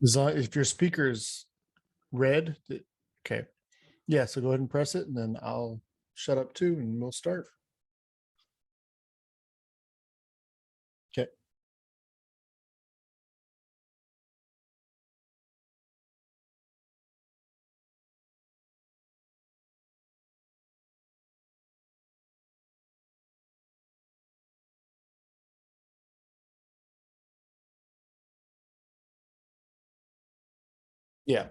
As long if your speaker's red, okay. Yeah, so go ahead and press it and then I'll shut up too and we'll start. Okay. Yeah.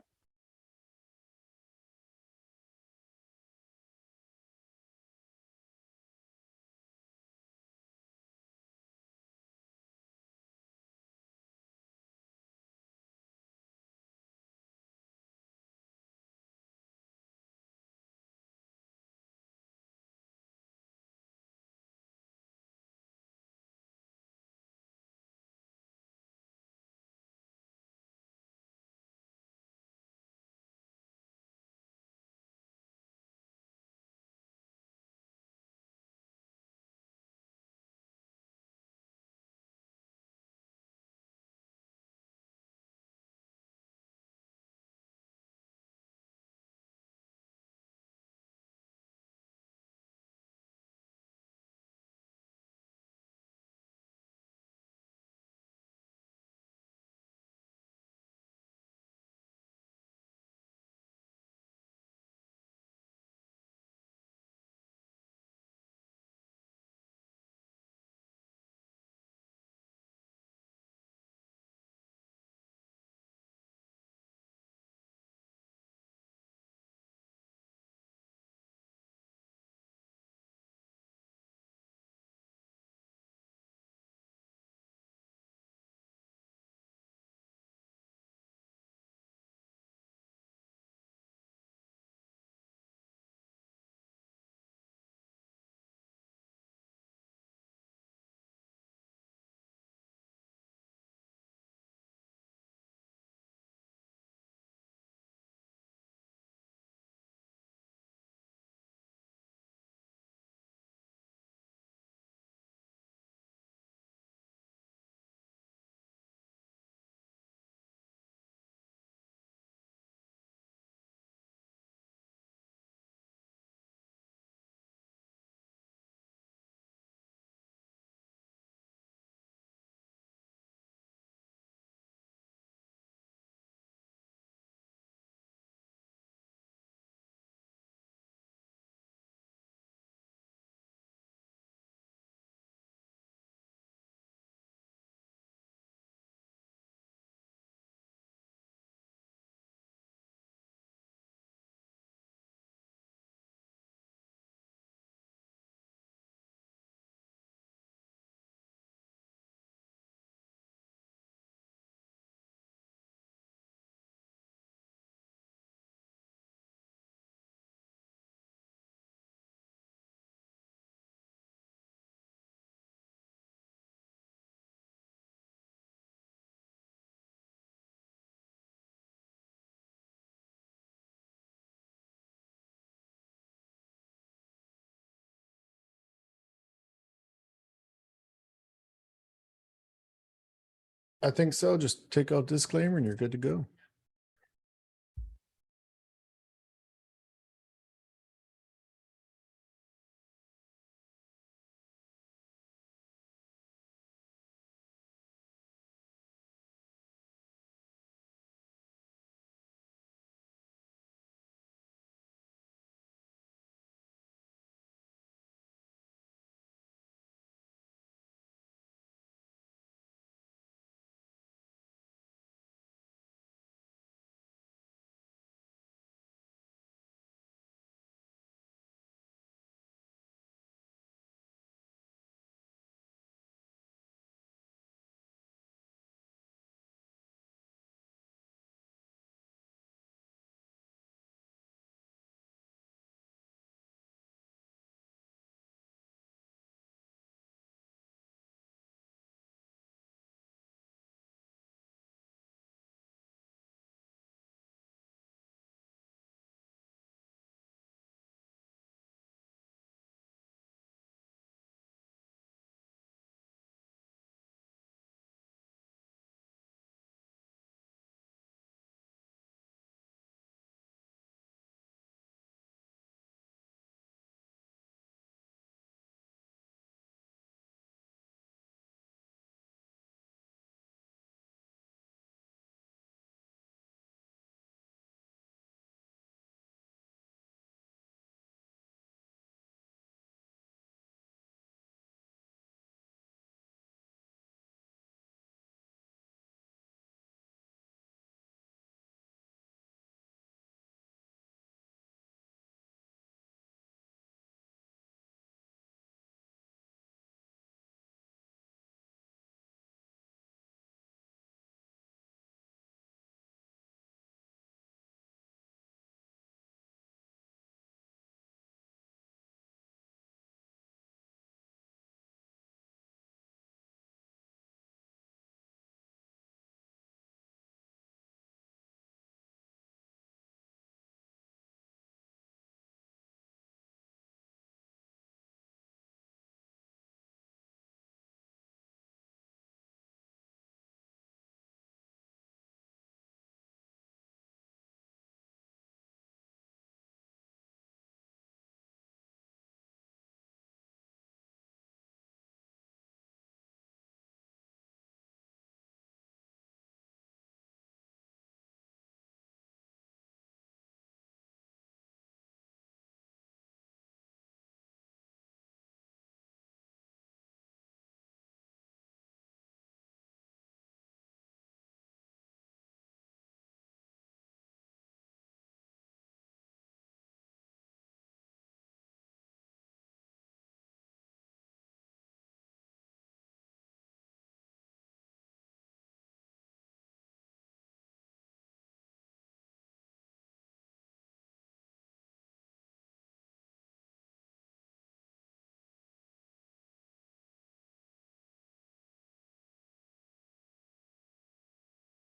I think so. Just take out disclaimer and you're good to go.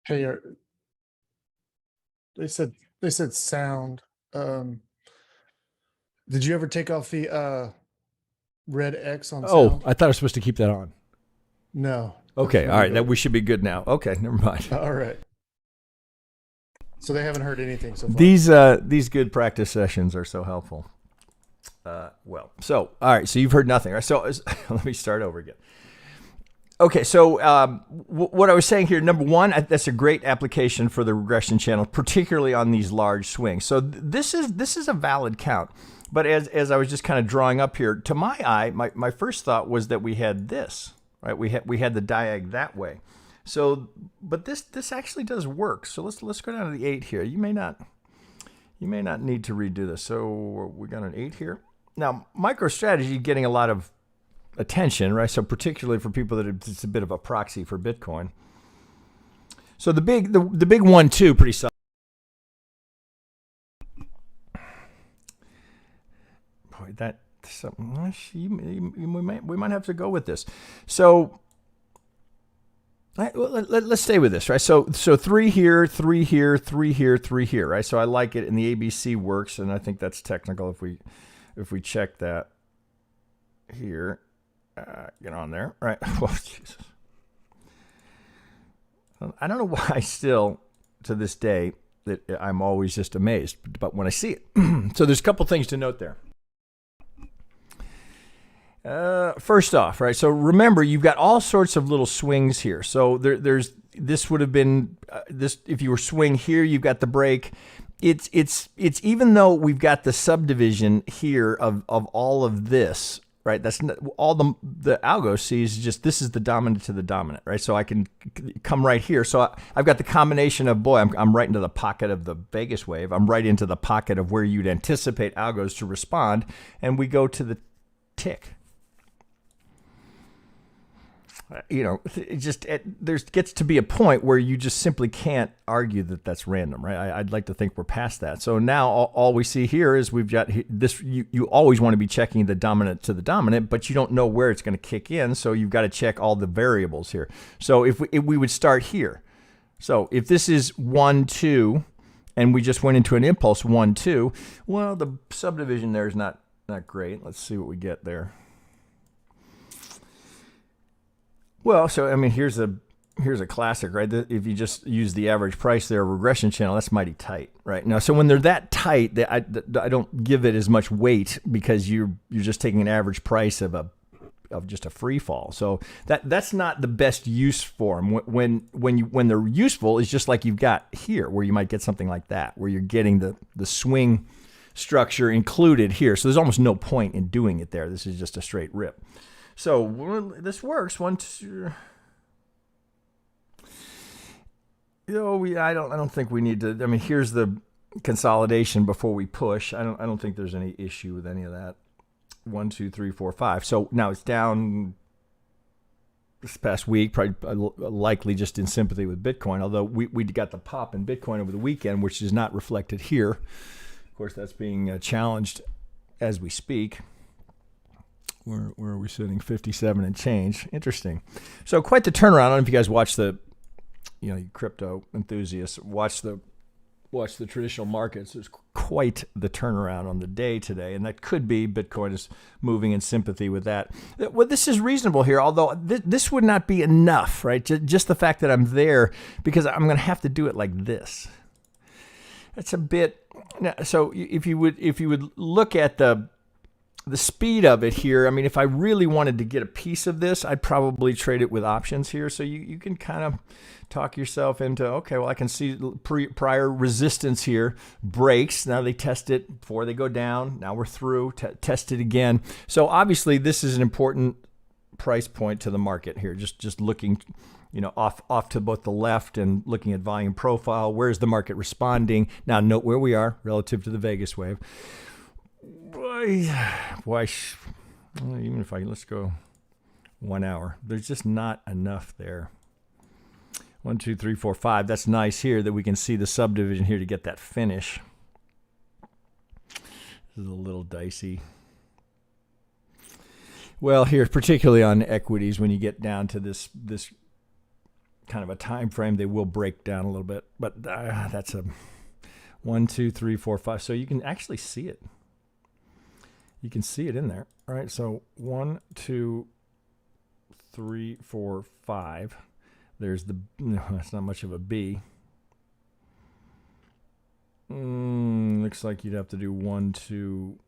Hey, they said sound. Um, did you ever take off the red X on Oh, sound? I thought I was supposed to keep that on. No, that's Okay, where all you right, go. that we should be good now. Okay, never mind. All right. So they haven't heard anything so far. These good practice sessions are so helpful. So all right, so you've heard nothing, right? So let me start over again. Okay, so what I was saying here, number one, that's a great application for the regression channel, particularly on these large swings. So this is a valid count. But as I was just kind of drawing up here, to my eye, my first thought was that we had this, right? We had the diag that way. So, but this actually does work. So let's go down to the 8 here. You may not need to redo this. So we got an 8 here. Now, MicroStrategy getting a lot of attention, right? So particularly for people that it's a bit of a proxy for Bitcoin. So the big 1-2 pretty solid. Boy, that something we might have to go with this. So let's stay with this, right? So 3 here, 3 here, 3 here, 3 here, right? So I like it, and the ABC works, and I think that's technical if we check that here. Get on there, right? Oh, Jesus. I don't know why still to this day that I'm always just amazed, but when I see it. So there's a couple things to note there. First off, right? So remember, you've got all sorts of little swings here. So this would have been this if you were swing here, you've got the break. It's even though we've got the subdivision here of all of this. Right, that's not, all the algo sees just this is the dominant to the dominant, right? So I can come right here. So I've got the combination of, boy, I'm right into the pocket of the Vegas wave. I'm right into the pocket of where you'd anticipate algos to respond, and we go to the tick. There gets to be a point where you just simply can't argue that that's random, right? I'd like to think we're past that. So now all we see here is we've got this. You always want to be checking the dominant to the dominant, but you don't know where it's going to kick in. So you've got to check all the variables here. So if we would start here, so if this is 1, 2, and we just went into an impulse 1, 2, well, the subdivision there is not great. Let's see what we get there. Well, so I mean, here's a classic, right? If you just use the average price there, regression channel, that's mighty tight, right? Now, so when they're that tight, I don't give it as much weight because you're just taking an average price of just a free fall. So that's not the best use for them. When they're useful is just like you've got here, where you might get something like that, where you're getting the swing structure included here. So there's almost no point in doing it there. This is just a straight rip. So this works. 1, 2. I don't think we need to. I mean, here's the consolidation before we push. I don't think there's any issue with any of that. 1, 2, 3, 4, 5. So now it's down this past week, probably likely just in sympathy with Bitcoin. Although we got the pop in Bitcoin over the weekend, which is not reflected here. Of course, that's being challenged as we speak. Where are we sitting? 57 and change. Interesting. So quite the turnaround. I don't know if you guys watch you crypto enthusiasts, watch the traditional markets. There's quite the turnaround on the day today, and that could be Bitcoin is moving in sympathy with that. Well, this is reasonable here, although this would not be enough, right? Just the fact that I'm there, because I'm going to have to do it like this. That's a bit. So if you would look at the speed of it here, I mean, if I really wanted to get a piece of this, I'd probably trade it with options here. So you can kind of talk yourself into, okay, well, I can see prior resistance here, breaks. Now they test it before they go down. Now we're through, test it again. So obviously this is an important price point to the market here. Just looking, off to both the left and looking at volume profile. Where's the market responding? Now note where we are relative to the Vegas wave. Why, even if let's go 1 hour, there's just not enough there. 1, 2, 3, 4, 5. That's nice here that we can see the subdivision here to get that finish. This is a little dicey. Well, here, particularly on equities, when you get down to this kind of a time frame, they will break down a little bit. But that's a 1, 2, 3, 4, 5. So you can actually see it. You can see it in there. All right. So 1, 2, 3, 4, 5. There's the, no, that's not much of a B. Looks like you'd have to do 1, 2,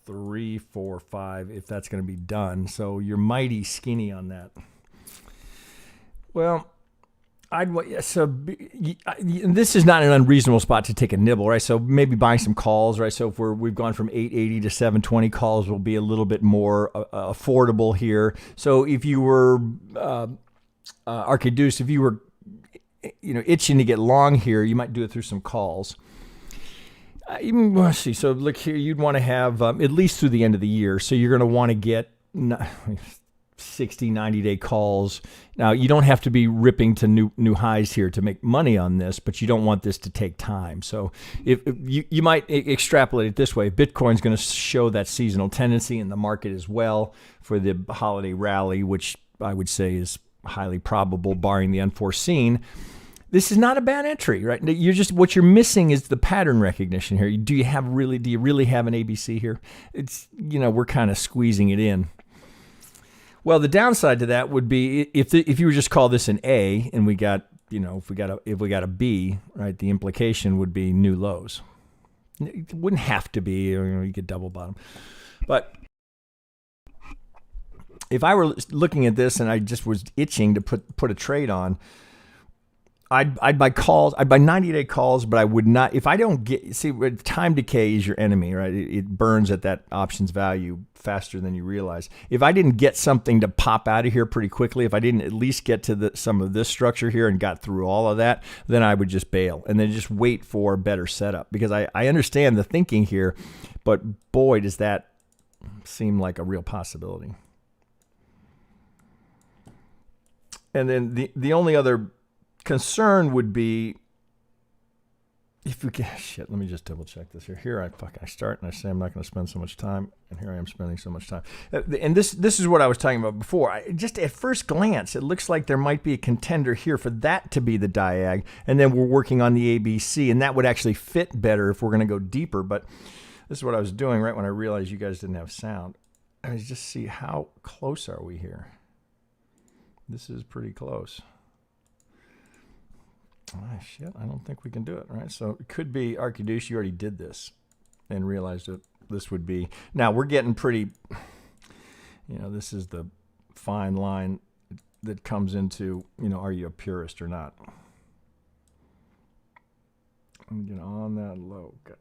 3, 4, 5 if that's going to be done. So you're mighty skinny on that. Well, this is not an unreasonable spot to take a nibble, right? So maybe buying some calls, right? So if we've gone from 880 to 720, calls will be a little bit more affordable here. So if you were Arcaduce, if you were itching to get long here, you might do it through some calls. Let's see. So look here, you'd want to have at least through the end of the year. So you're going to want to get 60, 90-day calls. Now, you don't have to be ripping to new highs here to make money on this, but you don't want this to take time. So if you might extrapolate it this way. Bitcoin's going to show that seasonal tendency in the market as well for the holiday rally, which I would say is highly probable, barring the unforeseen. This is not a bad entry, right? You're just, what you're missing is the pattern recognition here. Do you really have an ABC here? It's, we're kind of squeezing it in. Well, the downside to that would be if you were just call this an A and we got, if we got a B, right? The implication would be new lows. It wouldn't have to be, you could double bottom. But if I were looking at this and I just was itching to put a trade on, I'd buy calls. I'd buy 90-day calls, but I would not. If I don't time decay is your enemy, right? It burns at that options value faster than you realize. If I didn't get something to pop out of here pretty quickly, if I didn't at least get to some of this structure here and got through all of that, then I would just bail and then just wait for a better setup, because I understand the thinking here, but boy, does that seem like a real possibility. And then the only other concern would be if we get let me just double check this here. Here I start and I say I'm not going to spend so much time, and here I am spending so much time. And this is what I was talking about before. Just at first glance, it looks like there might be a contender here for that to be the diag, and then we're working on the ABC, and that would actually fit better if we're going to go deeper. But this is what I was doing right when I realized you guys didn't have sound. I just see how close are we here. This is pretty close. Shit, I don't think we can do it, right? So it could be Arcaduce, you already did this and realized that this would be. Now we're getting pretty, this is the fine line that comes into, are you a purist or not? And, on that low, get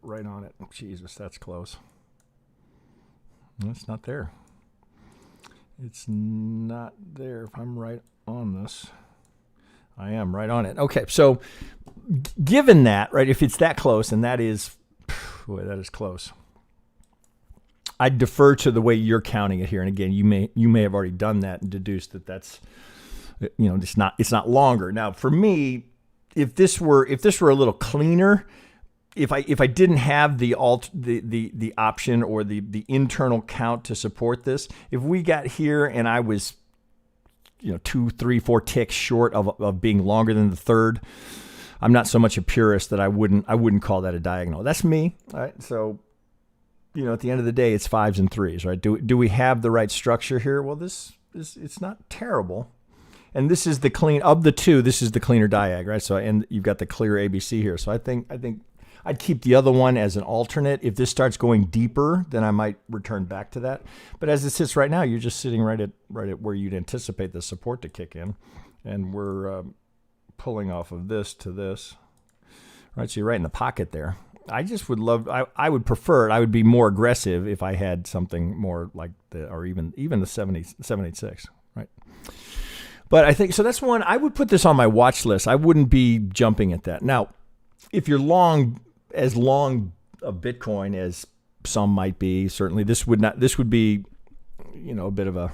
right on it. Jesus, that's close. It's not there. It's not there if I'm right on this. I am right on it. Okay, so given that, right, if it's that close, and that is close, I'd defer to the way you're counting it here. And again, you may have already done that and deduced that that's, it's not longer. Now, for me, if this were a little cleaner, if I didn't have the option or the internal count to support this, if we got here and I was 2, 3, 4 ticks short of being longer than the third, I'm not so much a purist that I wouldn't call that a diagonal. That's me. All right. So, at the end of the day, it's 5s and 3s, right? Do we have the right structure here? Well, it's not terrible. And this is the clean of the two. This is the cleaner diag, right? So, and you've got the clear ABC here. So I think I'd keep the other one as an alternate. If this starts going deeper, then I might return back to that. But as it sits right now, you're just sitting right at where you'd anticipate the support to kick in. And we're pulling off of this to this. Right, so you're right in the pocket there. I just would love, I would prefer it. I would be more aggressive if I had something more like even the 786, right? But I think, so that's one, I would put this on my watch list. I wouldn't be jumping at that. Now, if you're long of Bitcoin as some might be, certainly this would be, a bit of a,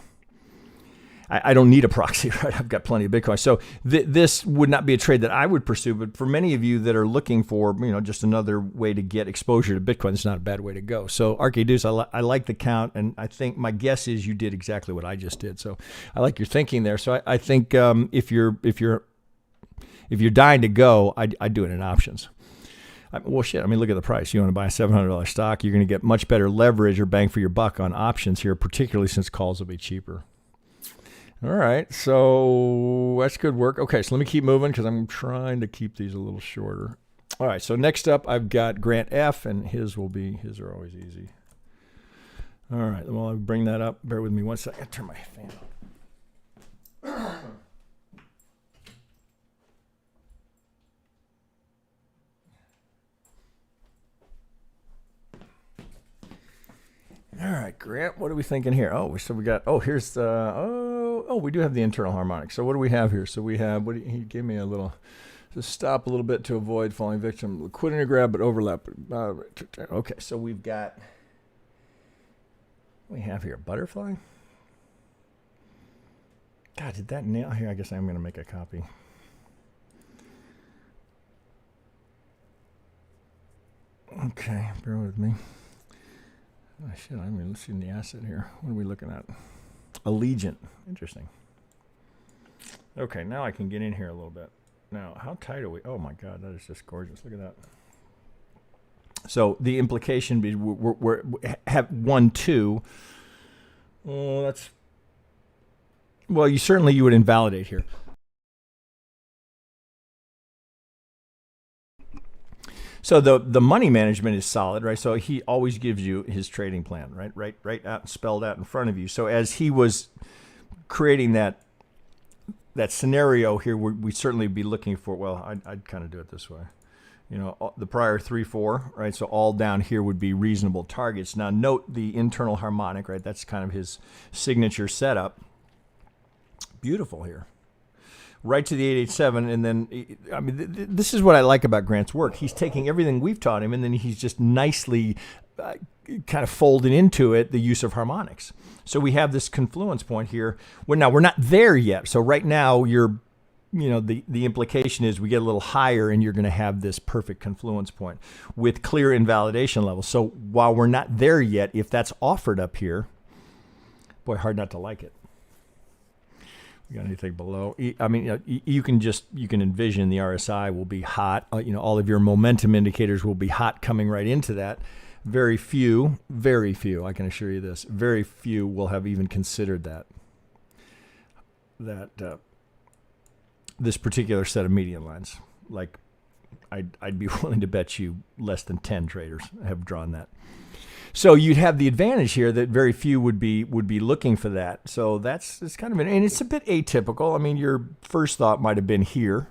I don't need a proxy, right? I've got plenty of Bitcoin. So this would not be a trade that I would pursue, but for many of you that are looking for, just another way to get exposure to Bitcoin, it's not a bad way to go. So Arcadeuce, I like the count, and I think my guess is you did exactly what I just did. So I like your thinking there. So I think if you're dying to go, I'd do it in options. Well, shit, I mean, look at the price. You want to buy a $700 stock, you're going to get much better leverage or bang for your buck on options here, particularly since calls will be cheaper. All right, so that's good work. Okay, so let me keep moving because I'm trying to keep these a little shorter. All right, so next up, I've got Grant F, and his are always easy. All right, well, I'll bring that up. Bear with me one second. I turn my fan on. All right, Grant, what are we thinking here? Here's the, we do have the internal harmonic. So what do we have here? So we have, he gave me a little, just stop a little bit to avoid falling victim, liquidity grab, but overlap. Okay, so we have here a butterfly. God, did that nail here? I guess I'm going to make a copy. Okay, bear with me. Oh, shit, I mean, let's see the asset here. What are we looking at? Allegiant. Interesting. Okay, now I can get in here a little bit. Now, how tight are we? Oh, my God, that is just gorgeous. Look at that. So the implication be we have 1, 2. Oh, that's... Well, you would invalidate here. So the money management is solid, right? So he always gives you his trading plan, right out spelled out in front of you. So as he was creating that scenario here, we'd certainly be looking for, well, I'd kind of do it this way. The prior 3, 4, right? So all down here would be reasonable targets. Now note the internal harmonic, right? That's kind of his signature setup. Beautiful here. Right to the 887, and then, I mean, this is what I like about Grant's work. He's taking everything we've taught him, and then he's just nicely kind of folding into it the use of harmonics. So we have this confluence point here. Well, we're not there yet. So right now, the implication is we get a little higher, and you're going to have this perfect confluence point with clear invalidation levels. So while we're not there yet, if that's offered up here, boy, hard not to like it. You got anything below? I mean, you can envision the RSI will be hot. All of your momentum indicators will be hot coming right into that. Very few, I can assure you this, very few will have even considered this particular set of median lines. Like, I'd be willing to bet you less than 10 traders have drawn that. So you'd have the advantage here that very few would be looking for that. So it's kind of and it's a bit atypical. I mean, your first thought might have been here,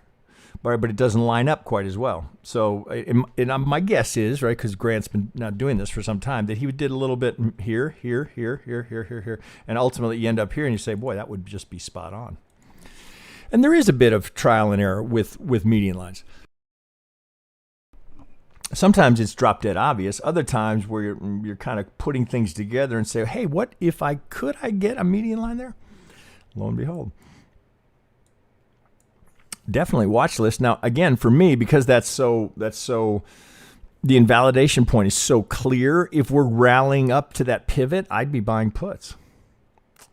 but it doesn't line up quite as well. So my guess is, right, because Grant's been not doing this for some time, that he did a little bit here, and ultimately you end up here and you say, boy, that would just be spot on. And there is a bit of trial and error with median lines. Sometimes it's drop dead obvious. Other times where you're kind of putting things together and say, hey, what if I get a median line there? Lo and behold. Definitely watch list. Now, again, for me, because that's so the invalidation point is so clear, if we're rallying up to that pivot, I'd be buying puts.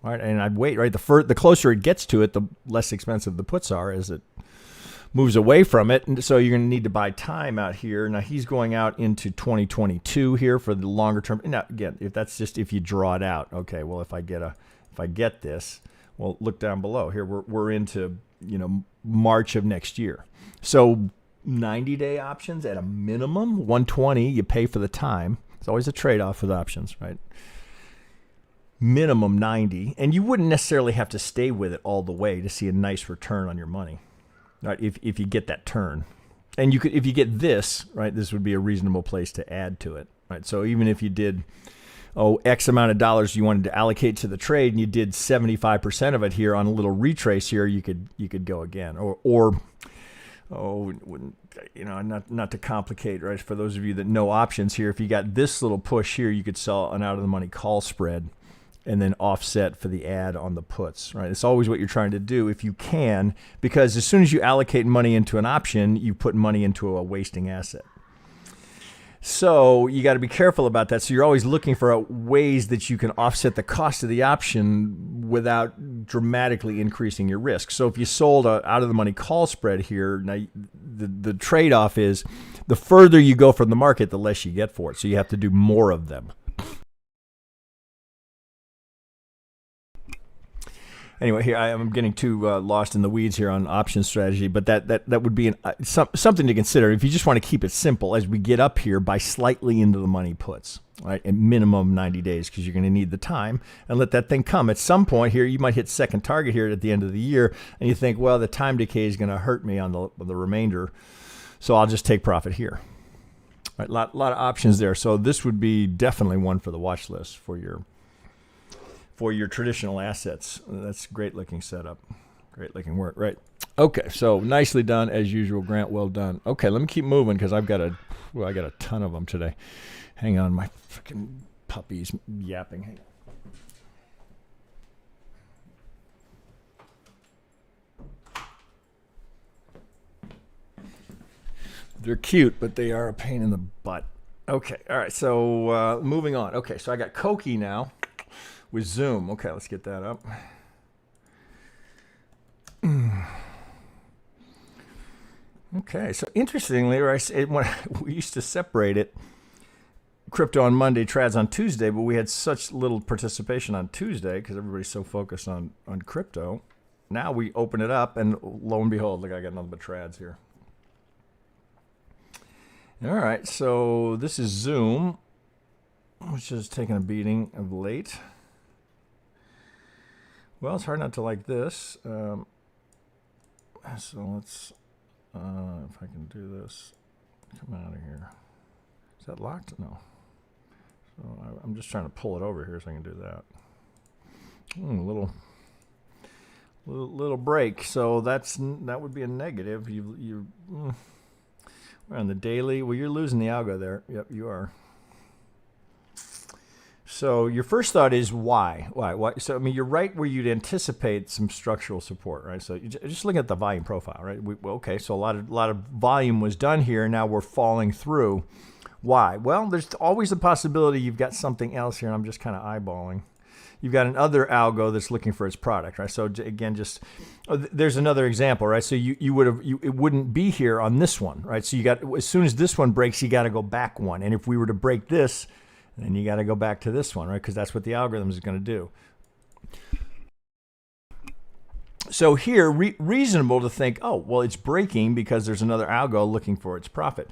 All right, and I'd wait, right? The closer it gets to it, the less expensive the puts are as it moves away from it, and so you're going to need to buy time out here. Now he's going out into 2022 here for the longer term. Now again, if you draw it out, okay. Well, if I get this, well, look down below here. We're into March of next year. So 90-day options at a minimum, 120. You pay for the time. It's always a trade-off with options, right? Minimum 90, and you wouldn't necessarily have to stay with it all the way to see a nice return on your money. Right, if you get that turn, and if you get this, right, this would be a reasonable place to add to it, right? So even if you did, X amount of dollars you wanted to allocate to the trade, and you did 75% of it here on a little retrace here, you could go again, or not to complicate, right? For those of you that know options here, if you got this little push here, you could sell an out of the money call spread and then offset for the add on the puts, right? It's always what you're trying to do if you can, because as soon as you allocate money into an option, you put money into a wasting asset. So you got to be careful about that. So you're always looking for ways that you can offset the cost of the option without dramatically increasing your risk. So if you sold a out of the money call spread here, now the trade-off is the further you go from the market, the less you get for it. So you have to do more of them. Anyway, here I am getting too lost in the weeds here on option strategy, but that would be something to consider if you just want to keep it simple as we get up here by slightly into the money puts, right? At minimum 90 days, because you're going to need the time and let that thing come. At some point here, you might hit second target here at the end of the year, and you think, well, the time decay is going to hurt me on the remainder, so I'll just take profit here. Right, lot of options there. So this would be definitely one for the watch list for your traditional assets. That's great looking setup. Great looking work, right? Okay, so nicely done as usual, Grant. Well done. Okay, let me keep moving because I got a ton of them today. Hang on, my freaking puppy's yapping. Hang on. They're cute, but they are a pain in the butt. Okay, all right, so moving on. Okay, so I got Koki now with Zoom. Okay, let's get that up. Okay, so interestingly, when we used to separate it, crypto on Monday, trads on Tuesday, but we had such little participation on Tuesday because everybody's so focused on crypto. Now we open it up, and lo and behold, look, I got nothing but trads here. All right, so this is Zoom, which is taking a beating of late. Well, it's hard not to like this. So let's, if I can do this, come out of here. Is that locked? No. So I'm just trying to pull it over here so I can do that. Little break. So that would be a negative. We're on the daily. Well, you're losing the algo there. Yep, you are. So your first thought is why? So I mean, you're right where you'd anticipate some structural support, right? So you just looking at the volume profile, right? Okay, so a lot of volume was done here. Now we're falling through. Why? Well, there's always the possibility you've got something else here, and I'm just kind of eyeballing. You've got another algo that's looking for its product, right? So again, there's another example, right? So it wouldn't be here on this one, right? So as soon as this one breaks, you got to go back one, and if we were to break this, then you got to go back to this one, right? Because that's what the algorithm is going to do. So here, reasonable to think, oh, well, it's breaking because there's another algo looking for its profit.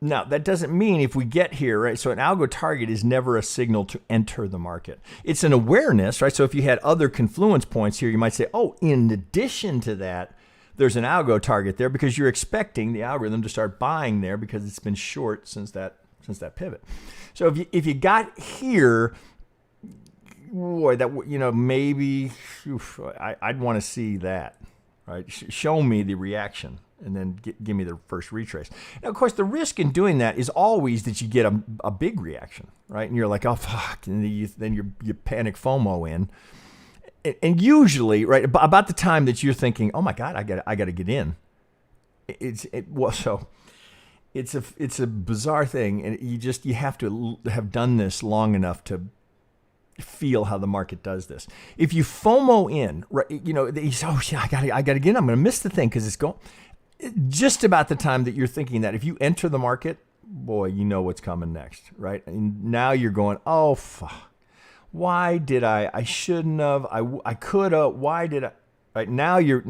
Now, that doesn't mean if we get here, right? So an algo target is never a signal to enter the market. It's an awareness, right? So if you had other confluence points here, you might say, oh, in addition to that, there's an algo target there because you're expecting the algorithm to start buying there because it's been short since that pivot. So if you got here, boy, that maybe I'd want to see that, right? Show me the reaction and then give me the first retrace. Now, of course, the risk in doing that is always that you get a big reaction, right? And you're like, oh fuck, and then you panic FOMO in, and usually, right about the time that you're thinking, oh my God, I got to get in. It's a bizarre thing, and you have to have done this long enough to feel how the market does this. If you FOMO in, right, you say, oh yeah, I got to get in. I'm going to miss the thing because it's going. Just about the time that you're thinking that, if you enter the market, boy, you know what's coming next, right? And now you're going, oh fuck, why did I shouldn't have. I could have. Why did I? Right now you're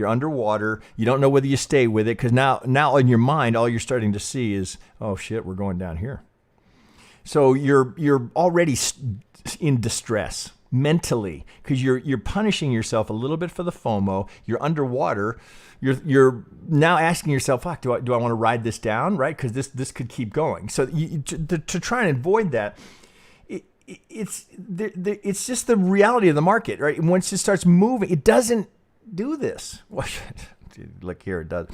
underwater. You don't know whether you stay with it because now in your mind, all you're starting to see is, oh shit, we're going down here. So you're already in distress mentally because you're punishing yourself a little bit for the FOMO. You're underwater. You're now asking yourself, fuck, do I want to ride this down, right? Because this could keep going. So to try and avoid that, it's just the reality of the market, right? And once it starts moving, it doesn't do this. look here, it does.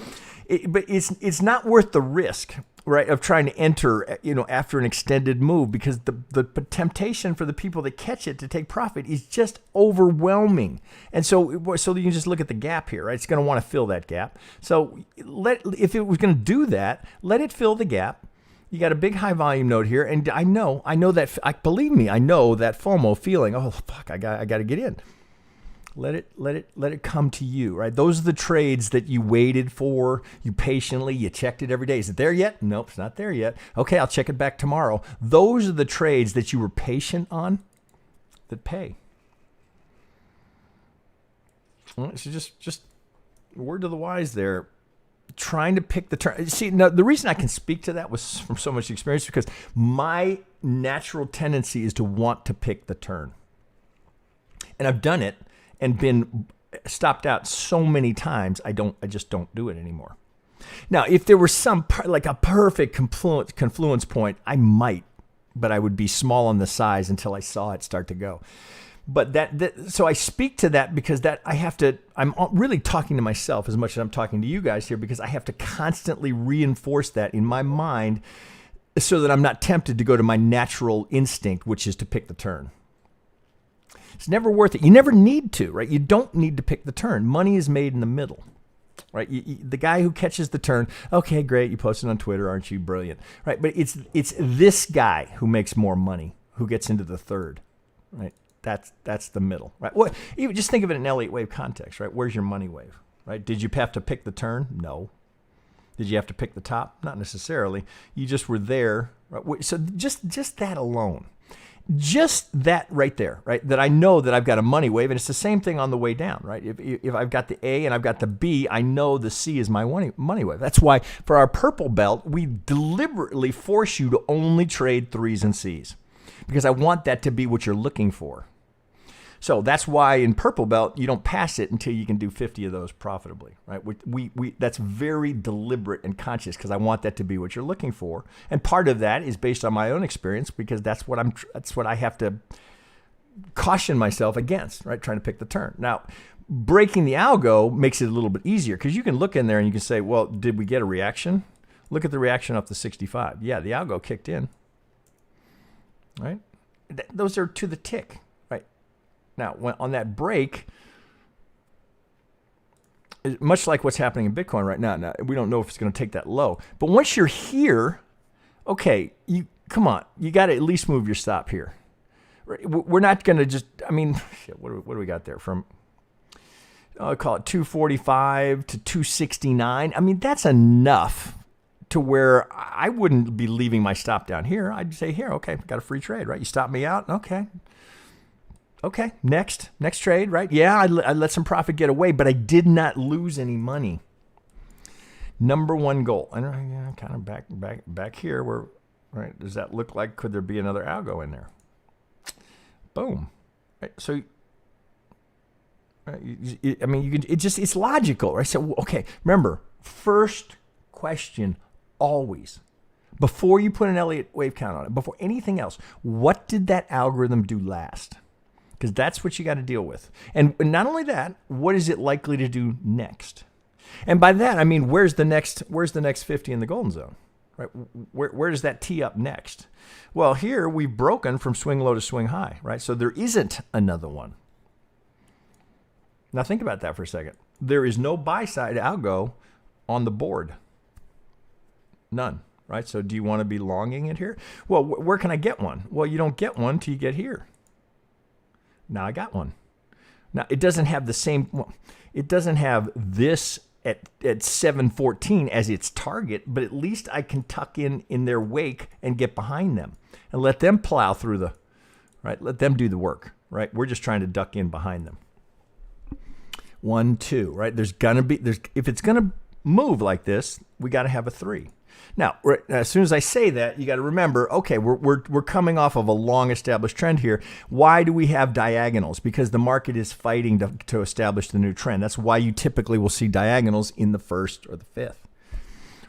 But it's not worth the risk, right, of trying to enter, after an extended move, because the temptation for the people that catch it to take profit is just overwhelming. And so you can just look at the gap here, right? It's going to want to fill that gap. So if it was going to do that, let it fill the gap. You got a big high volume node here, and I know that. Believe me, I know that FOMO feeling. Oh fuck, I got to get in. Let it come to you, right? Those are the trades that you waited for. You patiently, you checked it every day. Is it there yet? Nope, it's not there yet. Okay, I'll check it back tomorrow. Those are the trades that you were patient on that pay. So just a word to the wise there. Trying to pick the turn. See, now the reason I can speak to that was from so much experience, because my natural tendency is to want to pick the turn. And I've done it and been stopped out so many times, I just don't do it anymore. Now, if there was like a perfect confluence point, I might, but I would be small on the size until I saw it start to go. But so I speak to that because I'm really talking to myself as much as I'm talking to you guys here, because I have to constantly reinforce that in my mind so that I'm not tempted to go to my natural instinct, which is to pick the turn. It's never worth it. You never need to, right? You don't need to pick the turn. Money is made in the middle, right? The guy who catches the turn, okay, great, you posted on Twitter, aren't you brilliant, right? But it's this guy who makes more money, who gets into the third, right? That's the middle, right? Well, even just think of it in Elliott Wave context, right? Where's your money wave, right? Did you have to pick the turn? No. Did you have to pick the top? Not necessarily. You just were there, right? So just that alone, just that right there, right? That I know that I've got a money wave, and it's the same thing on the way down, right? If I've got the A and I've got the B, I know the C is my money wave. That's why for our purple belt, we deliberately force you to only trade 3s and Cs, because I want that to be what you're looking for. So that's why in purple belt, you don't pass it until you can do 50 of those profitably, right? That's very deliberate and conscious, because I want that to be what you're looking for. And part of that is based on my own experience, because that's what I have to caution myself against, right? Trying to pick the turn. Now, breaking the algo makes it a little bit easier, because you can look in there and you can say, well, did we get a reaction? Look at the reaction up to 65. Yeah, the algo kicked in, right? Those are to the tick. Now, on that break, much like what's happening in Bitcoin right now, we don't know if it's going to take that low. But once you're here, okay, come on, you got to at least move your stop here. We're not going to just, what do we got there from? I call it 245 to 269. That's enough to where I wouldn't be leaving my stop down here. I'd say here, okay, got a free trade, right? You stop me out, okay, next trade, right? Yeah, I let some profit get away, but I did not lose any money. Number one goal, and kind of back here, where, right? Does that look like, could there be another algo in there? Boom, right? So, right, it's logical, right? So, okay, remember, first question always, before you put an Elliott wave count on it, before anything else, what did that algorithm do last? Because that's what you got to deal with. And not only that, what is it likely to do next? And by that, I mean, where's the next 50 in the golden zone? Right? Where does that tee up next? Well, here we've broken from swing low to swing high, right? So there isn't another one. Now think about that for a second. There is no buy side algo on the board. None, right? So do you want to be longing it here? Well, where can I get one? Well, you don't get one till you get here. Now I got one. Now it doesn't have the same, it doesn't have this at 714 as its target, but at least I can tuck in their wake and get behind them and let them plow through right? Let them do the work, right? We're just trying to duck in behind them. 1, 2, right? If it's gonna move like this, we got to have a 3. Now, as soon as I say that, you got to remember, okay, we're coming off of a long established trend here. Why do we have diagonals? Because the market is fighting to establish the new trend. That's why you typically will see diagonals in the 1st or the 5th.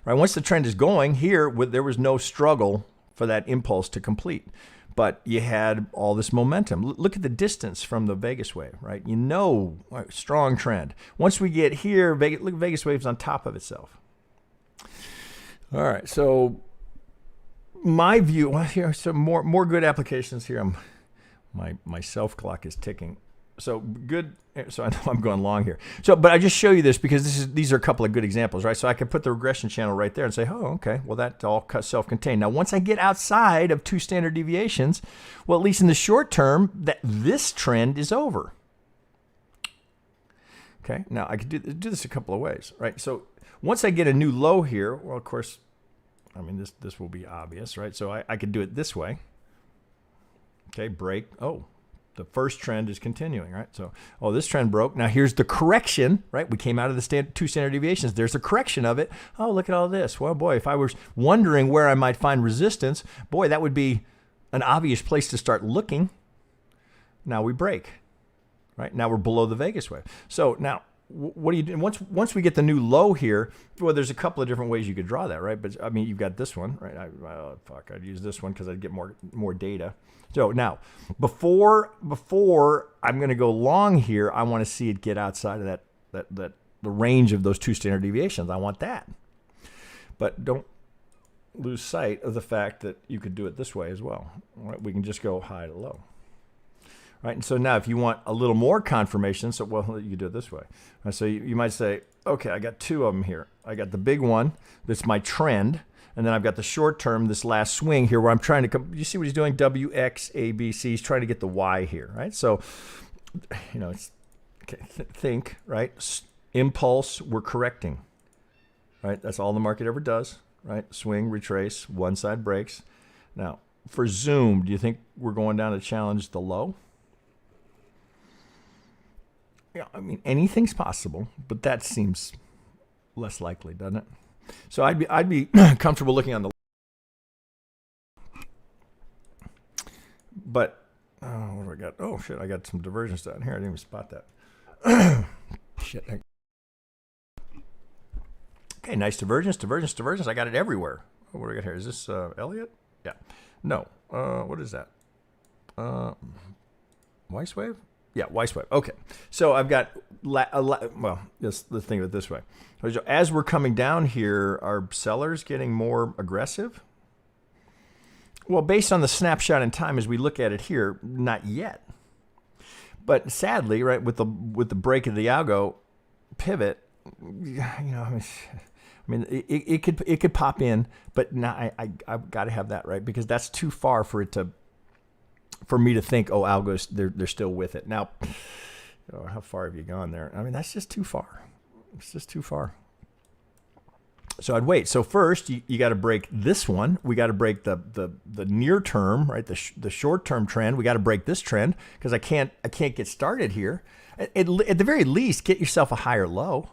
Right? Once the trend is going here, there was no struggle for that impulse to complete. but you had all this momentum. Look at the distance from the Vegas wave, right? You know, strong trend. Once we get here, look at Vegas wave's on top of itself. All right, so my view, well, here, so more good applications here. My self clock is ticking. So good. So I know I'm going long here. So, but I just show you this because these are a couple of good examples, right? So I could put the regression channel right there and say, oh, okay, well, that's all self-contained. Now, once I get outside of 2 standard deviations, well, at least in the short term, this trend is over. Okay. Now I could do this a couple of ways, right? So once I get a new low here, well, of course, I mean, this will be obvious, right? So I could do it this way. Okay, break. Oh, the first trend is continuing, right? So, oh, this trend broke. Now here's the correction, right? We came out of the 2 standard deviations. There's a correction of it. Oh, look at all this. Well, boy, if I was wondering where I might find resistance, boy, that would be an obvious place to start looking. Now we break, right? Now we're below the Vegas wave. So now, what do you do? Once we get the new low here, well, there's a couple of different ways you could draw that, right? But I mean, you've got this one, right? I'd use this one because I'd get more data. So now, before I'm going to go long here, I want to see it get outside of the range of those 2 standard deviations. I want that, but don't lose sight of the fact that you could do it this way as well. Right? We can just go high to low. Right, and so now if you want a little more confirmation, so well, you do it this way. So you might say, okay, I got 2 of them here. I got the big one, that's my trend, and then I've got the short term, this last swing here where I'm trying to come, you see what he's doing? W, X, A, B, C, he's trying to get the Y here, right? So, you know, it's, okay, think, right? Impulse, we're correcting, right? That's all the market ever does, right? Swing, retrace, one side breaks. Now, for Zoom, do you think we're going down to challenge the low? Yeah, I mean, anything's possible, but that seems less likely, doesn't it? So I'd be comfortable looking on the, but what do I got? Oh shit, I got some divergence down here. I didn't even spot that. Shit. Okay, nice divergence. I got it everywhere. Oh, what do I got here? Is this Elliott? Yeah. No. What is that? Weiss wave? Yeah, Weiss wave. Okay. So I've got, well, let's think of it this way. As we're coming down here, are sellers getting more aggressive? Well, based on the snapshot in time as we look at it here, not yet. But sadly, right, with the break of the algo pivot, you know, I mean, it could pop in, but now I've got to have that, right? Because that's too far for me to think, oh, algos, they're still with it. Now, how far have you gone there? I mean, that's just too far. It's just too far. So I'd wait. So first, you got to break this one. We got to break the near term, right? The short term trend. We got to break this trend because I can't get started here. At the very least, get yourself a higher low.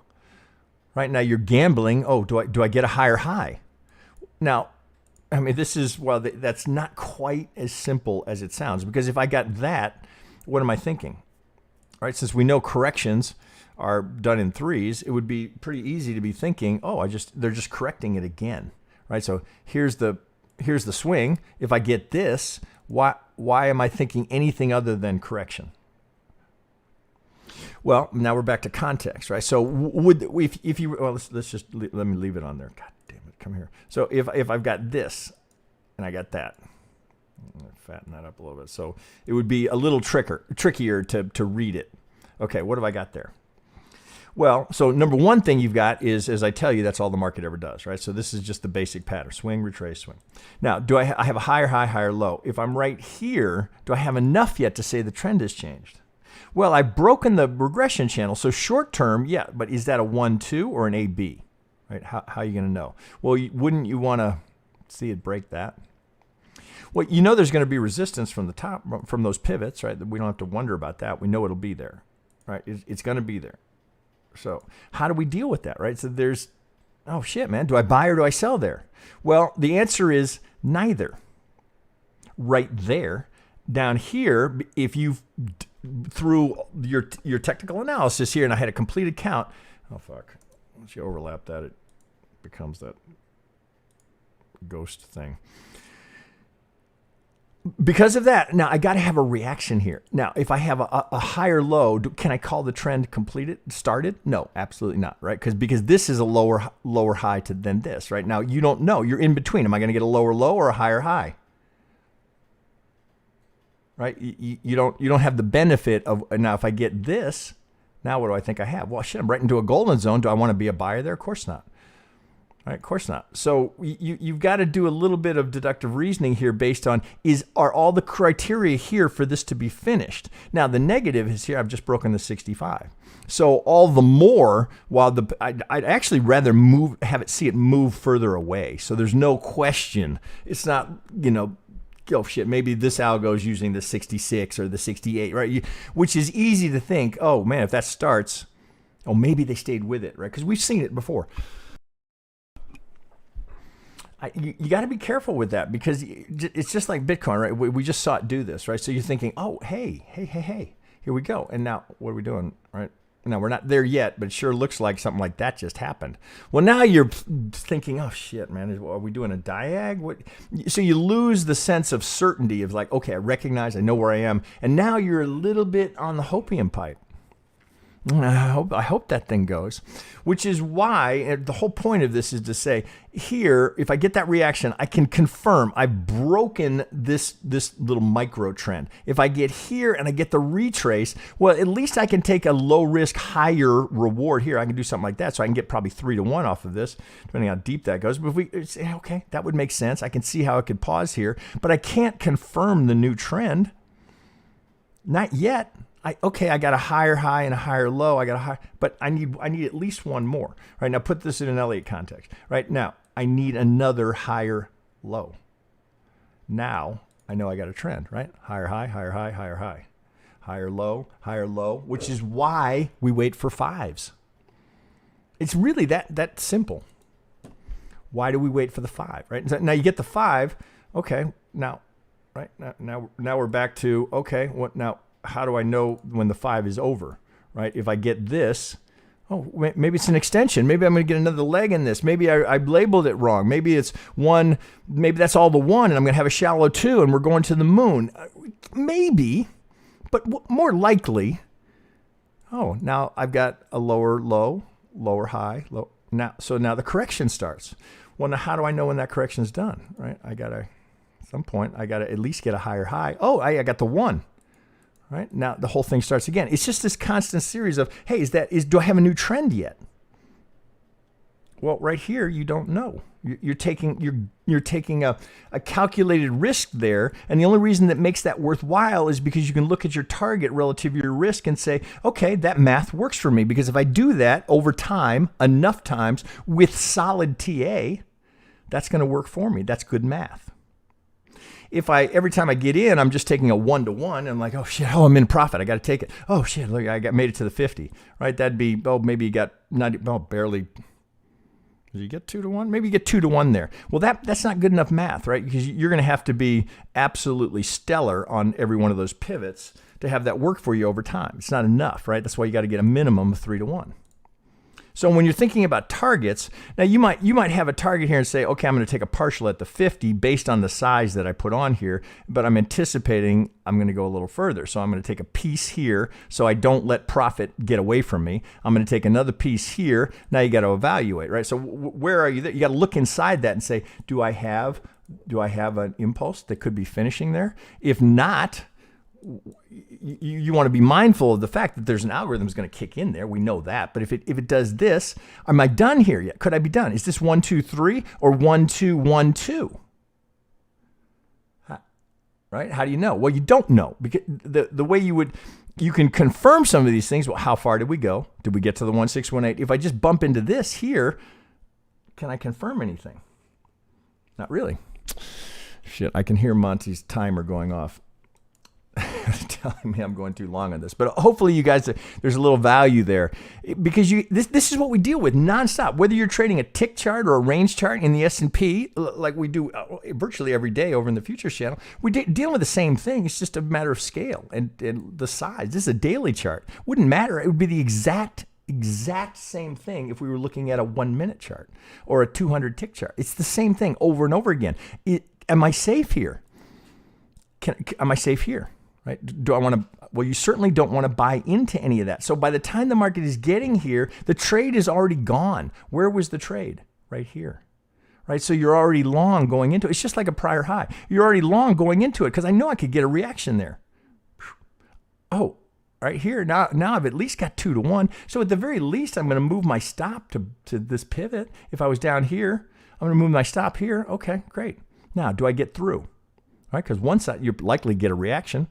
Right now, you're gambling. Oh, do I get a higher high? Now, I mean, this is, well, that's not quite as simple as it sounds, because if I got that, what am I thinking? Right? Since we know corrections are done in threes, it would be pretty easy to be thinking, oh, they're just correcting it again. Right? So here's the swing. If I get this, why am I thinking anything other than correction? Well, now we're back to context, right? So if you, well, let's just, let me leave it on there. God damn it, come here. So if I've got this and I got that, I'm gonna fatten that up a little bit. So it would be a little trickier to read it. Okay, what have I got there? Well, so number one thing you've got is, as I tell you, that's all the market ever does, right? So this is just the basic pattern: swing, retrace, swing. Now, do I have a higher high, higher low? If I'm right here, do I have enough yet to say the trend has changed? Well, I've broken the regression channel. So short term, yeah, but is that a 1-2 or an AB? Right? How are you going to know? Well, wouldn't you want to see it break that? Well, you know there's going to be resistance from the top, from those pivots, right? We don't have to wonder about that. We know it'll be there, right? It's going to be there. So how do we deal with that, right? So there's, oh shit, man, do I buy or do I sell there? Well, the answer is neither. Right there. Down here, if you through your technical analysis here, and I had a completed count, oh fuck, once you overlap that, it becomes that ghost thing. Because of that, now I got to have a reaction here. Now, if I have a higher low, can I call the trend completed, started? No, absolutely not, right? Because this is a lower high than this, right? Now, you don't know. You're in between. Am I going to get a lower low or a higher high? Right? You don't have the benefit of, now if I get this, now what do I think I have? Well, shit, I'm right into a golden zone. Do I want to be a buyer there? Of course not. Right, of course not. So you've got to do a little bit of deductive reasoning here based on, are all the criteria here for this to be finished? Now, the negative is here, I've just broken the 65. So all the more, while I'd actually rather see it move further away. So there's no question. It's not, oh shit, maybe this algo is using the 66 or the 68, right? Which is easy to think, oh man, if that starts, oh, maybe they stayed with it, right? Because we've seen it before. You got to be careful with that, because it's just like Bitcoin, right? We just saw it do this, right? So you're thinking, oh, hey, here we go. And now what are we doing, right? Now we're not there yet, but it sure looks like something like that just happened. Well, now you're thinking, oh shit, man, are we doing a diag? What? So you lose the sense of certainty of like, okay, I know where I am. And now you're a little bit on the hopium pipe. I hope that thing goes, which is why the whole point of this is to say here, if I get that reaction, I can confirm I've broken this little micro trend. If I get here and I get the retrace, well, at least I can take a low risk, higher reward here. I can do something like that. So I can get probably 3-to-1 off of this, depending on how deep that goes. But if we say, okay, that would make sense. I can see how it could pause here, but I can't confirm the new trend. Not yet. I got a higher high and a higher low. But I need at least one more. Right now, put this in an Elliott context. Right now, I need another higher low. Now I know I got a trend. Right, higher high, higher high, higher high, higher low, which is why we wait for fives. It's really that simple. Why do we wait for the 5? Right now, you get the 5. Okay, now, right now we're back to okay. What now? How do I know when the 5 is over, right? If I get this, oh, maybe it's an extension. Maybe I'm going to get another leg in this. Maybe I labeled it wrong. Maybe it's 1. Maybe that's all the 1, and I'm going to have a shallow 2, and we're going to the moon. Maybe, but more likely, oh, now I've got a lower low, lower high, low. So now the correction starts. Well, now how do I know when that correction is done, right? At some point, I got to at least get a higher high. Oh, I got the 1. Right now, the whole thing starts again. It's just this constant series of, hey, do I have a new trend yet? Well, right here, you don't know. You're taking a calculated risk there, and the only reason that makes that worthwhile is because you can look at your target relative to your risk and say, okay, that math works for me, because if I do that over time, enough times with solid TA, that's going to work for me. That's good math. If every time I get in, I'm just taking a 1-to-1, and I'm like, oh shit, I'm in profit. I got to take it. Oh shit, look, I made it to the 50, right? That'd be, maybe you got barely. Did you get 2-to-1? Maybe you get 2-to-1 there. Well, that's not good enough math, right? Because you're going to have to be absolutely stellar on every one of those pivots to have that work for you over time. It's not enough, right? That's why you got to get a minimum of 3-to-1. So when you're thinking about targets, now you might have a target here and say, okay, I'm going to take a partial at the 50 based on the size that I put on here, but I'm anticipating I'm going to go a little further. So I'm going to take a piece here so I don't let profit get away from me. I'm going to take another piece here. Now you got to evaluate, right? So where are you? You got to look inside that and say, do I have an impulse that could be finishing there? If not, you want to be mindful of the fact that there's an algorithm that's going to kick in there. We know that. But if it does this, am I done here yet? Could I be done? Is this 1, 2, 3 or 1, 2, 1, 2? Right? How do you know? Well, you don't know, because the way you can confirm some of these things. Well, how far did we go? Did we get to the 1618? If I just bump into this here, can I confirm anything? Not really. Shit, I can hear Monty's timer going off. Telling me I'm going too long on this, but hopefully you guys, there's a little value there, because this is what we deal with nonstop. Whether you're trading a tick chart or a range chart in the S&P, like we do virtually every day over in the futures channel, we deal with the same thing. It's just a matter of scale and the size. This is a daily chart. Wouldn't matter. It would be the exact same thing if we were looking at a 1-minute chart or a 200 tick chart. It's the same thing over and over again. Am I safe here? am I safe here? Right? Do I want to? Well, you certainly don't want to buy into any of that. So by the time the market is getting here, the trade is already gone. Where was the trade? Right here. Right? So you're already long going into it. It's just like a prior high. You're already long going into it because I know I could get a reaction there. Oh, right here. Now I've at least got 2 to 1. So at the very least, I'm going to move my stop to this pivot. If I was down here, I'm going to move my stop here. Okay, great. Now, do I get through? Right? Because one side, you likely get a reaction,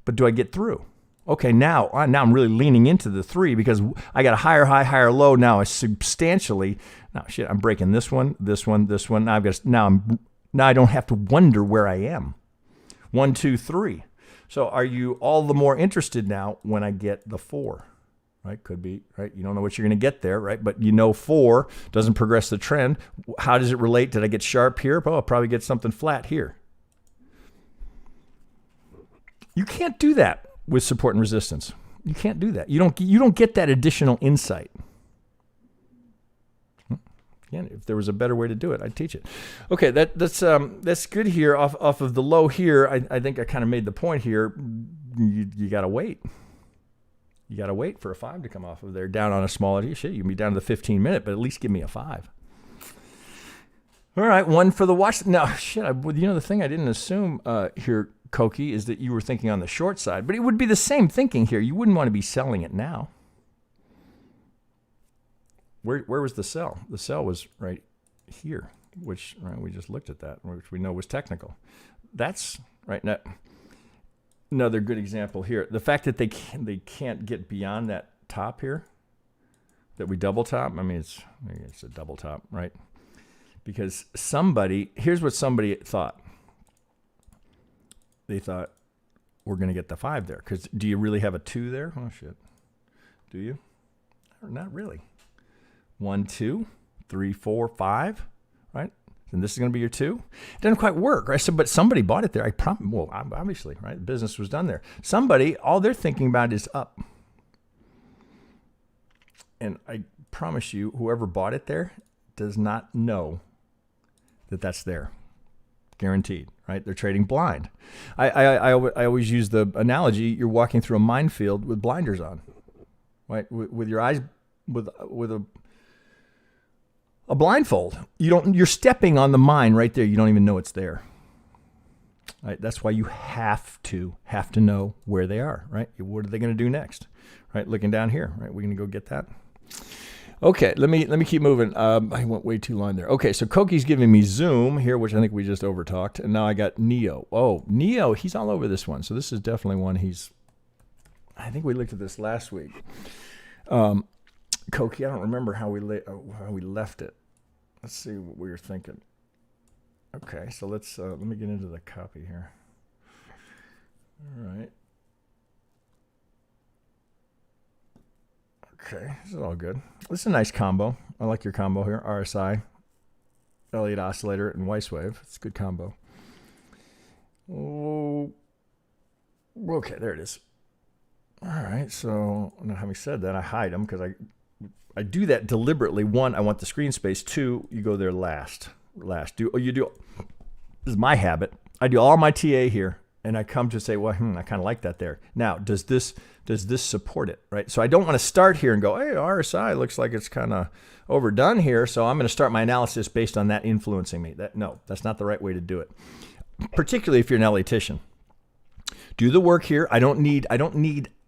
but do I get through? Okay, now I'm really leaning into the 3 because I got a higher high, higher low. Now I substantially, I'm breaking this one, this one, this one. Now I don't have to wonder where I am. 1, 2, 3. So are you all the more interested now when I get the 4? Right? Could be, right? You don't know what you're going to get there, right? But you know 4 doesn't progress the trend. How does it relate? Did I get sharp here? Oh, I'll probably get something flat here. You can't do that with support and resistance. You can't do that. You don't get that additional insight. Again, if there was a better way to do it, I'd teach it. Okay, that's good here. Off of the low here, I think I kind of made the point here. You got to wait. You got to wait for a 5 to come off of there. Down on a smaller, shit, you can be down to the 15-minute, but at least give me a 5. All right, 1 for the watch. Now, shit, the thing I didn't assume here, Koki, is that you were thinking on the short side, but it would be the same thinking here. You wouldn't want to be selling it now. Where was the sell? The sell was right here, which we just looked at that, which we know was technical. That's right now. Another good example here. The fact that they can't get beyond that top here, that we double top. I mean, it's a double top, right? Because here's what somebody thought. They thought we're going to get the 5 there. Because do you really have a 2 there? Oh, shit. Do you? Not really. 1, 2, 3, 4, 5, right? And this is going to be your 2. It doesn't quite work, right? So, but somebody bought it there. Obviously, right? The business was done there. Somebody, all they're thinking about is up. And I promise you, whoever bought it there does not know that that's there. Guaranteed, right? They're trading blind. I always use the analogy, you're walking through a minefield with blinders on, right? With your eyes, with a blindfold. You're stepping on the mine right there. You don't even know it's there. Right? That's why you have to know where they are, right? What are they going to do next? Right? Looking down here, right? We're going to go get that. Okay, let me keep moving. I went way too long there. Okay, so Koki's giving me Zoom here, which I think we just overtalked. And now I got Neo. Oh, Neo, he's all over this one. So this is definitely one I think we looked at this last week. Koki, I don't remember how we left it. Let's see what we were thinking. Okay, so let me get into the copy here. All right. Okay, this is all good. This is a nice combo. I like your combo here. RSI, Elliott Oscillator, and Weiss Wave. It's a good combo. Oh, okay, there it is. All right, so now having said that, I hide them because I do that deliberately. 1, I want the screen space. 2, you go there last. This is my habit. I do all my TA here, and I come to say, well, I kind of like that there. Now, does this support it, right? So I don't want to start here and go, hey, RSI looks like it's kind of overdone here, so I'm going to start my analysis based on that influencing me. No, that's not the right way to do it, particularly if you're an Elliottician. Do the work here. I don't need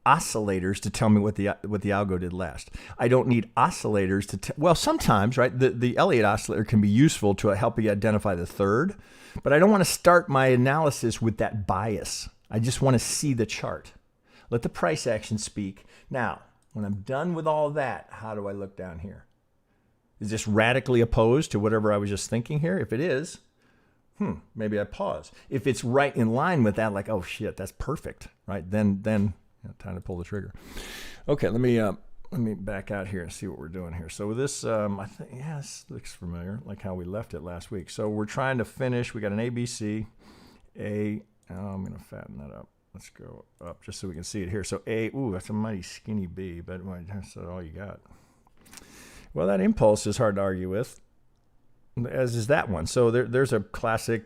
oscillators to tell me what the algo did last. I don't need oscillators to well, sometimes, right, the Elliott oscillator can be useful to help you identify the third, but I don't want to start my analysis with that bias. I just want to see the chart. Let the price action speak. Now, when I'm done with all that, how do I look down here? Is this radically opposed to whatever I was just thinking here? If it is, maybe I pause. If it's right in line with that, like, oh shit, that's perfect, right? Then time to pull the trigger. Okay, let me back out here and see what we're doing here. So with this, I think, this looks familiar, like how we left it last week. So we're trying to finish. We got an ABC, I'm going to fatten that up. Let's go up just so we can see it here. So that's a mighty skinny B, but that's all you got. Well, that impulse is hard to argue with, as is that one. So there's a classic,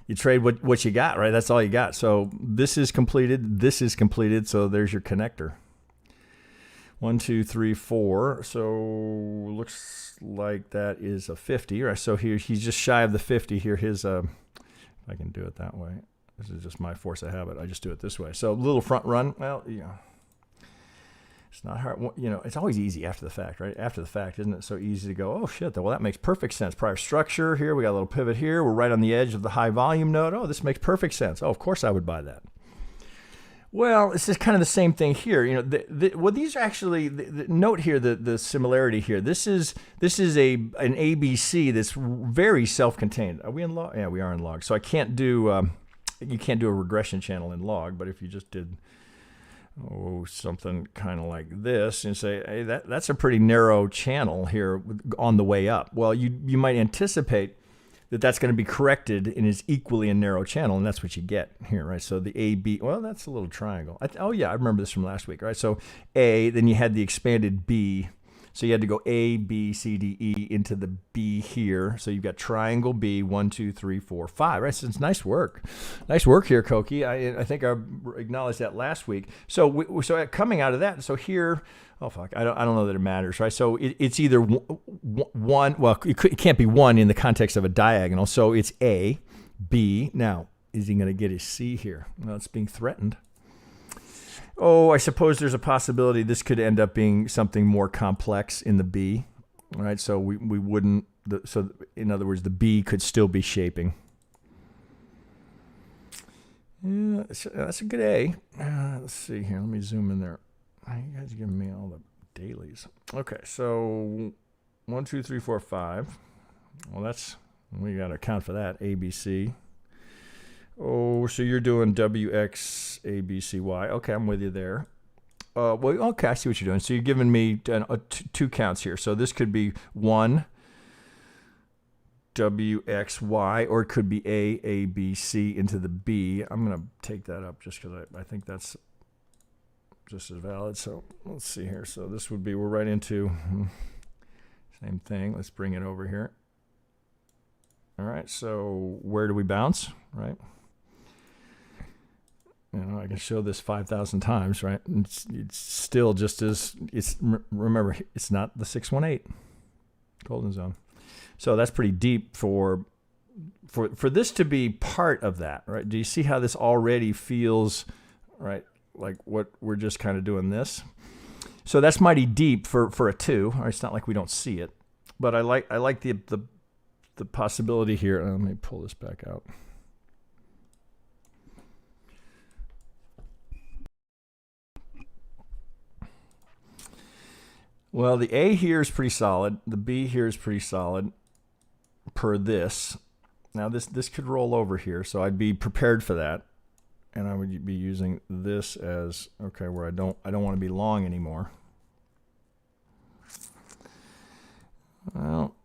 you trade what you got, right? That's all you got. So this is completed. This is completed. So there's your connector. 1, 2, 3, 4. So looks like that is a 50. Right. So here he's just shy of the 50 here. His if I can do it that way. This is just my force of habit. I just do it this way. So a little front run. Well, it's not hard. It's always easy after the fact, right? After the fact, isn't it so easy to go, oh, shit, well, that makes perfect sense. Prior structure here. We got a little pivot here. We're right on the edge of the high volume node. Oh, this makes perfect sense. Oh, of course I would buy that. Well, it's just kind of the same thing here. Well, these are actually, note here the similarity here. This is an ABC that's very self-contained. Are we in log? Yeah, we are in log. So I can't do, you can't do a regression channel in log, but if you just did something kind of like this and say, hey, that's a pretty narrow channel here on the way up. Well, you might anticipate that that's going to be corrected and is equally a narrow channel, and that's what you get here, right? So the AB, well, that's a little triangle. Oh yeah, I remember this from last week, right? So A, then you had the expanded B. So you had to go A, B, C, D, E into the B here. So you've got triangle B, 1, 2, 3, 4, 5, right? So it's nice work. Nice work here, Koki. I think I acknowledged that last week. So coming out of that, so here, oh fuck, I don't know that it matters, right? So it's either one, well, it can't be 1 in the context of a diagonal. So it's A, B. Now, is he going to get his C here? Well, it's being threatened. Oh, I suppose there's a possibility this could end up being something more complex in the B, right? So we wouldn't, so in other words, the B could still be shaping. Yeah, that's a good A. Let's see here. Let me zoom in there. You guys are giving me all the dailies. Okay, so 1, 2, 3, 4, 5. Well, we got to account for that. A, B, C. Oh, so you're doing W, X, A, B, C, Y. Okay, I'm with you there. Well, okay, I see what you're doing. So you're giving me 2 counts here. So this could be 1, W, X, Y, or it could be A, B, C into the B. I'm going to take that up just because I think that's just as valid. So let's see here. So this would be, we're right into, same thing. Let's bring it over here. All right, so where do we bounce, right? I can show this 5,000 times, right? It's still just as, remember, it's not the 618 golden zone. So that's pretty deep for this to be part of that, right? Do you see how this already feels, right? Like what we're just kind of doing this. So that's mighty deep for a 2. Right? It's not like we don't see it, but I like the possibility here. Let me pull this back out. Well, the A here is pretty solid. The B here is pretty solid per this. Now this could roll over here, so I'd be prepared for that. And I would be using this as, okay, where I don't want to be long anymore. Well,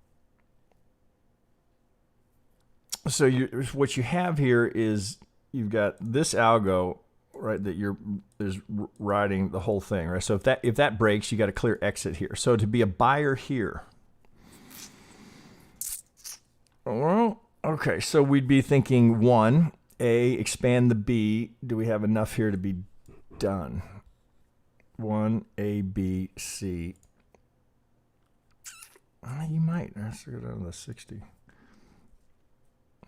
so what you have here is you've got this algo, right, that is riding the whole thing, right? So if that breaks, you got a clear exit here. So to be a buyer here, well, okay, so we'd be thinking 1, A, expand the B. Do we have enough here to be done? 1, A, B, C. You might. Let's go down to the 60.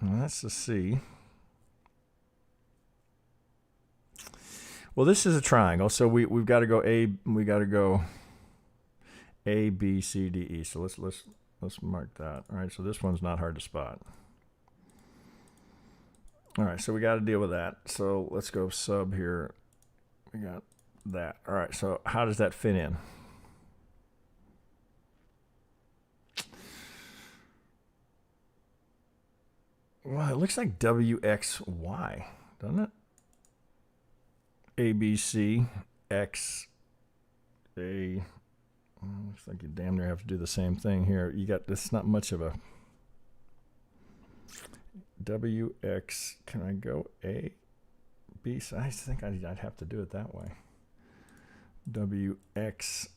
Well, that's the C. Well, this is a triangle, so we've got to go A. We got to go A, B, C, D, E. So let's mark that. All right. So this one's not hard to spot. All right. So we got to deal with that. So let's go sub here. We got that. All right. So how does that fit in? Well, it looks like WXY, doesn't it? A, B, C, X, A. Looks like you damn near have to do the same thing here. You got this, not much of a WX. Can I go A, B? So I think I'd have to do it that way. WX,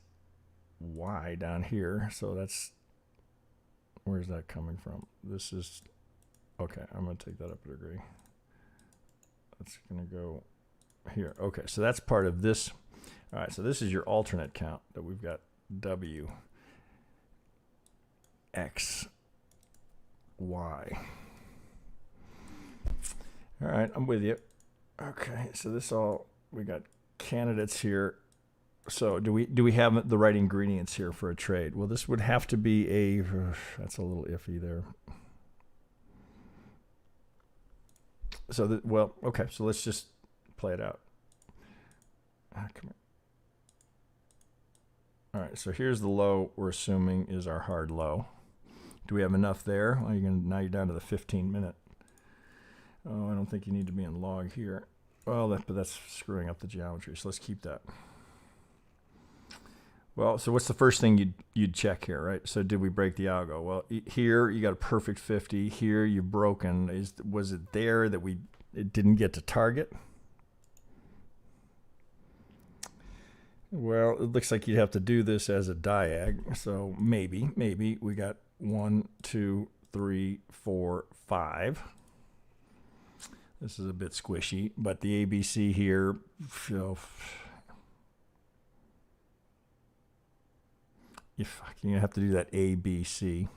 Y down here. So that's, where's that coming from? This is Okay, I'm going to take that up a degree. That's going to go here. Okay, so that's part of this. All right, so this is your alternate count that we've got W, X, Y. All right, I'm with you. Okay, so this all, we got candidates here. So do we have the right ingredients here for a trade? Well, this would have to be a, that's a little iffy there. So, well, okay, so let's just play it out. Come here. All right, so here's the low we're assuming is our hard low. Do we have enough there? Well, now you're down to the 15-minute. Oh, I don't think you need to be in log here. Well, but that's screwing up the geometry, so let's keep that. Well, so what's the first thing you'd check here, right? So did we break the algo? Well, here you got a perfect 50. Here you've broken. Was it there that it didn't get to target? Well, it looks like you'd have to do this as a diag. So maybe we got 1, 2, 3, 4, 5. This is a bit squishy, but the ABC here, you're gonna have to do that ABC.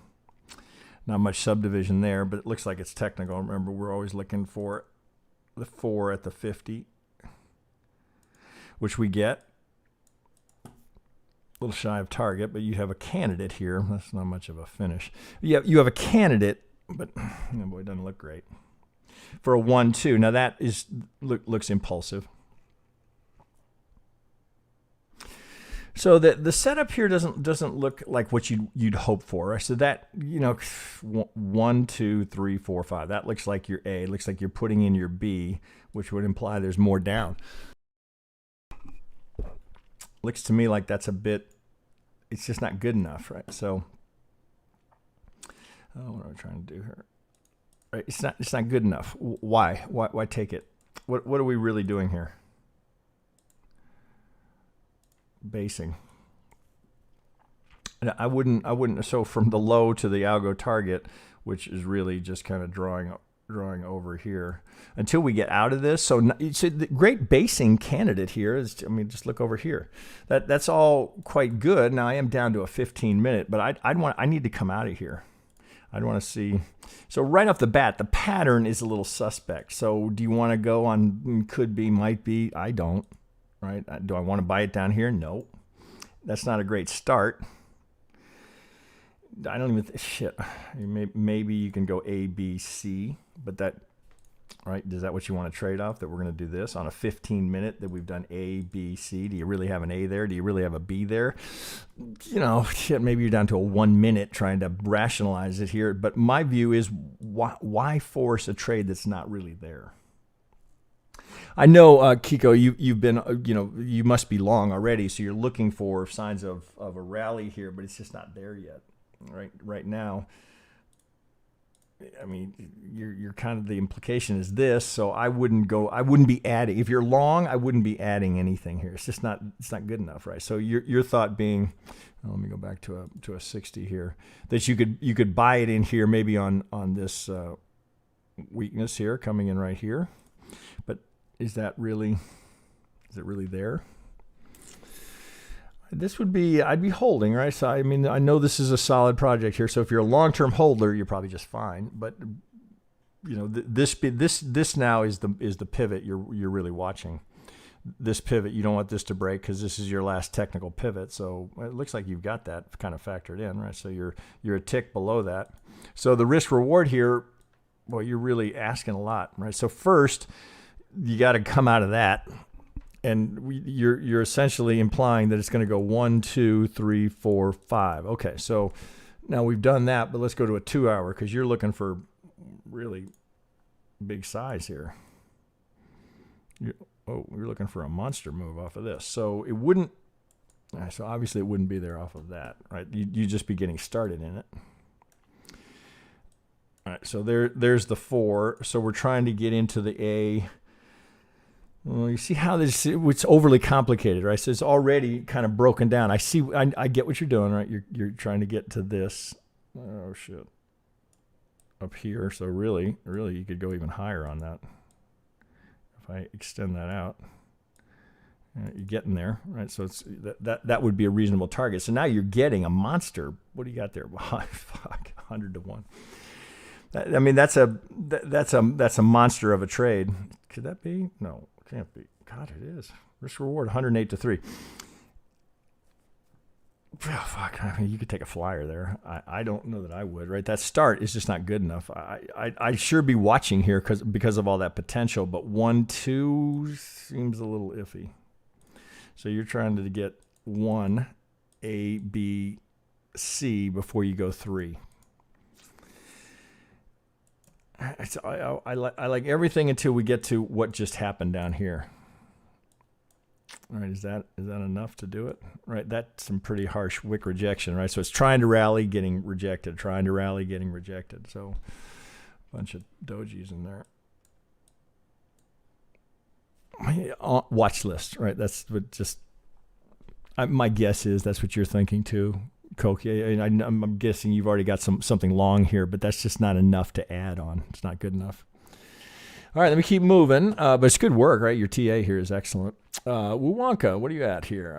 Not much subdivision there, but it looks like it's technical. Remember, we're always looking for the 4 at the 50, which we get. A little shy of target, but you have a candidate here. That's not much of a finish. Yeah, you have a candidate, but oh boy, it doesn't look great. For a 1-2, now that looks impulsive. So the setup here doesn't look like what you'd hope for. Right? So that 1, 2, 3, 4, 5. That looks like your A. Looks like you're putting in your B, which would imply there's more down. Looks to me like that's a bit. It's just not good enough, right? So, what am I trying to do here? Right? It's not good enough. Why take it? What are we really doing here? Basing. And I wouldn't. So from the low to the algo target, which is really just kind of drawing over here until we get out of this. So the great basing candidate here is, just look over here. That's all quite good. Now I am down to a 15-minute, but I need to come out of here. I'd want to see. So right off the bat, the pattern is a little suspect. So do you want to go on could be, might be? I don't. Right? Do I want to buy it down here? No. That's not a great start. I don't even, shit. Maybe you can go A, B, C, but that, right? Is that what you want to trade off? That we're going to do this on a 15-minute that we've done A, B, C? Do you really have an A there? Do you really have a B there? Shit, maybe you're down to a 1 minute trying to rationalize it here. But my view is why force a trade that's not really there? I know, Kiko, you've been, you must be long already, so you're looking for signs of a rally here, but it's just not there yet. Right now, you're kind of, the implication is this, so I wouldn't be adding. If you're long, I wouldn't be adding anything here. It's not good enough, right? So your thought being, let me go back to a 60 here, that you could buy it in here, maybe on this weakness here coming in right here, but is it really there? This would be, I'd be holding, right? So, I know this is a solid project here. So if you're a long-term holder, you're probably just fine. But, this now is the pivot you're really watching. This pivot, you don't want this to break because this is your last technical pivot. So it looks like you've got that kind of factored in, right? So you're a tick below that. So the risk reward here, well, you're really asking a lot, right? So first, you got to come out of that. And you're essentially implying that it's going to go 1, 2, 3, 4, 5. Okay, so now we've done that, but let's go to a 2 hour because you're looking for really big size here. You're looking for a monster move off of this. So it wouldn't. So obviously it wouldn't be there off of that, right? You'd just be getting started in it. All right, so there's the 4. So we're trying to get into the A. Well, you see how it's overly complicated, right? So it's already kind of broken down. I get what you're doing, right? You're trying to get to this. Oh, shit. up here. So really, you could go even higher on that. If I extend that out, you're getting there, right? So it's that would be a reasonable target. So now you're getting a monster. What do you got there? Fuck, 100 to 1. I mean, that's a monster of a trade. Could that be? No, it can't be. God, it is. Risk reward 108 to 3. Oh, fuck. I mean, you could take a flyer there. I don't know that I would, right? That start is just not good enough. I sure be watching here because of all that potential, but 1-2 seems a little iffy. So you're trying to get 1 A, B, C before you go 3. I like everything until we get to what just happened down here. All right, is that enough to do it? Right, that's some pretty harsh wick rejection, right? So it's trying to rally, getting rejected, trying to rally, getting rejected. So a bunch of dojis in there. Watch list, right? That's what my guess is that's what you're thinking too, Coke. I'm guessing you've already got something long here, but that's just not enough to add on. It's not good enough. All right, let me keep moving. But it's good work, right? Your TA here is excellent. Wuwanka, what are you at here?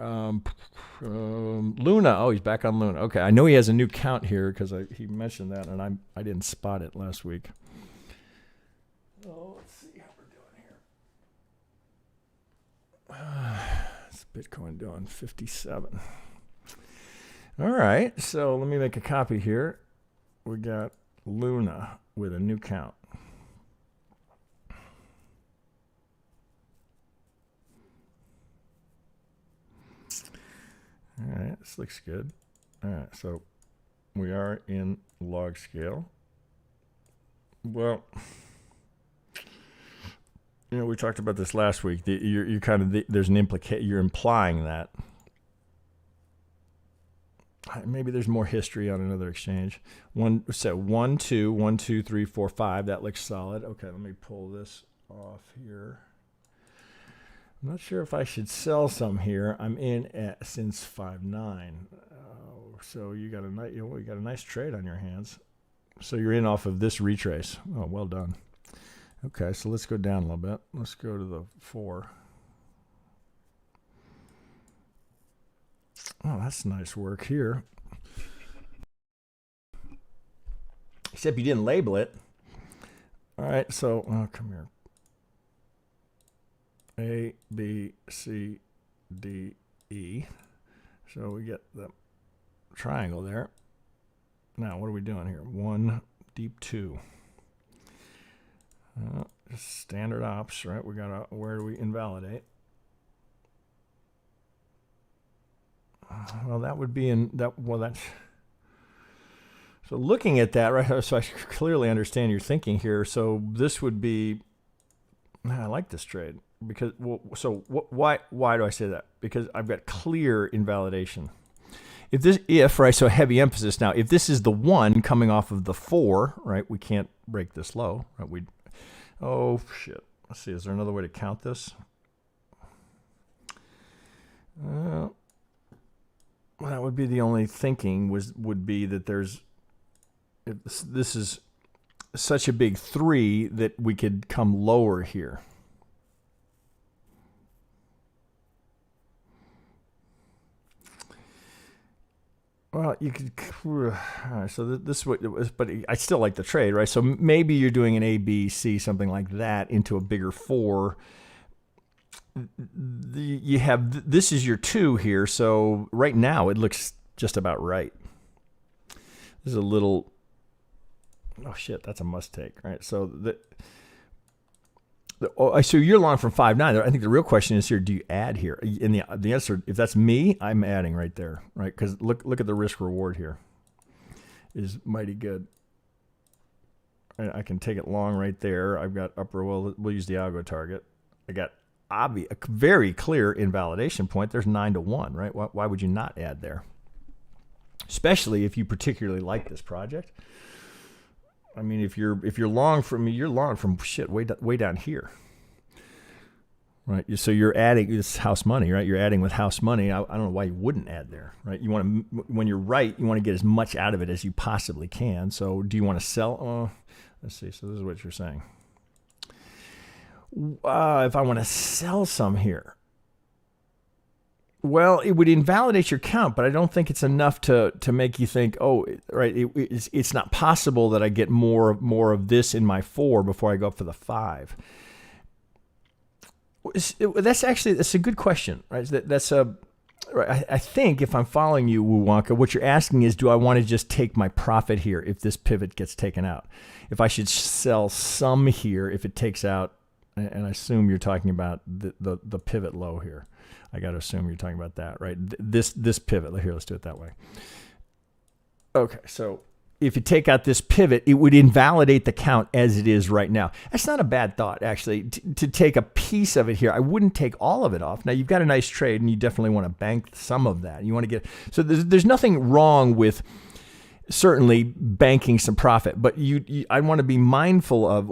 Luna. Oh, he's back on Luna. Okay, I know he has a new count here because he mentioned that, and I didn't spot it last week. Oh, let's see how we're doing here. What's Bitcoin doing? 57. All right, so let me make a copy here. We got Luna with a new count. All right, this looks good. All right, so we are in log scale. Well, we talked about this last week. You're kind of there's an you're implying that maybe there's more history on another exchange. 1, 2, 1, 2, 3, 4, 5. That looks solid. Okay, let me pull this off here. I'm not sure if I should sell some here. I'm in at since 5.9. So you got a nice trade on your hands. So you're in off of this retrace. Oh, well done. Okay, so let's go down a little bit. Let's go to the 4. Oh, that's nice work here. Except you didn't label it. All right, so come here. A, B, C, D, E. So we get the triangle there. Now, what are we doing here? 1, deep 2. Just standard ops, right? We got where do we invalidate? Well, that would be in that. Well, that's so looking at that, right? So I clearly understand your thinking here. So this would be. I like this trade because. Why do I say that? Because I've got clear invalidation. Right? So heavy emphasis now. If this is the 1 coming off of the 4, right? We can't break this low, right? Oh shit. Let's see. Is there another way to count this? Well, that would be the only thinking would be that this is such a big 3 that we could come lower here. Well, you could. So this would, but I still like the trade, right? So maybe you're doing an A, B, C, something like that into a bigger 4. You have this is your 2 here, so right now it looks just about right. This is a little. Oh shit, that's a must take, right? So so you're long from 5.9. I think the real question is here: do you add here? And the answer, if that's me, I'm adding right there, right? Because look at the risk reward here, is mighty good. I can take it long right there. I've got upper. Well, we'll use the algo target. I got a very clear invalidation point. There's 9 to 1, right? Why would you not add there? Especially if you particularly like this project. I mean, if you're long from shit way down here, right? So you're adding this house money, right? You're adding with house money. I don't know why you wouldn't add there, right? You want to, when you're right, you want to get as much out of it as you possibly can. So do you want to sell? Let's see. So this is what you're saying. If I want to sell some here, well, it would invalidate your count, but I don't think it's enough to make you think, oh, right, it's not possible that I get more of this in my 4 before I go up for the 5. That's a good question, right? Right. I think if I'm following you, Wonka, what you're asking is, do I want to just take my profit here if this pivot gets taken out? If I should sell some here if it takes out, and I assume you're talking about the pivot low here. I got to assume you're talking about that, right? This pivot here, let's do it that way. Okay, so if you take out this pivot, it would invalidate the count as it is right now. That's not a bad thought, actually, to take a piece of it here. I wouldn't take all of it off. Now, you've got a nice trade, and you definitely want to bank some of that. You want to get, so there's nothing wrong with certainly banking some profit, but I want to be mindful of,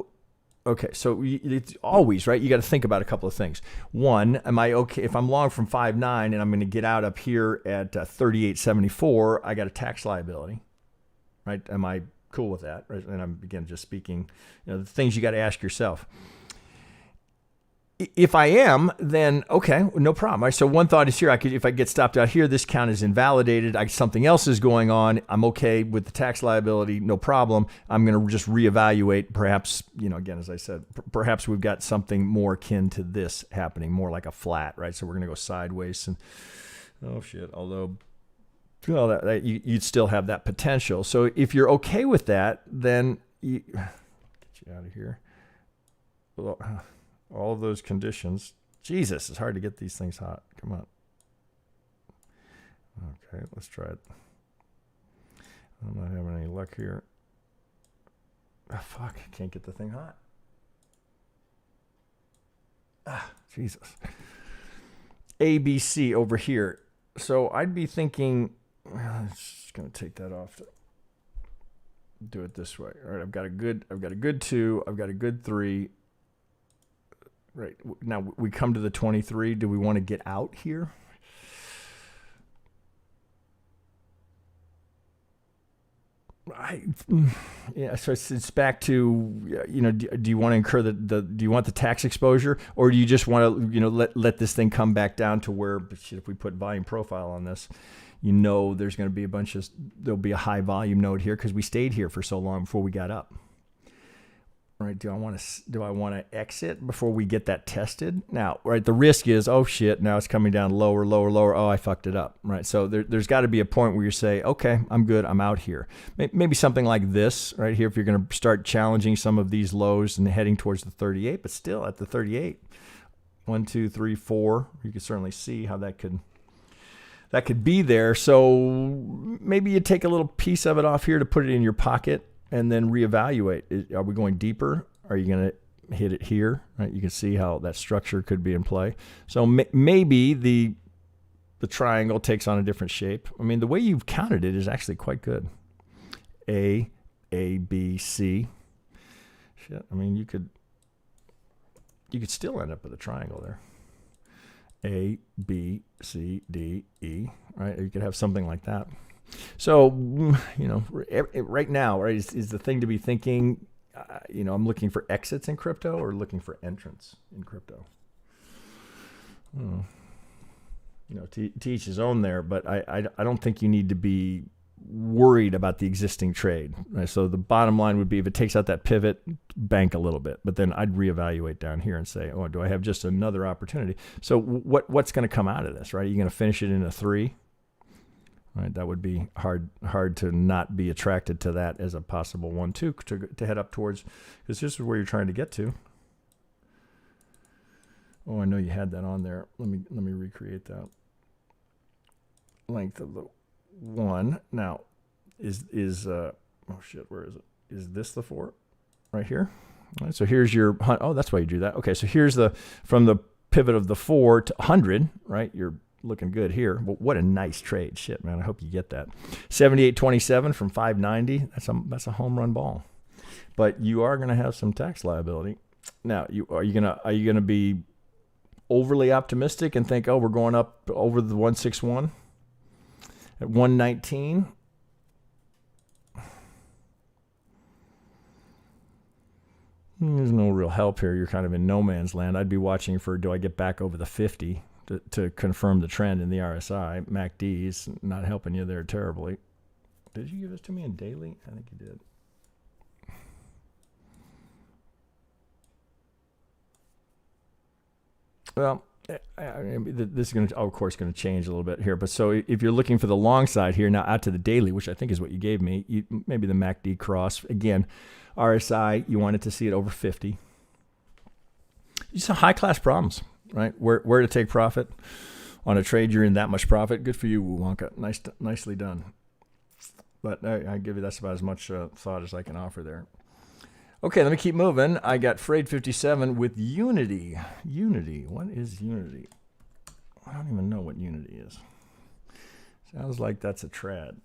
okay, so it's always, right? You got to think about a couple of things. One, am I okay if I'm long from 5.9 and I'm going to get out up here at 38.74? I got a tax liability, right? Am I cool with that? Right? And I'm again just speaking, the things you got to ask yourself. If I am, then okay, no problem. Right? So one thought is here, if I get stopped out here, this count is invalidated. Something else is going on. I'm okay with the tax liability, no problem. I'm going to just reevaluate. Perhaps, again, as I said, perhaps we've got something more akin to this happening, more like a flat, right? So we're going to go sideways, and oh shit. Although, well, you'd still have that potential. So if you're okay with that, then get you out of here. Well, all of those conditions. Jesus, it's hard to get these things hot. Come on. Okay, let's try it. I'm not having any luck here. Oh, fuck, I can't get the thing hot. Jesus. ABC over here. So I'd be thinking, I'm just going to take that off. Do it this way. All right, I've got a good 2. I've got a good 3. Right. Now we come to the 23. Do we want to get out here? Yeah. So it's back to, do you want to incur do you want the tax exposure, or do you just want to, let this thing come back down to where, if we put volume profile on this, there's going to be there'll be a high volume node here because we stayed here for so long before we got up. Right? Do I want to exit before we get that tested? Now, right, the risk is, oh shit, now it's coming down lower. Oh, I fucked it up. Right? So there's got to be a point where you say, okay, I'm good, I'm out here. Maybe something like this right here, if you're going to start challenging some of these lows and heading towards the 38, but still at the 38, 1, 2, 3, 4, you can certainly see how that could be there. So maybe you take a little piece of it off here to put it in your pocket, and then reevaluate. Are we going deeper? Are you going to hit it here? Right? You can see how that structure could be in play. So maybe the triangle takes on a different shape. I mean, the way you've counted it is actually quite good. A, B, C. Shit. I mean, you could still end up with a triangle there. A, B, C, D, E. Right? You could have something like that. So, right now, right, is the thing to be thinking, I'm looking for exits in crypto or looking for entrance in crypto. To each his own there, but I don't think you need to be worried about the existing trade. Right? So the bottom line would be, if it takes out that pivot, bank a little bit, but then I'd reevaluate down here and say, oh, do I have just another opportunity? So what's going to come out of this, right? Are you going to finish it in a 3? Right, that would be hard to not be attracted to that as a possible 1-2 to head up towards, because this is where you're trying to get to. Oh, I know you had that on there. Let me recreate that. Length of the 1. Now, oh shit, where is it? Is this the 4? Right here? All right, so here's your, oh, that's why you drew that. Okay, so here's from the pivot of the 4 to 100, right? You're looking good here. Well, what a nice trade. Shit, man. I hope you get that. 78.27 from 590. That's a home run ball. But you are going to have some tax liability. Now, are you going to be overly optimistic and think, oh, we're going up over the 161 at 119. There's no real help here. You're kind of in no man's land. I'd be watching for, do I get back over the 50 to confirm the trend in the RSI? MACD is not helping you there terribly. Did you give this to me in daily? I think you did. Well, this is going to, of course, going to change a little bit here. But so if you're looking for the long side here, now out to the daily, which I think is what you gave me, maybe the MACD cross. Again, RSI, you wanted to see it over 50. These are high-class problems, right? Where to take profit on a trade you're in that much profit. Good for you, Wonka. Nicely done. But I give you, that's about as much thought as I can offer there. Okay, let me keep moving. I got Freight 57 with Unity. Unity, what is Unity? I don't even know what Unity is. Sounds like that's a trad.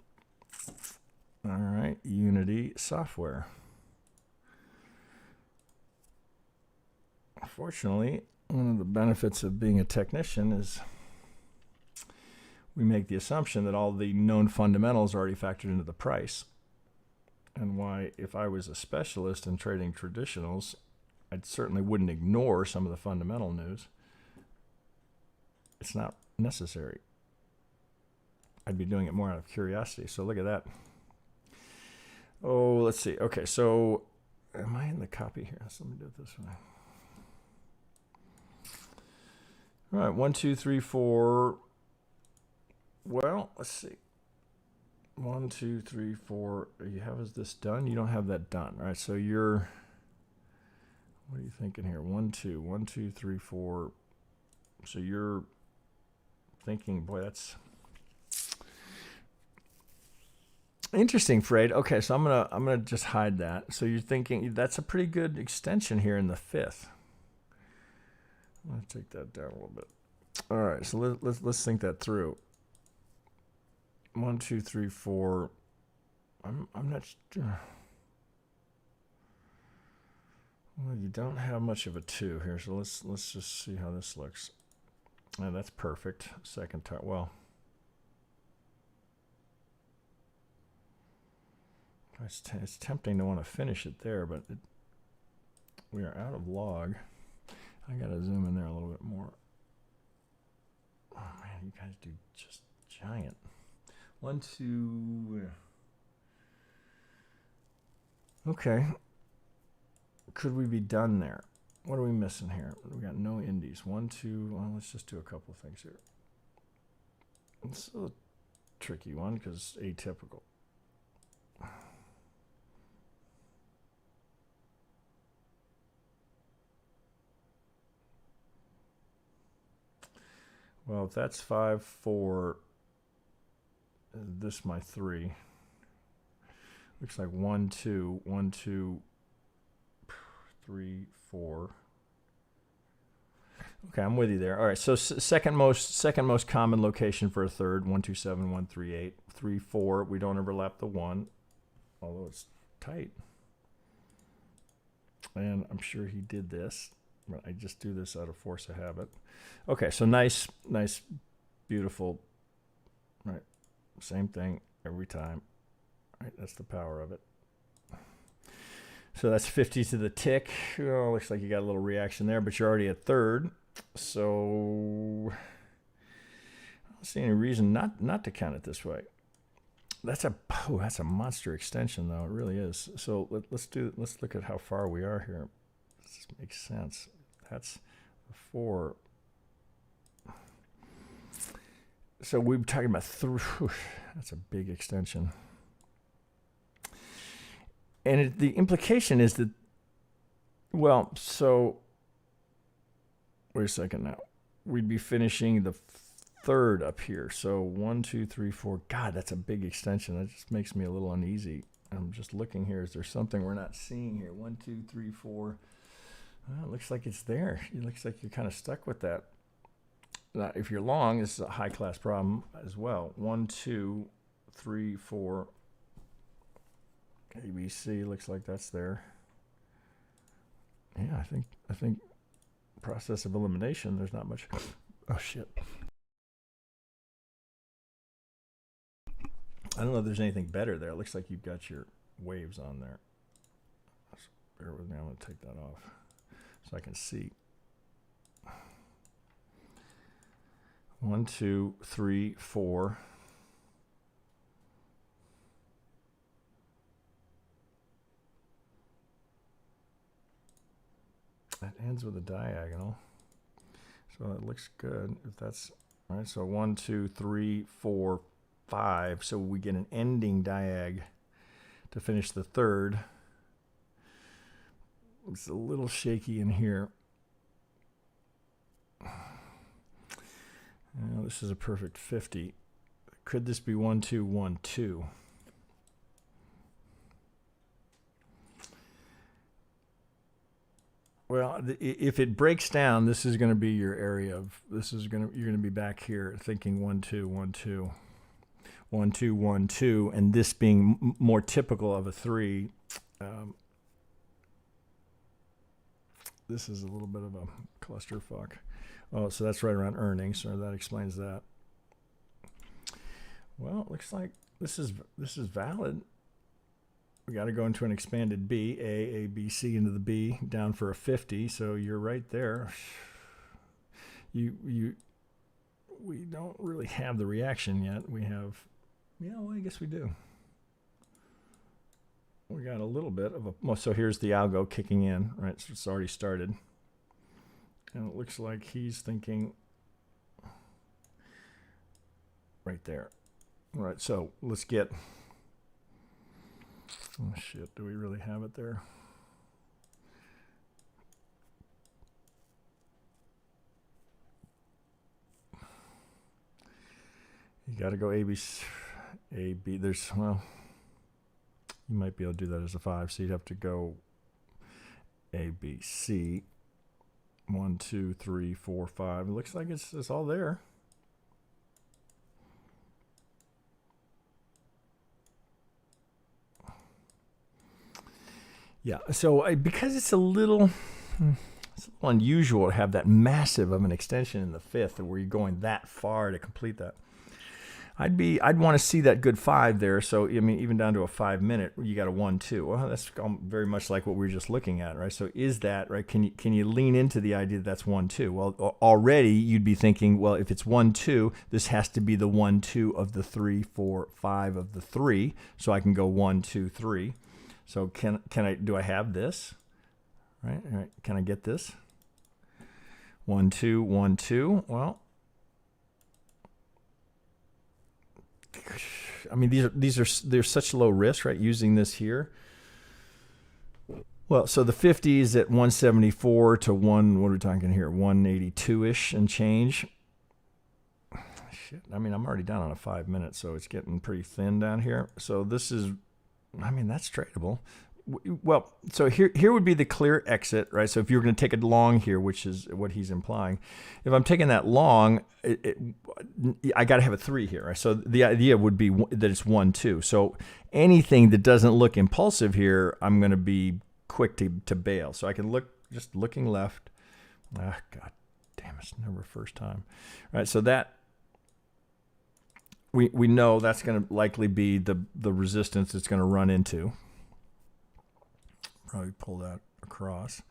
All right, Unity software. Fortunately, one of the benefits of being a technician is we make the assumption that all the known fundamentals are already factored into the price. And why, if I was a specialist in trading traditionals, I certainly wouldn't ignore some of the fundamental news. It's not necessary. I'd be doing it more out of curiosity. So look at that. Oh, let's see. Okay, so am I in the copy here? So let me do it this way. All right, 1, 2, 3, 4. Well, let's see. 1, 2, 3, 4. You have this done? You don't have that done. All right, so you're, what are you thinking here? 1, 2, 1, 2, 3, 4. So you're thinking, boy, that's interesting, Fred. Okay, so I'm gonna just hide that. So you're thinking that's a pretty good extension here in the 5th. I'm gonna take that down a little bit. All right, so let's think that through. 1, 2, 3, 4. I'm not sure. Well, you don't have much of a 2 here, so let's just see how this looks. And that's perfect. Second time. Well, it's tempting to want to finish it there, but we are out of log. I gotta zoom in there a little bit more. Oh man, you guys do just giant. 1, 2. Okay. Could we be done there? What are we missing here? We got no indies. 1, 2. Well, let's just do a couple of things here. It's a tricky one because atypical. Well, if that's 5, 4, this my 3. Looks like 1, 2, 1, 2, 3, 4. Okay, I'm with you there. All right, so second most common location for a third, 1, 2, 7, 1, 3, 8, 3, 4. We don't overlap the 1, although it's tight. And I'm sure he did this. I just do this out of force of habit. Okay, so nice, beautiful. Right, same thing every time. Right, that's the power of it. So that's 50 to the tick. Oh, looks like you got a little reaction there, but you're already at third. So I don't see any reason not to count it this way. That's a monster extension, though. It really is. So let's look at how far we are here. This makes sense. That's 4. So we were talking about 3. That's a big extension. And the implication is that, well, so wait a second now. We'd be finishing the 3rd up here. So 1, 2, 3, 4. God, that's a big extension. That just makes me a little uneasy. I'm just looking here. Is there something we're not seeing here? 1, 2, 3, 4. Well, it looks like it's there. It looks like you're kind of stuck with that. Now, if you're long, this is a high-class problem as well. 1, 2, 3, 4. ABC looks like that's there. Yeah, I think process of elimination, there's not much. Oh, shit. I don't know if there's anything better there. It looks like you've got your waves on there. So bear with me. I'm going to take that off so I can see. 1, 2, 3, 4. That ends with a diagonal. So it looks good. If that's all right. So 1, 2, 3, 4, 5. So we get an ending diag to finish the third. It's a little shaky in here. Now, this is a perfect 50. Could this be 1, 2, 1, 2? Well, if it breaks down, this is going to be your area of. You're going to be back here thinking 1, 2, 1, 2, 1, 2, 1, 2, and this being more typical of a 3. This is a little bit of a clusterfuck. Oh, so that's right around earnings, so that explains that. Well, it looks like this is valid. We got to go into an expanded B, A, B, C into the B, down for a 50. So you're right there. We don't really have the reaction yet. We have, yeah, well, I guess we do. We got a little bit of a, well, so here's the algo kicking in, right? So it's already started. And it looks like he's thinking right there. All right, so let's get, oh shit, do we really have it there? You got to go A, B, there's, well, you might be able to do that as a 5, so you'd have to go A, B, C. 1, 2, 3, 4, 5. It looks like it's all there. Yeah, so because it's a little unusual to have that massive of an extension in the 5th where you're going that far to complete that. I'd want to see that good 5 there. So, I mean, even down to a 5-minute, you got a 1, 2. Well, that's very much like what we were just looking at, right? So is that, right? Can you lean into the idea that that's 1, 2? Well, already you'd be thinking, well, if it's 1, 2, this has to be the 1, 2 of the 3, 4, 5 of the 3. So I can go 1, 2, 3. So do I have this? Right? All right. Can I get this? 1, 2, 1, 2. Well, I mean, they're such low risk, right? Using this here. Well, so the 50 is at 174 to what are we talking here? 182-ish and change. Shit. I mean, I'm already down on a 5-minute, so it's getting pretty thin down here. So this is, I mean, that's tradable. Well, so here would be the clear exit, right? So if you're going to take a long here, which is what he's implying, if I'm taking that long, I got to have a 3 here, right? So the idea would be that it's 1, 2. So anything that doesn't look impulsive here, I'm going to be quick to bail. So I can just looking left. Ah, God damn, it's never first time. All right, so that we know that's going to likely be the resistance it's going to run into. Probably pull that across.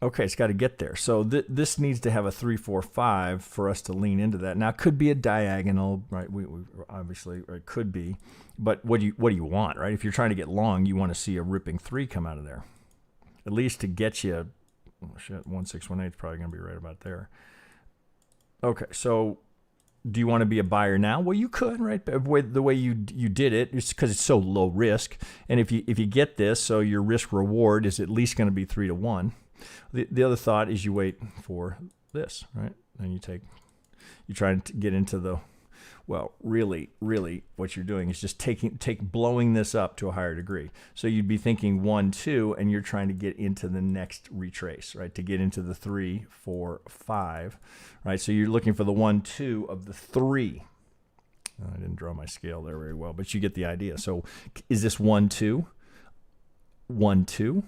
Okay, it's got to get there. So this needs to have a 3, 4, 5 for us to lean into that. Now, it could be a diagonal, right? We obviously, or it could be. But what do you want, right? If you're trying to get long, you want to see a ripping 3 come out of there. At least to get you, oh shit, 1618 is probably going to be right about there. Okay, so do you want to be a buyer now? Well, you could, right? The way you did it, it's because it's so low risk. And if you get this, so your risk reward is at least going to be 3 to 1. The other thought is you wait for this, right? And you try to get into the, well, really, what you're doing is just blowing this up to a higher degree. So you'd be thinking 1, 2, and you're trying to get into the next retrace, right? To get into the 3, 4, 5, right? So you're looking for the 1, 2 of the 3. I didn't draw my scale there very well, but you get the idea. So is this 1, 2? 1, 2?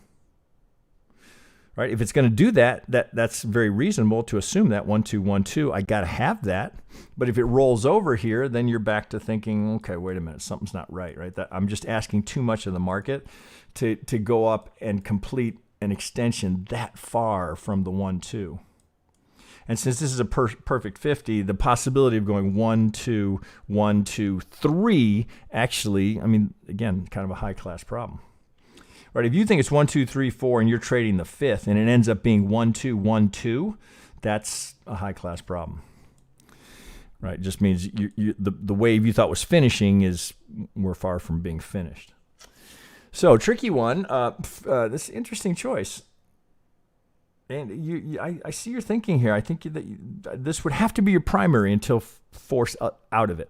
right? If it's going to do that, that's very reasonable to assume that 1, 2, 1, 2, I got to have that. But if it rolls over here, then you're back to thinking, okay, wait a minute, something's not right, right? That I'm just asking too much of the market to go up and complete an extension that far from the 1, 2. And since this is a perfect 50, the possibility of going 1, 2, 1, 2, 3, actually, I mean, again, kind of a high-class problem. Right, if you think it's 1, 2, 3, 4, and you're trading the 5th, and it ends up being 1, 2, 1, 2, that's a high-class problem. Right, it just means the wave you thought was finishing we're far from being finished. So, tricky one. This is an interesting choice. And I see your thinking here. I think that this would have to be your primary until forced out of it.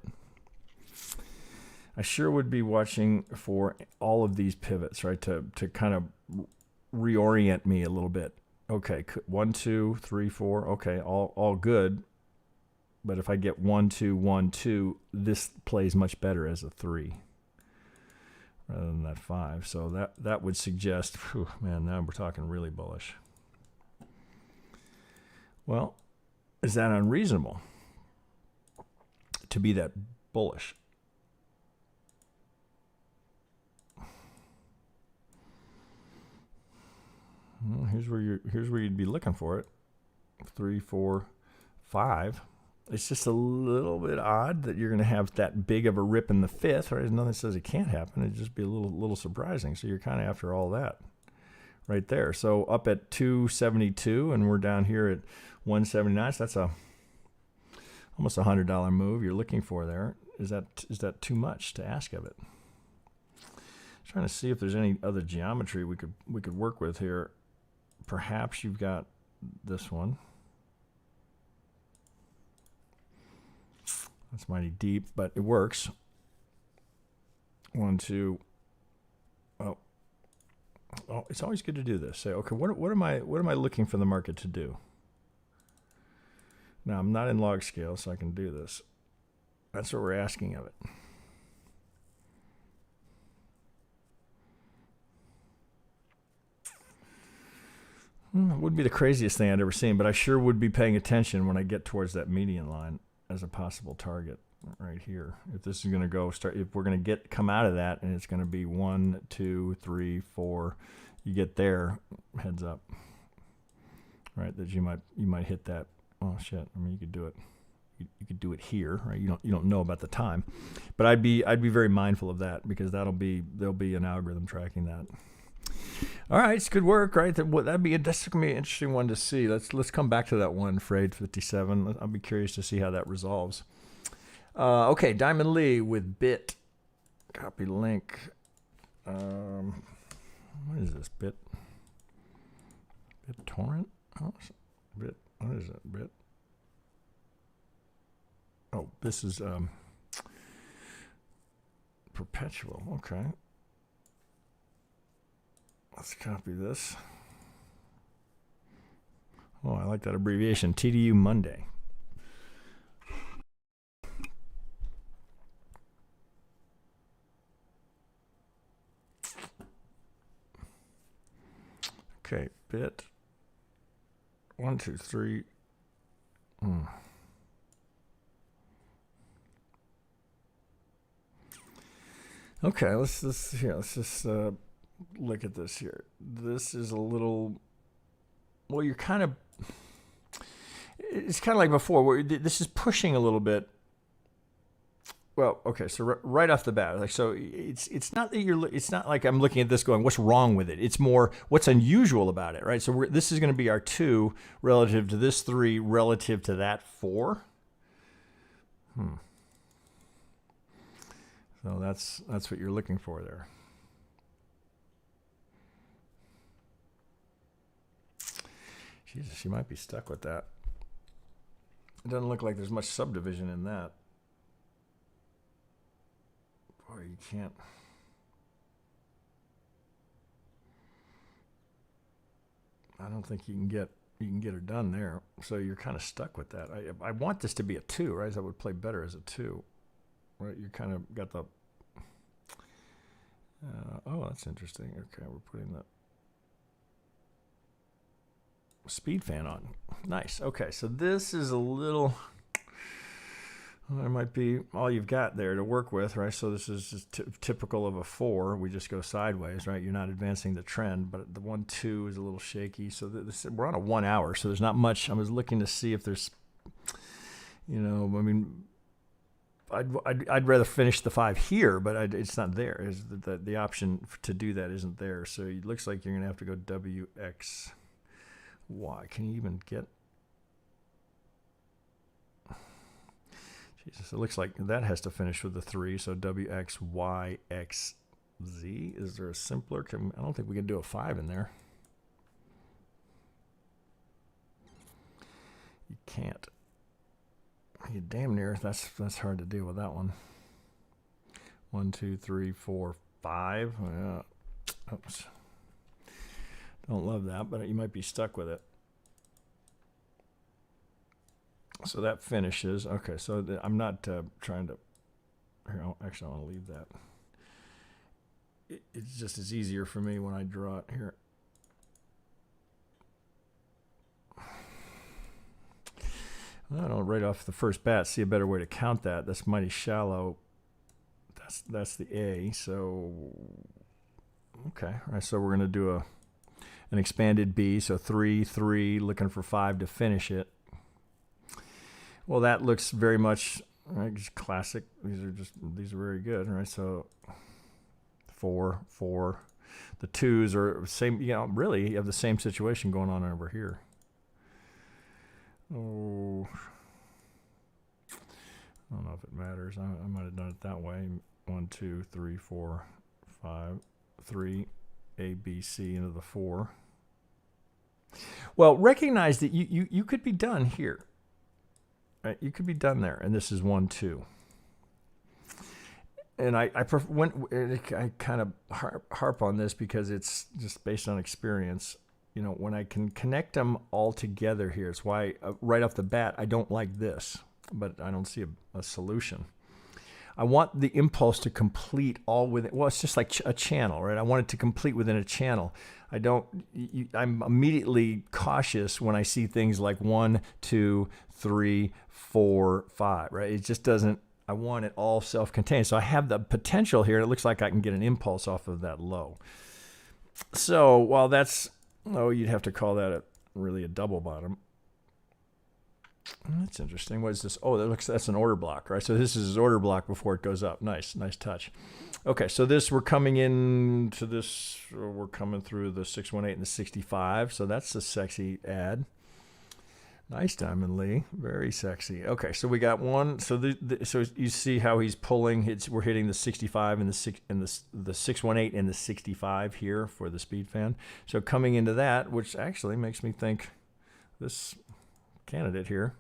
I sure would be watching for all of these pivots, right, to kind of reorient me a little bit. Okay, 1, 2, 3, 4. Okay, all good. But if I get 1, 2, 1, 2, this plays much better as a 3 rather than that 5. So that would suggest, whew, man, now we're talking really bullish. Well, is that unreasonable to be that bullish? Well, here's where you'd be looking for it. 3, 4, 5. It's just a little bit odd that you're going to have that big of a rip in the 5th. Right? There's nothing that says it can't happen. It'd just be a little surprising. So you're kind of after all that right there. So up at 272, and we're down here at 179. So that's almost $100 move you're looking for there. Is that too much to ask of it? Trying to see if there's any other geometry we could work with here. Perhaps you've got this one. That's mighty deep, but it works. 1, 2. Oh, it's always good to do this. Say, okay, what am I looking for the market to do? Now I'm not in log scale, so I can do this. That's what we're asking of it. It wouldn't be the craziest thing I'd ever seen, but I sure would be paying attention when I get towards that median line as a possible target right here. If this is going to if we're going to come out of that and it's going to be 1, 2, 3, 4, you get there, heads up, right? That you might hit that. Oh shit! I mean, you could do it. You could do it here, right? You don't know about the time, but I'd be very mindful of that because there'll be an algorithm tracking that. All right, it's good work, right? That's gonna be an interesting one to see. Let's come back to that one for 857. I'll be curious to see how that resolves. Okay, Diamond Lee with Bit. Copy link. What is this? Bit torrent? Oh, Bit. What is it? Bit. Oh, this is perpetual. Okay. Let's copy this. Oh, I like that abbreviation. TDU Monday. Okay, bit. 1, 2, 3. Okay, let's just look at this here. This is a little. Well, you're kind of. It's kind of like before, where this is pushing a little bit. Well, okay, so right off the bat, like so, it's not that it's not like I'm looking at this going, what's wrong with it? It's more what's unusual about it, right? So this is going to be our 2 relative to this 3 relative to that 4. So that's what you're looking for there. Jesus, you might be stuck with that. It doesn't look like there's much subdivision in that. Boy, you can't. I don't think you can get her done there. So you're kind of stuck with that. I want this to be a 2, right? That would play better as a 2, right? You kind of got the. Oh, that's interesting. Okay, we're putting that. speed fan on. Nice. Okay, so this is a little, well, it might be all you've got there to work with, right? So this is just typical of a 4. We just go sideways, right? You're not advancing the trend, but the 1-2 is a little shaky. So we're on a 1 hour, so there's not much. I was looking to see if there's, you know, I mean, I'd rather finish the 5 here, but it's not there. The option to do that isn't there. So it looks like you're going to have to go WXY. Can you even get? Jesus, it looks like that has to finish with the 3. So WXYXZ. Is there a simpler? I don't think we can do a 5 in there. You can't. You damn near. That's hard to deal with that one. 1, 2, 3, 4, 5. Oops. Don't love that, but you might be stuck with it. So that finishes. Okay, so I'm not trying to. Here, actually, I want to leave that. It's just as easier for me when I draw it here. I don't right off the first bat see a better way to count that. That's mighty shallow. That's the A. So okay, all right. So we're gonna do an expanded B. So 3, 3, looking for 5 to finish it. Well, that looks very much right, just classic. These are very good, right? So 4, 4. The 2s are same. You know, really, you have the same situation going on over here. Oh, I don't know if it matters. I might have done it that way. 1, 2, 3, 4, 5, 3, A, B, C into the 4. Well, recognize that you could be done here. Right? You could be done there, and this is 1, 2. And I kind of harp on this because it's just based on experience. You know, when I can connect them all together here, it's why right off the bat, I don't like this, but I don't see a solution. I want the impulse to complete all within, well, it's just like a channel, right? I want it to complete within a channel. I'm immediately cautious when I see things like 1, 2, 3, 4, 5, right? It just doesn't, I want it all self-contained. So I have the potential here. It looks like I can get an impulse off of that low. So while that's, oh, you'd have to call that really a double bottom. That's interesting. What is this? Oh, that's an order block, right? So this is his order block before it goes up. Nice touch. Okay, so we're coming into this, we're coming through the 618 and the 65. So that's a sexy ad. Nice, Diamond Lee. Very sexy. Okay, so we got one. So so you see how he's pulling. We're hitting the 65 and the 618 and the 65 here for the speed fan. So coming into that, which actually makes me think this candidate here.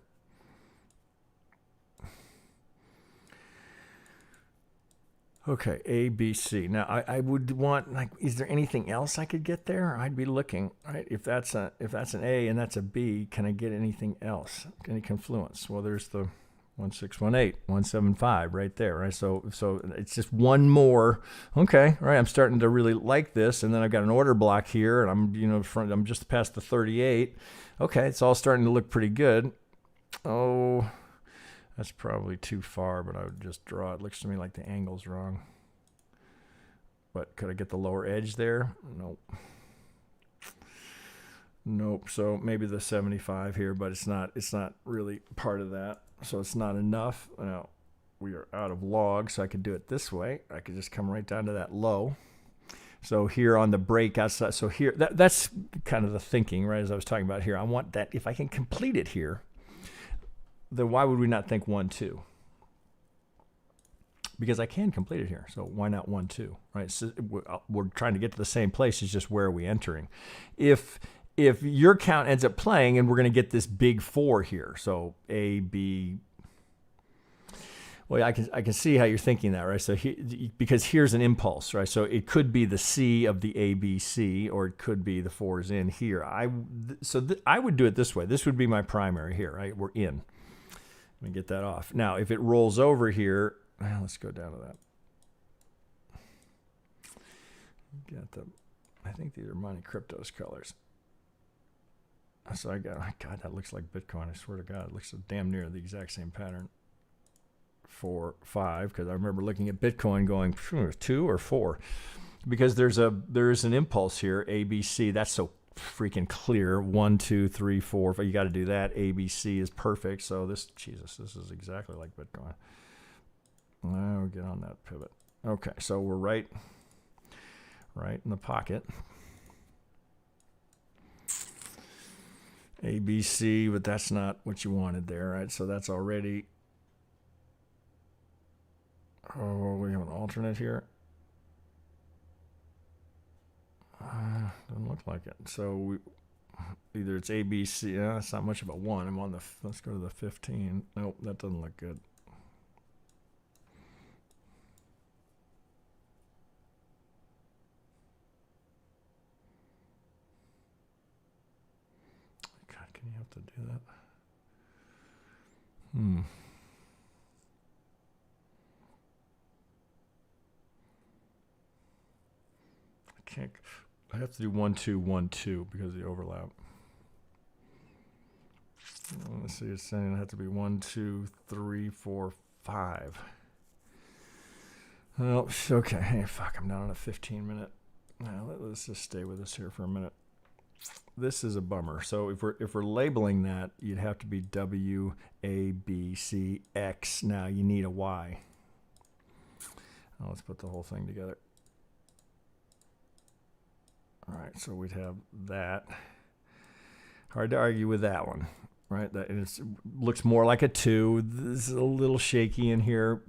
Okay, A, B, C. Now I would want, like, is there anything else I could get there? I'd be looking, right? If that's an A and that's a B, can I get anything else? Any confluence? Well, there's the 1618, 175 right there, right? So it's just one more. Okay, right. I'm starting to really like this, and then I've got an order block here, and I'm just past the 38. Okay, it's all starting to look pretty good. Oh. That's probably too far, but I would just draw it. Looks to me like the angle's wrong. But could I get the lower edge there? Nope. Nope. So maybe the 75 here, but it's not really part of that. So it's not enough. Now we are out of log, so I could do it this way. I could just come right down to that low. So here on the break outside, so here, that's kind of the thinking, right, as I was talking about here. I want that, if I can complete it here, then why would we not think 1, 2? Because I can complete it here. So why not 1, 2, right? So we're trying to get to the same place. It's just where are we entering? If your count ends up playing and we're going to get this big 4 here. So A, B. Well, I can see how you're thinking that, right? So because here's an impulse, right? So it could be the C of the A, B, C, or it could be the 4s in here. I would do it this way. This would be my primary here, right? We're in. Let me get that off. Now, if it rolls over here, let's go down to that. I think these are Monte Crypto's colors. So I got, God, that looks like Bitcoin. I swear to God, it looks so damn near the exact same pattern. 4, 5, because I remember looking at Bitcoin going 2 or 4, because there is an impulse here, ABC. That's so freaking clear. 1, 2, 3, 4. You got to do that. ABC is perfect. So this is exactly like Bitcoin. Now we'll get on that pivot. Okay, so we're right in the pocket. ABC, but that's not what you wanted there, right? So that's already. Oh, we have an alternate here. Doesn't look like it. So either it's ABC. Yeah, it's not much of a 1. I'm on the. Let's go to the 15. Nope, that doesn't look good. God, can you have to do that? I have to do 1, 2, 1, 2 because of the overlap. Let's see, it's saying it has to be 1, 2, 3, 4, 5. Well, okay. Hey, fuck, I'm down on a 15-minute. Now let's just stay with us here for a minute. This is a bummer. So if we're labeling that, you'd have to be W, A, B, C, X. Now you need a Y. Now let's put the whole thing together. All right, so we'd have that. Hard to argue with that one, right? That it looks more like a 2. This is a little shaky in here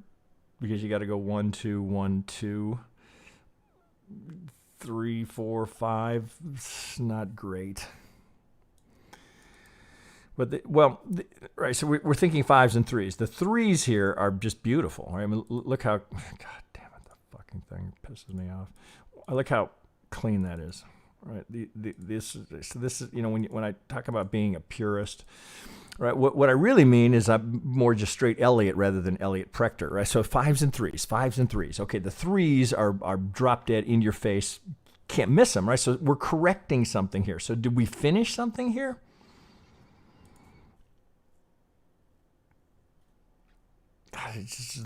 because you got to go 1, 2, 1, 2, 3, 4, 5. It's not great. But right. So we're thinking 5s and 3s. The 3s here are just beautiful. Right? I mean, look how. God damn it! The fucking thing pisses me off. I look how clean that is, right? This is when I talk about being a purist, right? What I really mean is I'm more just straight Elliott rather than Elliott Prechter, right? So 5s and 3s. Okay, the 3s are drop dead in your face, can't miss them, right? So we're correcting something here. So did we finish something here?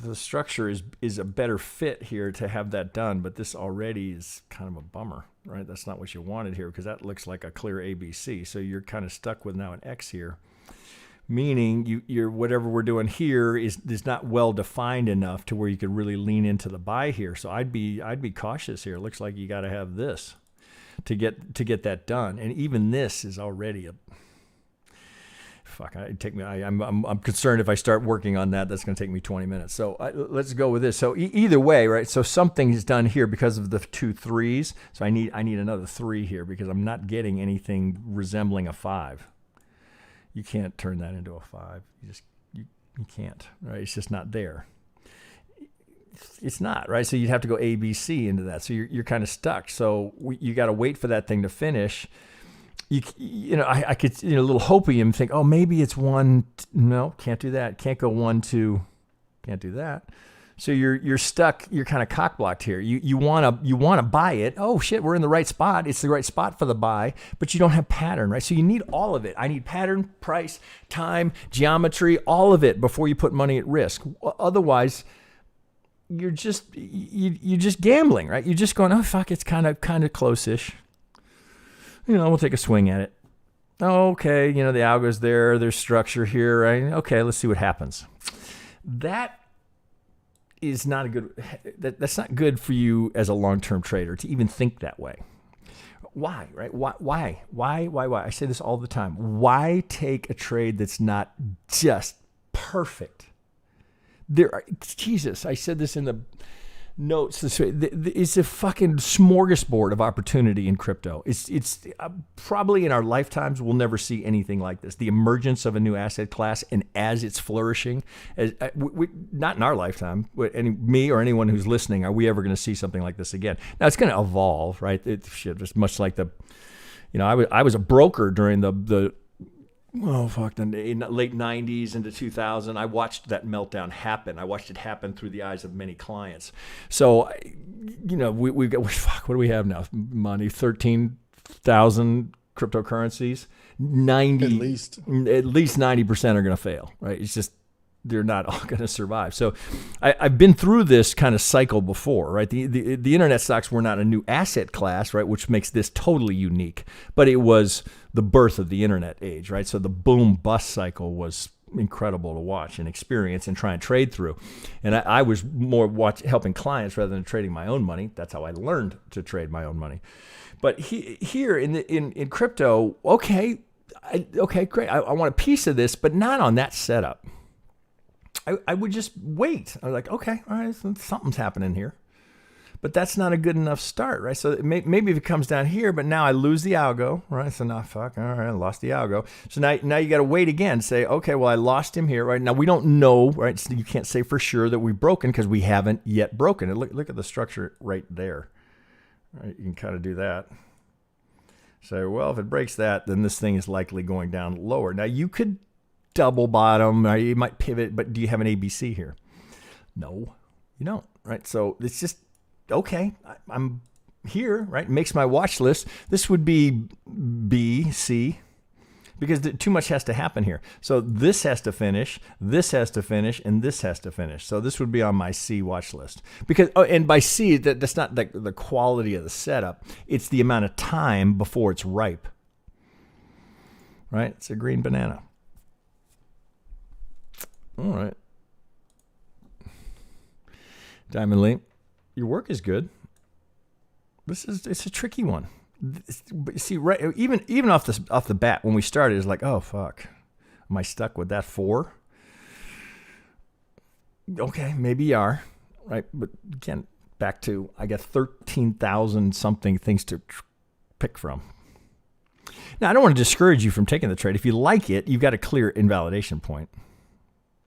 The structure is a better fit here to have that done, but this already is kind of a bummer, right? That's not what you wanted here because that looks like a clear ABC. So you're kind of stuck with now an X here, meaning you're whatever we're doing here is not well defined enough to where you could really lean into the buy here. So I'd be cautious here. It looks like you got to have this to get that done, and even this is already a. Fuck, I'm concerned if I start working on that's going to take me 20 minutes. So let's go with this. So either way, right? So something is done here because of the 2 3s. So I need another 3 here because I'm not getting anything resembling a 5. You can't turn that into a 5. You can't, right? It's just not there. It's not, right? So you'd have to go A, B, C into that. So you're kind of stuck. So you got to wait for that thing to finish. I could, a little hopium think, oh, maybe it's 1. No, can't do that. Can't go 1, 2. Can't do that. So you're stuck. You're kind of cock blocked here. You want to buy it. Oh shit, we're in the right spot. It's the right spot for the buy, but you don't have pattern, right? So you need all of it. I need pattern, price, time, geometry, all of it before you put money at risk. Otherwise, you're just gambling, right? You're just going, oh fuck, it's kind of close-ish. We'll take a swing at it. Okay, the algo's there. There's structure here, right? Okay, let's see what happens. That is not a good. That's not good for you as a long-term trader to even think that way. Why, right? Why? I say this all the time. Why take a trade that's not just perfect? Jesus, I said this in the notes. It's a fucking smorgasbord of opportunity in crypto. It's probably in our lifetimes we'll never see anything like this. The emergence of a new asset class, and as it's flourishing, not in our lifetime, me or anyone who's listening, are we ever going to see something like this again? Now it's going to evolve, right? It's much like I was a broker during the late 90s into 2000. I watched that meltdown happen. I watched it happen through the eyes of many clients. So, we've got, what do we have now? Money, 13,000 cryptocurrencies, 90 At least. at least 90% are going to fail, right? It's just they're not all going to survive. So I've been through this kind of cycle before, right? The internet stocks were not a new asset class, right? Which makes this totally unique, but it was the birth of the internet age, right? So the boom bust cycle was incredible to watch and experience and try and trade through. And I was more helping clients rather than trading my own money. That's how I learned to trade my own money. But here in crypto, okay, great. I want a piece of this, but not on that setup. I would just wait. I was like, okay, all right, so something's happening here. But that's not a good enough start, right? So maybe if it comes down here, but now I lose the algo, right? So now, all right, I lost the algo. So now you got to wait again, say, okay, well, I lost him here, right? Now we don't know, right? So you can't say for sure that we've broken because we haven't yet broken it. Look at the structure right there. Right? You can kind of do that. Say, well, if it breaks that, then this thing is likely going down lower. Now you could double bottom, or you might pivot, but do you have an ABC here? No, you don't, right? So it's just, okay, I'm here, right? It makes my watch list. This would be B, C, because too much has to happen here. So this has to finish, this has to finish, and this has to finish. So this would be on my C watch list. Because, and by C, that's not the quality of the setup. It's the amount of time before it's ripe, right? It's a green banana. All right. Diamond Lee, your work is good. It's a tricky one. See, right, even off the bat when we started, it's like, oh fuck, am I stuck with that 4? Okay, maybe you are, right? But again, back to I got 13,000 something things to pick from. Now I don't want to discourage you from taking the trade. If you like it, you've got a clear invalidation point.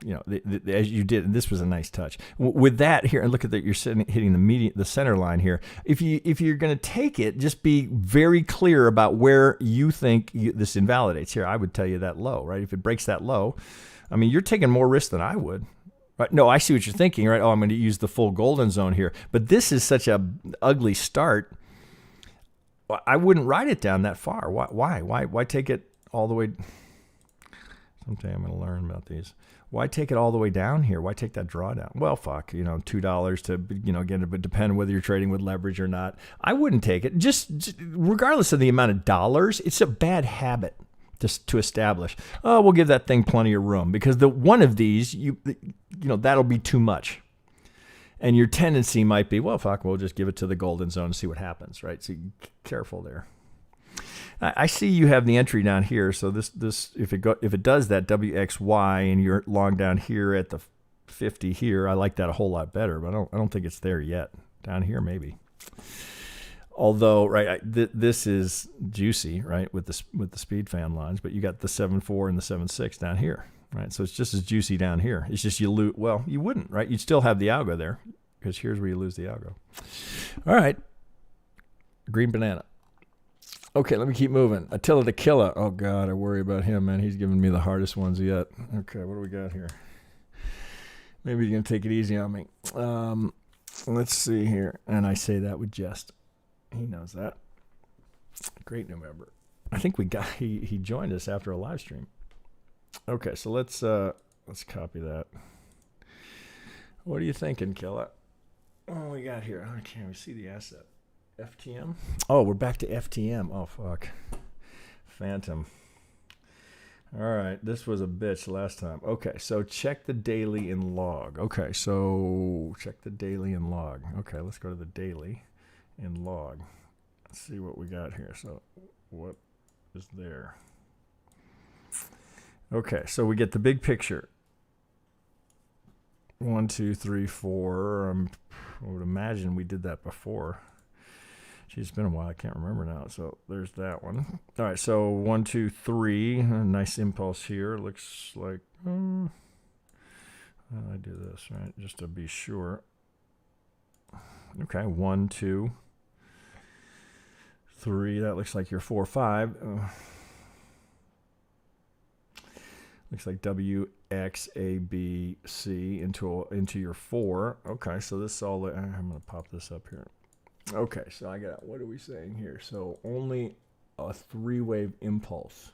You know, as you did, and this was a nice touch. With that here, and look at that, you're hitting the center line here. If you're going to take it, just be very clear about where you think this invalidates. Here, I would tell you that low, right? If it breaks that low, I mean, you're taking more risk than I would. Right? No, I see what you're thinking, right? Oh, I'm going to use the full golden zone here, but this is such a ugly start. I wouldn't ride it down that far. Why take it all the way? Someday I'm going to learn about these. Why take it all the way down here? Why take that drawdown? Well, fuck, $2 to, again, it would depend whether you're trading with leverage or not. I wouldn't take it. Just regardless of the amount of dollars, it's a bad habit to establish. Oh, we'll give that thing plenty of room because one of these, that'll be too much. And your tendency might be, well, fuck, we'll just give it to the golden zone and see what happens, right? So careful there. I see you have the entry down here. So this if it does that WXY and you're long down here at the 50 here, I like that a whole lot better. But I don't think it's there yet. Down here maybe. Although this is juicy, right, with the speed fan lines. But you got the 7.4 and the 7.6 down here, right? So it's just as juicy down here. It's just you lose. Well, you wouldn't, right? You'd still have the algo there because here's where you lose the algo. All right, green banana. Okay, let me keep moving. Attila the Killer. Oh, God, I worry about him, man. He's giving me the hardest ones yet. Okay, what do we got here? Maybe he's going to take it easy on me. Let's see here. And I say that with jest. He knows that. Great new member. I think he joined us after a live stream. Okay, so let's copy that. What are you thinking, Killer? What do we got here? Okay, we see the asset. FTM? Oh, we're back to FTM. Oh, fuck. Phantom. All right. This was a bitch last time. Okay. So check the daily in log. Okay. So check the daily in log. Okay. Let's go to the daily in log. Let's see what we got here. So what is there? Okay. So we get the big picture. 1, 2, 3, 4. I would imagine we did that before. It's been a while. I can't remember now. So there's that one. All right. So 1, 2, 3. A nice impulse here. Looks like I do this right just to be sure. Okay. 1, 2, 3. That looks like your 4, 5. Looks like W, X, A, B, C into your 4. Okay. So this all. I'm gonna pop this up here. Okay, so what are we saying here? So only a 3-wave impulse.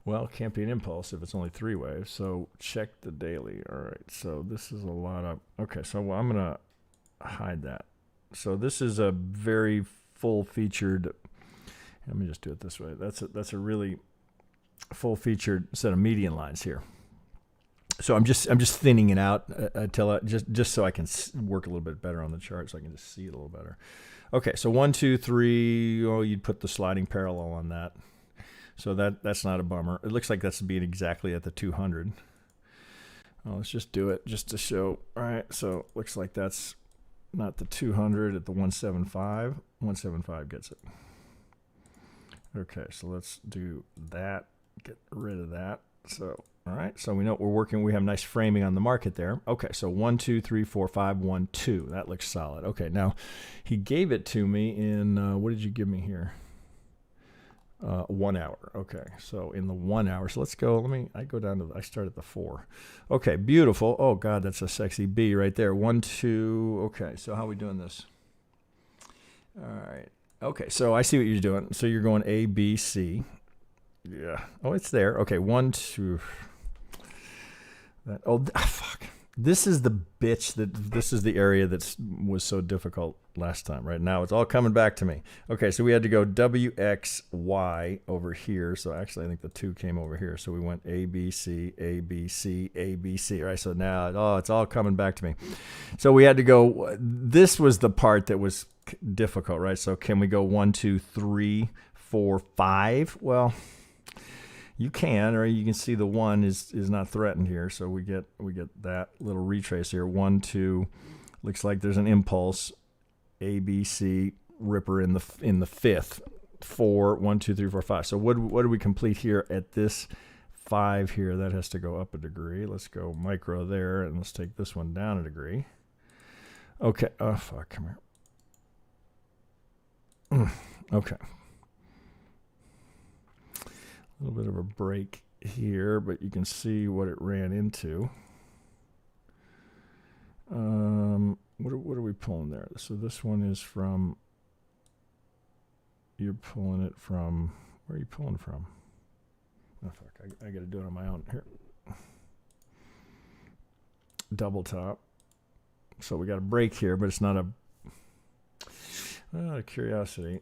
Well, it can't be an impulse if it's only 3 waves. So check the daily. All right. So this is a lot of. Okay. So I'm gonna hide that. So this is a very full-featured. Let me just do it this way. That's a really full-featured set of median lines here. So I'm just thinning it out until just so I can work a little bit better on the chart, so I can just see it a little better. Okay, so 1, 2, 3. Oh, you'd put the sliding parallel on that. So that's not a bummer. It looks like that's being exactly at the 200. Well, let's just do it just to show. All right, so looks like that's not the 200 at the 175. 175 gets it. Okay, so let's do that. Get rid of that. So, all right, so we know what we're working. We have nice framing on the market there. Okay, so 1, 2, 3, 4, 5, 1, 2. That looks solid. Okay, now he gave it to me in, what did you give me here? 1 hour. Okay, so in the 1 hour. So let's go. I go down to, I start at the 4. Okay, beautiful. Oh, God, that's a sexy B right there. 1, 2. Okay, so how are we doing this? All right. Okay, so I see what you're doing. So you're going A, B, C. Yeah. Oh, it's there. Okay, 1, 2. Fuck. This is the bitch this is the area that was so difficult last time. Right now, it's all coming back to me. Okay, so we had to go W, X, Y over here. So actually, I think the 2 came over here. So we went A, B, C, A, B, C, A, B, C. Right. So now, it's all coming back to me. So we had to go. This was the part that was difficult, right? So can we go 1, 2, 3, 4, 5? Well, you can, or you can see the 1 is not threatened here. So we get that little retrace here. 1, 2, looks like there's an impulse. A, B, C, ripper in the 5th. 4, 1, 2, 3, 4, 5. So what do we complete here at this 5 here? That has to go up a degree. Let's go micro there, and let's take this one down a degree. Okay. Oh fuck, come here. Okay. A little bit of a break here, but you can see what it ran into. What are we pulling there? So this one is from, you're pulling it from, where are you pulling from? Oh, fuck, I got to do it on my own. Here. Double top. So we got a break here, but it's not a, out of curiosity,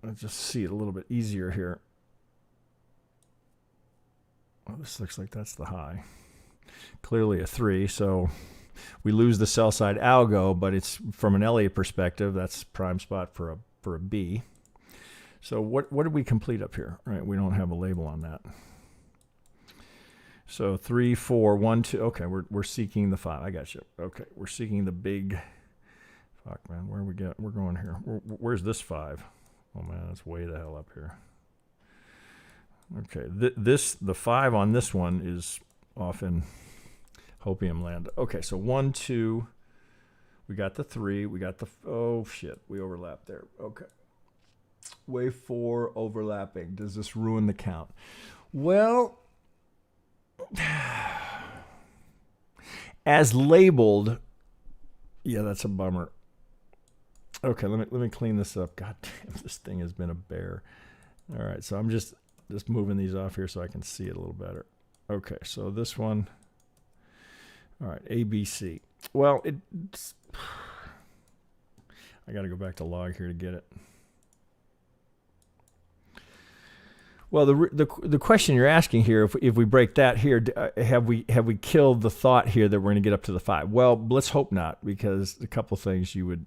let's just see it a little bit easier here. Well, this looks like that's the high. Clearly a 3, so we lose the sell side algo, but it's from an Elliott perspective, that's prime spot for a B. So what did we complete up here? All right, we don't have a label on that. So 3, 4, 1, 2. Okay, we're seeking the 5. I got you. Okay, we're seeking the big. Fuck, man, where we get? We're going here. Where's this 5? Oh man, that's way the hell up here. Okay, the 5 on this one is off in Hopium land. Okay, so 1, 2, we got the 3, we got the, oh shit, we overlapped there. Okay. Wave 4 overlapping. Does this ruin the count? Well, as labeled, yeah, that's a bummer. Okay, let me clean this up. God damn, this thing has been a bear. All right, so I'm just moving these off here so I can see it a little better. Okay, so this one. All right, ABC. Well, I got to go back to log here to get it. Well, the question you're asking here, if we break that here, have we killed the thought here that we're going to get up to the 5? Well, let's hope not, because a couple things you would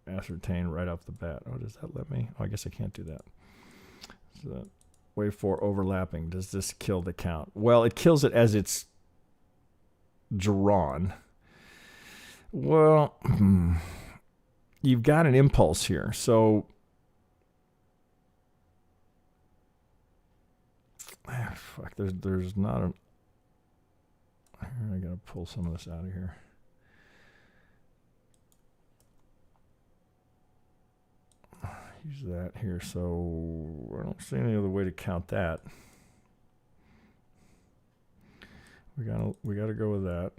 ascertain right off the bat. Oh, does that let me? Oh, I guess I can't do that. So wave 4 overlapping. Does this kill the count? Well, it kills it as it's drawn. Well, you've got an impulse here. So fuck, there's not an, I gotta pull some of this out of here. Use that here, so I don't see any other way to count that. We gotta go with that.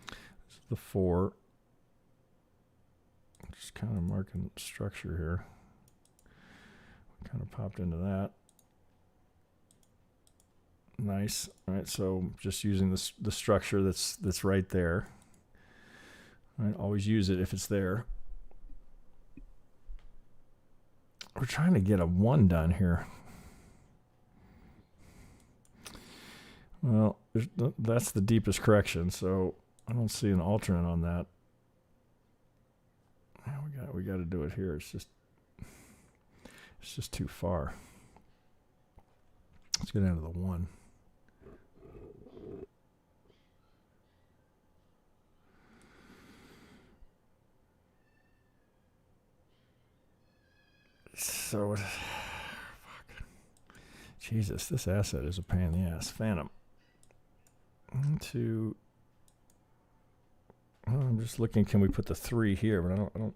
This is the 4. Just kind of marking structure here. Kind of popped into that. Nice. All right, so just using the structure that's right there. All right, always use it if it's there. We're trying to get a 1 done here. Well, that's the deepest correction, so I don't see an alternate on that. Yeah, we got to do it here. It's just too far. Let's go down to the 1. So, fuck. Jesus, this asset is a pain in the ass. Phantom. 1, 2. Well, I'm just looking. Can we put the 3 here? But I don't.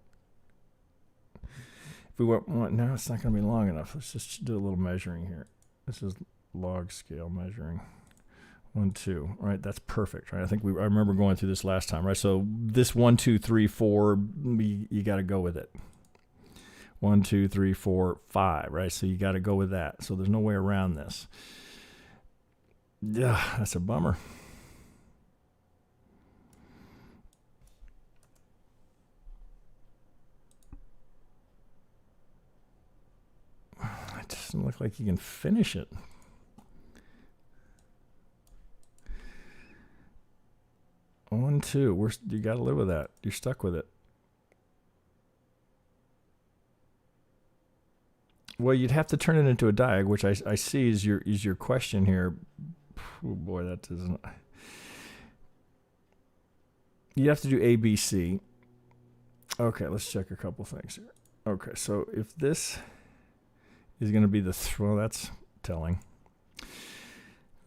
If we want, no, it's not going to be long enough. Let's just do a little measuring here. This is log scale measuring. 1, 2. All right, that's perfect. Right, I remember going through this last time. Right, so this 1, 2, 3, 4. You got to go with it. 1, 2, 3, 4, 5. Right, so you got to go with that. So there's no way around this. Yeah, that's a bummer. It doesn't look like you can finish it. One, two. You got to live with that. You're stuck with it. Well, you'd have to turn it into a diag, which I see is your question here. Oh boy, that doesn't. You have to do A, B, C. Okay, let's check a couple things here. Okay, so if this is going to be well, that's telling.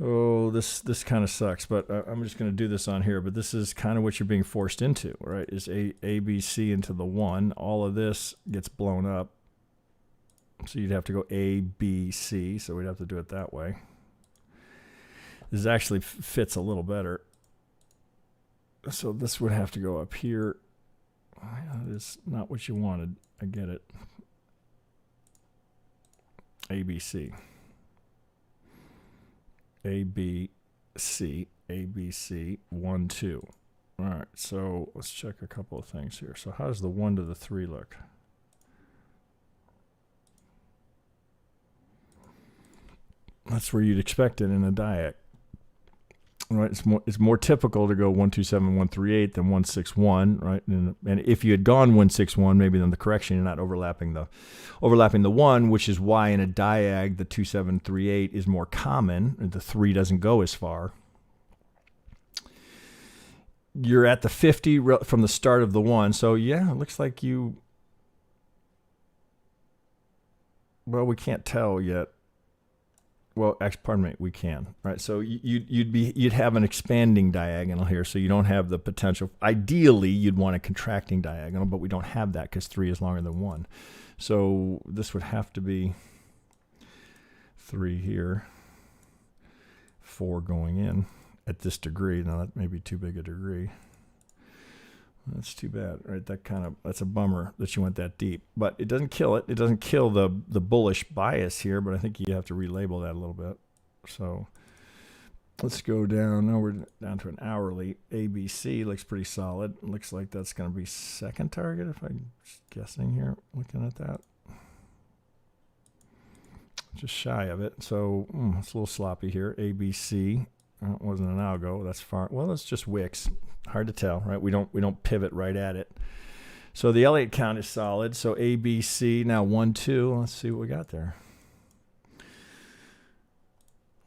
Oh, this kind of sucks, but I'm just going to do this on here. But this is kind of what you're being forced into, right? Is A, B, C into the 1. All of this gets blown up. So you'd have to go A, B, C. So we'd have to do it that way. This actually fits a little better. So this would have to go up here. That is not what you wanted. I get it. A, B, C. A, B, C. A, B, C. 1, 2. All right. So let's check a couple of things here. So how does the 1 to the 3 look? That's where you'd expect it in a diac. Right, it's more typical to go 1, 2, 7, 1, 3, 8 than 1, 6, 1, right? And if you had gone 1, 6, 1, maybe then the correction you're not overlapping the 1, which is why in a diag the 2, 7, 3, 8 is more common. The 3 doesn't go as far. You're at the 50 from the start of the 1, so yeah, it looks like you. Well, we can't tell yet. Well, actually, pardon me, we can, right? So you'd have an expanding diagonal here, so you don't have the potential. Ideally, you'd want a contracting diagonal, but we don't have that because 3 is longer than 1. So this would have to be 3 here, 4 going in at this degree. Now that may be too big a degree. That's too bad, right? That's a bummer that you went that deep, but it doesn't kill it. It doesn't kill the bullish bias here, but I think you have to relabel that a little bit. So let's go down. Now we're down to an hourly. ABC looks pretty solid. Looks like that's going to be second target, if I'm just guessing here, looking at that. Just shy of it. So it's a little sloppy here. ABC. It wasn't an algo. That's far. Well, it's just wicks. Hard to tell, right? We don't pivot right at it. So the Elliott count is solid. So A, B, C. Now 1, 2. Let's see what we got there.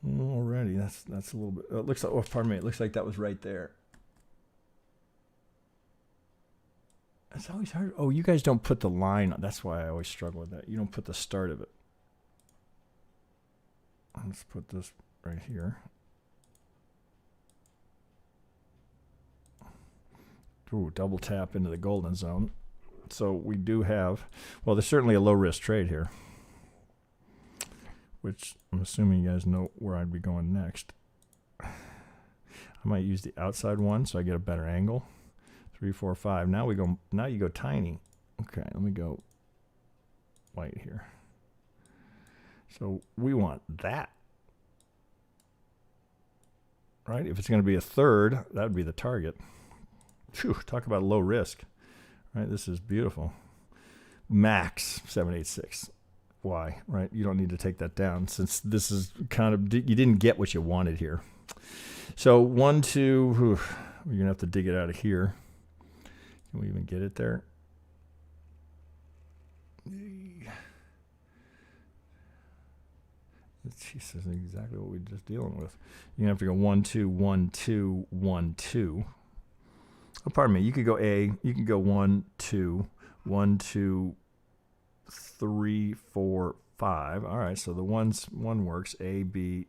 Already, that's a little bit. It looks like. Oh, pardon me. It looks like that was right there. It's always hard. Oh, you guys don't put the line on. That's why I always struggle with that. You don't put the start of it. Let's put this right here. Ooh, double tap into the golden zone. So we do have, well, there's certainly a low risk trade here, which I'm assuming you guys know where I'd be going next. I might use the outside one so I get a better angle. 3, 4, 5. Now you go tiny. Okay, let me go white here. So we want that, right? If it's going to be a third, that would be the target. Phew, talk about low risk, right? This is beautiful. Max 786. Why, right? You don't need to take that down since this is kind of, you didn't get what you wanted here. So 1, 2, whew, we're going to have to dig it out of here. Can we even get it there? This is exactly what we're just dealing with. You're going to have to go 1, 2, 1, 2, 1, 2. Oh, pardon me. You could go A. You could go 1, 2, 1, 2, 3, 4, 5. All right, so the one works. A, B.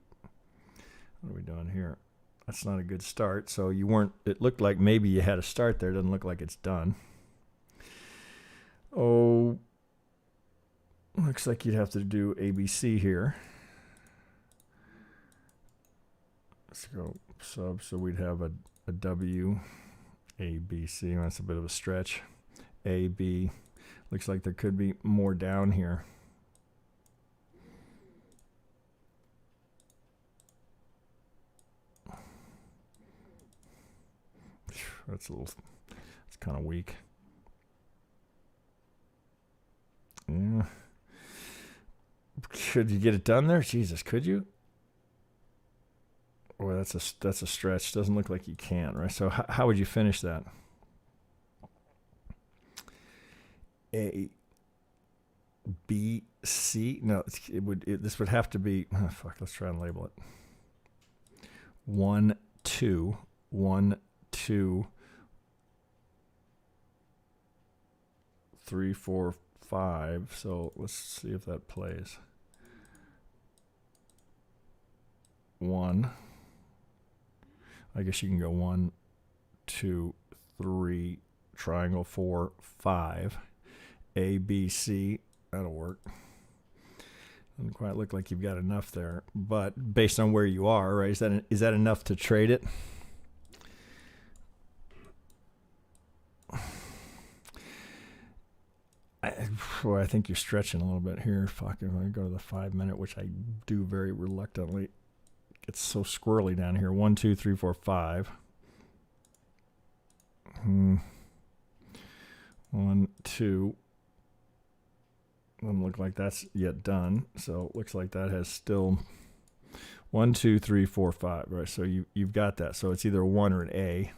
What are we doing here? That's not a good start. So you weren't, it looked like maybe you had a start there. It doesn't look like it's done. Oh, looks like you'd have to do ABC here. Let's go sub. So we'd have a W, A, B, C. That's a bit of a stretch. A, B. Looks like there could be more down here. That's it's kind of weak. Yeah. Could you get it done there? Jesus, could you? Boy, that's a stretch. Doesn't look like you can, right? So how would you finish that? A, B, C. No, this would have to be. Oh, fuck. Let's try and label it. 1, 2, 1, 2, 3, 4, 5. So let's see if that plays. 1. I guess you can go 1, 2, 3, triangle, 4, 5. A, B, C. That'll work. Doesn't quite look like you've got enough there, but based on where you are, right? Is that enough to trade it? I think you're stretching a little bit here. Fuck, if I go to the 5 minute, which I do very reluctantly. It's so squirrely down here. 1, 2, 3, 4, 5. 1, 2. Doesn't look like that's yet done. So it looks like that has still 1, 2, 3, 4, 5. Right. So you've got that. So it's either a 1 or an A.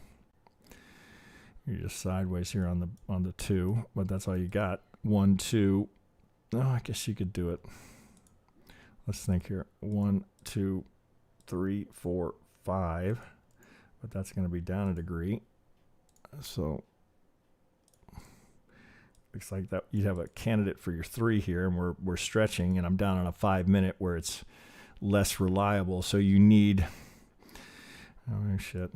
You're just sideways here on the 2, but that's all you got. 1, 2. Oh, I guess you could do it. Let's think here. 1, 2, 3, 4, 5. But that's going to be down a degree. So looks like that you'd have a candidate for your 3 here, and we're stretching, and I'm down on a 5 minute where it's less reliable. So you need, oh shit,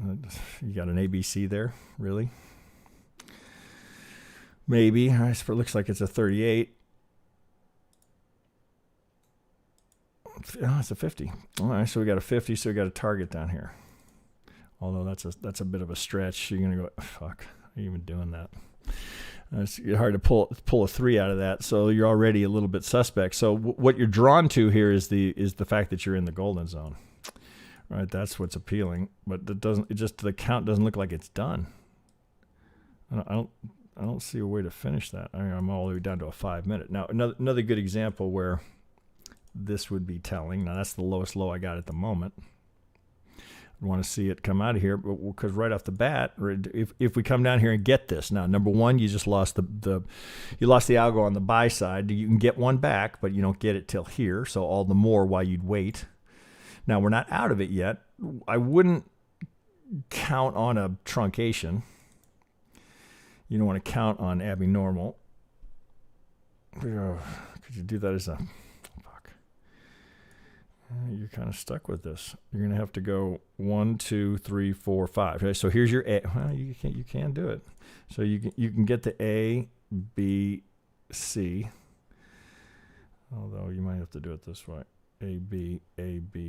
you got an ABC there, really? Maybe. It looks like it's a 38. Oh, it's a 50. All right, so we got a 50, so we got a target down here. Although that's a bit of a stretch. You're gonna go, fuck, are you even doing that? It's hard to pull a 3 out of that, so you're already a little bit suspect. So what you're drawn to here is the fact that you're in the golden zone, right? That's what's appealing. But the count doesn't look like it's done. I don't see a way to finish that. I'm all the way down to a 5 minute. Now another good example where this would be telling. Now that's the lowest low I got at the moment. I want to see it come out of here, because right off the bat, if we come down here and get this, now number one, you just lost the algo on the buy side. You can get one back, but you don't get it till here, so all the more why you'd wait. Now we're not out of it yet. I wouldn't count on a truncation. You don't want to count on abnormal. Could you do that as a... You're kind of stuck with this. You're going to have to go 1, 2, 3, 4, 5. Okay, so here's your A. Well, you can do it. So you can get the A, B, C. Although you might have to do it this way. A, B,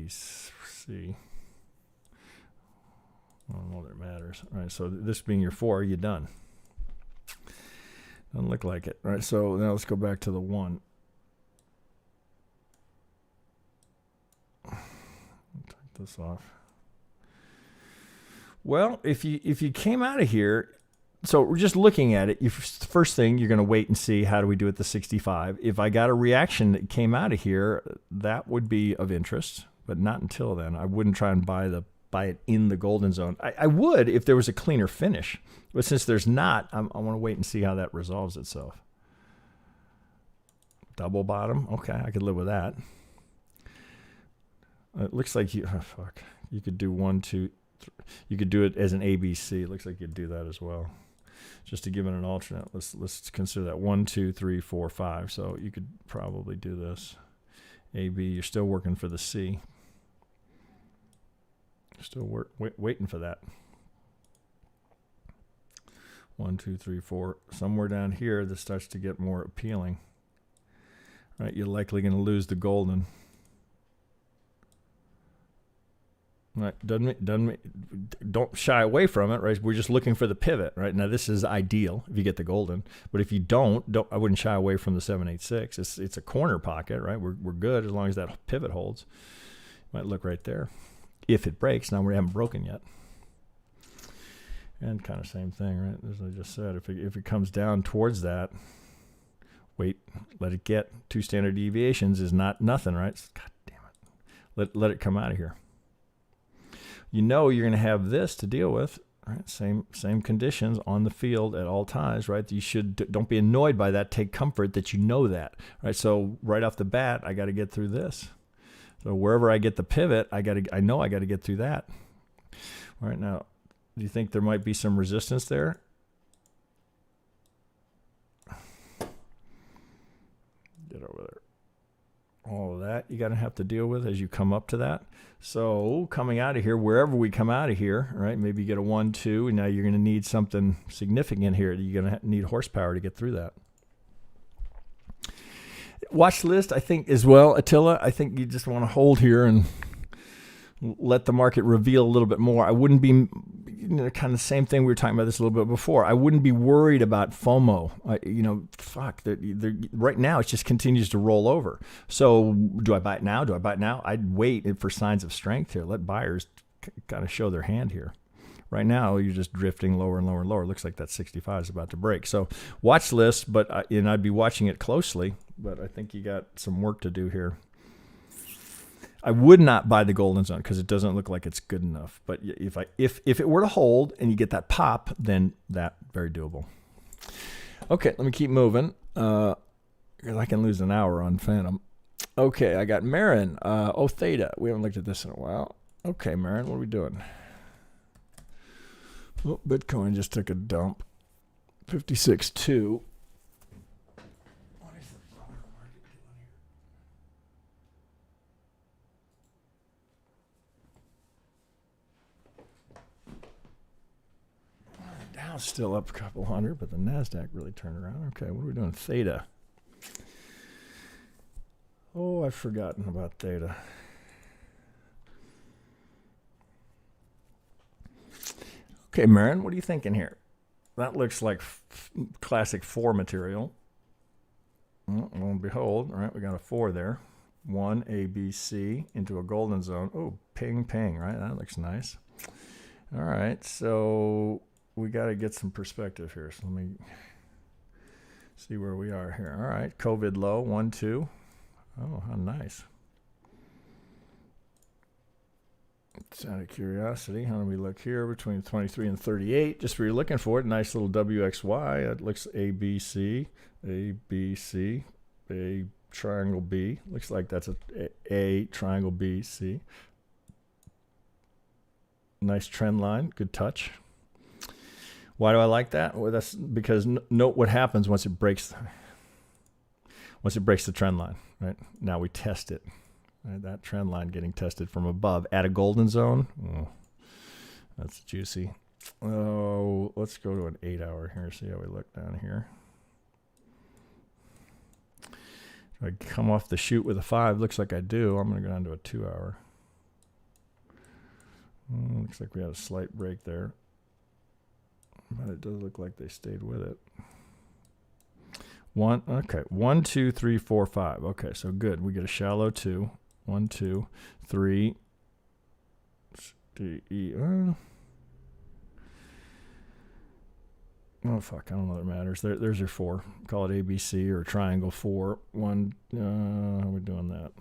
C. I don't know that it matters. All right, so this being your 4, you're done. Doesn't look like it. All right, so now let's go back to the 1. Take this off. Well, if you came out of here, so we're just looking at it. First thing, you're going to wait and see how do we do at the 65. If I got a reaction that came out of here, that would be of interest, but not until then. I wouldn't try and buy it in the golden zone. I would if there was a cleaner finish, but since there's not, I want to wait and see how that resolves itself. Double bottom, okay, I could live with that. It looks like you could do 1, 2, 3. You could do it as an ABC. It looks like you'd do that as well. Just to give it an alternate, let's consider that 1, 2, 3, 4, 5. So you could probably do this. AB, you're still working for the C. Still waiting for that. 1, 2, 3, 4. Somewhere down here, this starts to get more appealing. Right, you're likely going to lose the golden. Right, don't shy away from it. Right, we're just looking for the pivot. Right now, this is ideal if you get the golden. But if you don't, I wouldn't shy away from the 786. It's a corner pocket. Right, we're good as long as that pivot holds. Might look right there. If it breaks, now we haven't broken yet. And kind of same thing, right? As I just said, if it comes down towards that, wait, let it get 2 standard deviations is not nothing, right? God damn it. Let it come out of here. You know you're going to have this to deal with, right? Same conditions on the field at all times, right? You don't be annoyed by that. Take comfort that you know that, right? So right off the bat, I got to get through this. So wherever I get the pivot, I know I got to get through that. All right, now, do you think there might be some resistance there? Get over there. All of that you're going to have to deal with as you come up to that. So coming out of here, wherever we come out of here, right, maybe you get a 1, 2, and now you're going to need something significant here. You're going to need horsepower to get through that. Watch list, I think, as well, Attila. I think you just want to hold here and let the market reveal a little bit more. I wouldn't be, kind of the same thing we were talking about this a little bit before. I wouldn't be worried about FOMO. Right now it just continues to roll over. So do I buy it now? I'd wait for signs of strength here. Let buyers kind of show their hand here. Right now, you're just drifting lower and lower and lower. Looks like that 65 is about to break. So watch list, and I'd be watching it closely, but I think you got some work to do here. I would not buy the golden zone because it doesn't look like it's good enough. But if it were to hold and you get that pop, then that very doable. Okay, let me keep moving. I can lose an hour on Phantom. Okay, I got Marin. THETA. We haven't looked at this in a while. Okay, Marin, what are we doing? Oh, Bitcoin just took a dump. 56.2. What is the broader market doing here? Dow's still up a couple hundred, but the NASDAQ really turned around. Okay, what are we doing? THETA. Oh, I've forgotten about THETA. Okay, Marin, what are you thinking here? That looks like classic 4 material. Well, lo and behold, all right, we got a 4 there. 1, A, B, C into a golden zone. Oh, ping, ping, right? That looks nice. All right, so we got to get some perspective here. So let me see where we are here. All right, COVID low, 1, 2. Oh, how nice. Just out of curiosity, how do we look here between 23 and 38? Just for you're looking for it, nice little WXY. It looks ABC, ABC, A triangle B. Looks like that's a triangle B, C. Nice trend line, good touch. Why do I like that? Well, that's because note what happens once it breaks. Once it breaks the trend line, right? Now we test it. Right, that trend line getting tested from above at a golden zone. Oh, that's juicy. Oh, let's go to an 8-hour here. See how we look down here. If I come off the chute with a 5, looks like I do. I'm going to go down to a 2-hour. Looks like we had a slight break there. But it does look like they stayed with it. Okay, 1, 2, 3, 4, 5. Okay, so good. We get a shallow 2. 1, 2, 3. Oh fuck, I don't know that matters. There's your 4. Call it ABC or triangle 4. 1. How are we doing that?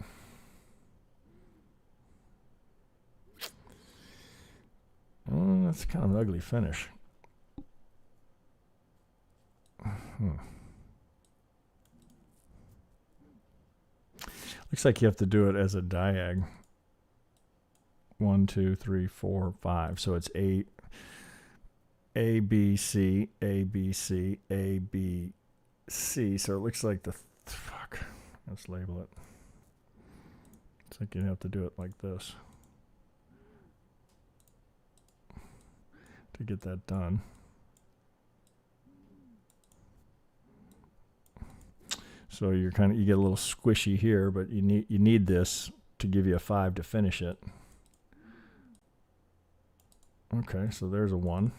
Oh, that's kind of an ugly finish. Looks like you have to do it as a diag. 1, 2, 3, 4, 5. So it's 8. A, B, C, A, B, C, A, B, C. So it looks like fuck. Let's label it. It's like you have to do it like this to get that done. So you get a little squishy here, but you need this to give you a 5 to finish it. Okay, so there's a 1.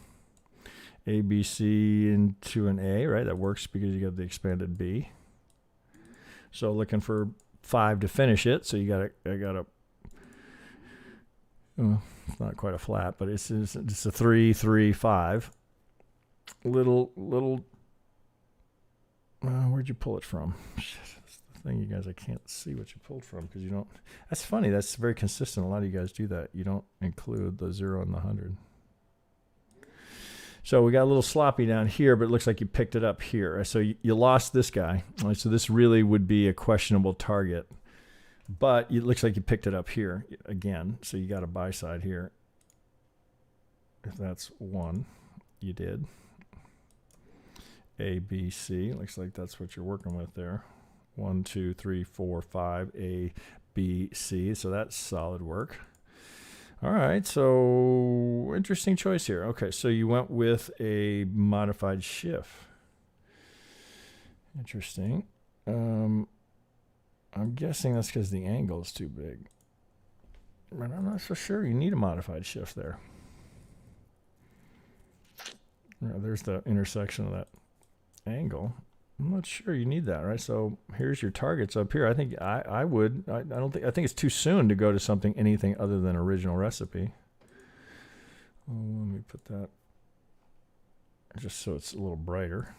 A, B, C into an A, right? That works because you got the expanded B. So looking for 5 to finish it. So I got a, it's not quite a flat, but it's a 3, 3, 5. Little, where'd you pull it from? Shit, that's the thing, you guys, I can't see what you pulled from because you don't. That's funny. That's very consistent. A lot of you guys do that. You don't include the 0 and the 100. So we got a little sloppy down here, but it looks like you picked it up here. So you lost this guy. Right, so this really would be a questionable target. But it looks like you picked it up here again. So you got a buy side here. If that's 1, you did. A, B, C. Looks like that's what you're working with there. 1, 2, 3, 4, 5. A, B, C. So that's solid work. All right, so interesting choice here. Okay, so you went with a modified Schiff. Interesting. I'm guessing that's because the angle is too big. But I'm not so sure you need a modified Schiff there. There's the intersection of that angle. I'm not sure you need that, right? So here's your targets up here. I think I think it's too soon to go to anything other than original recipe. Oh, let me put that just so it's a little brighter.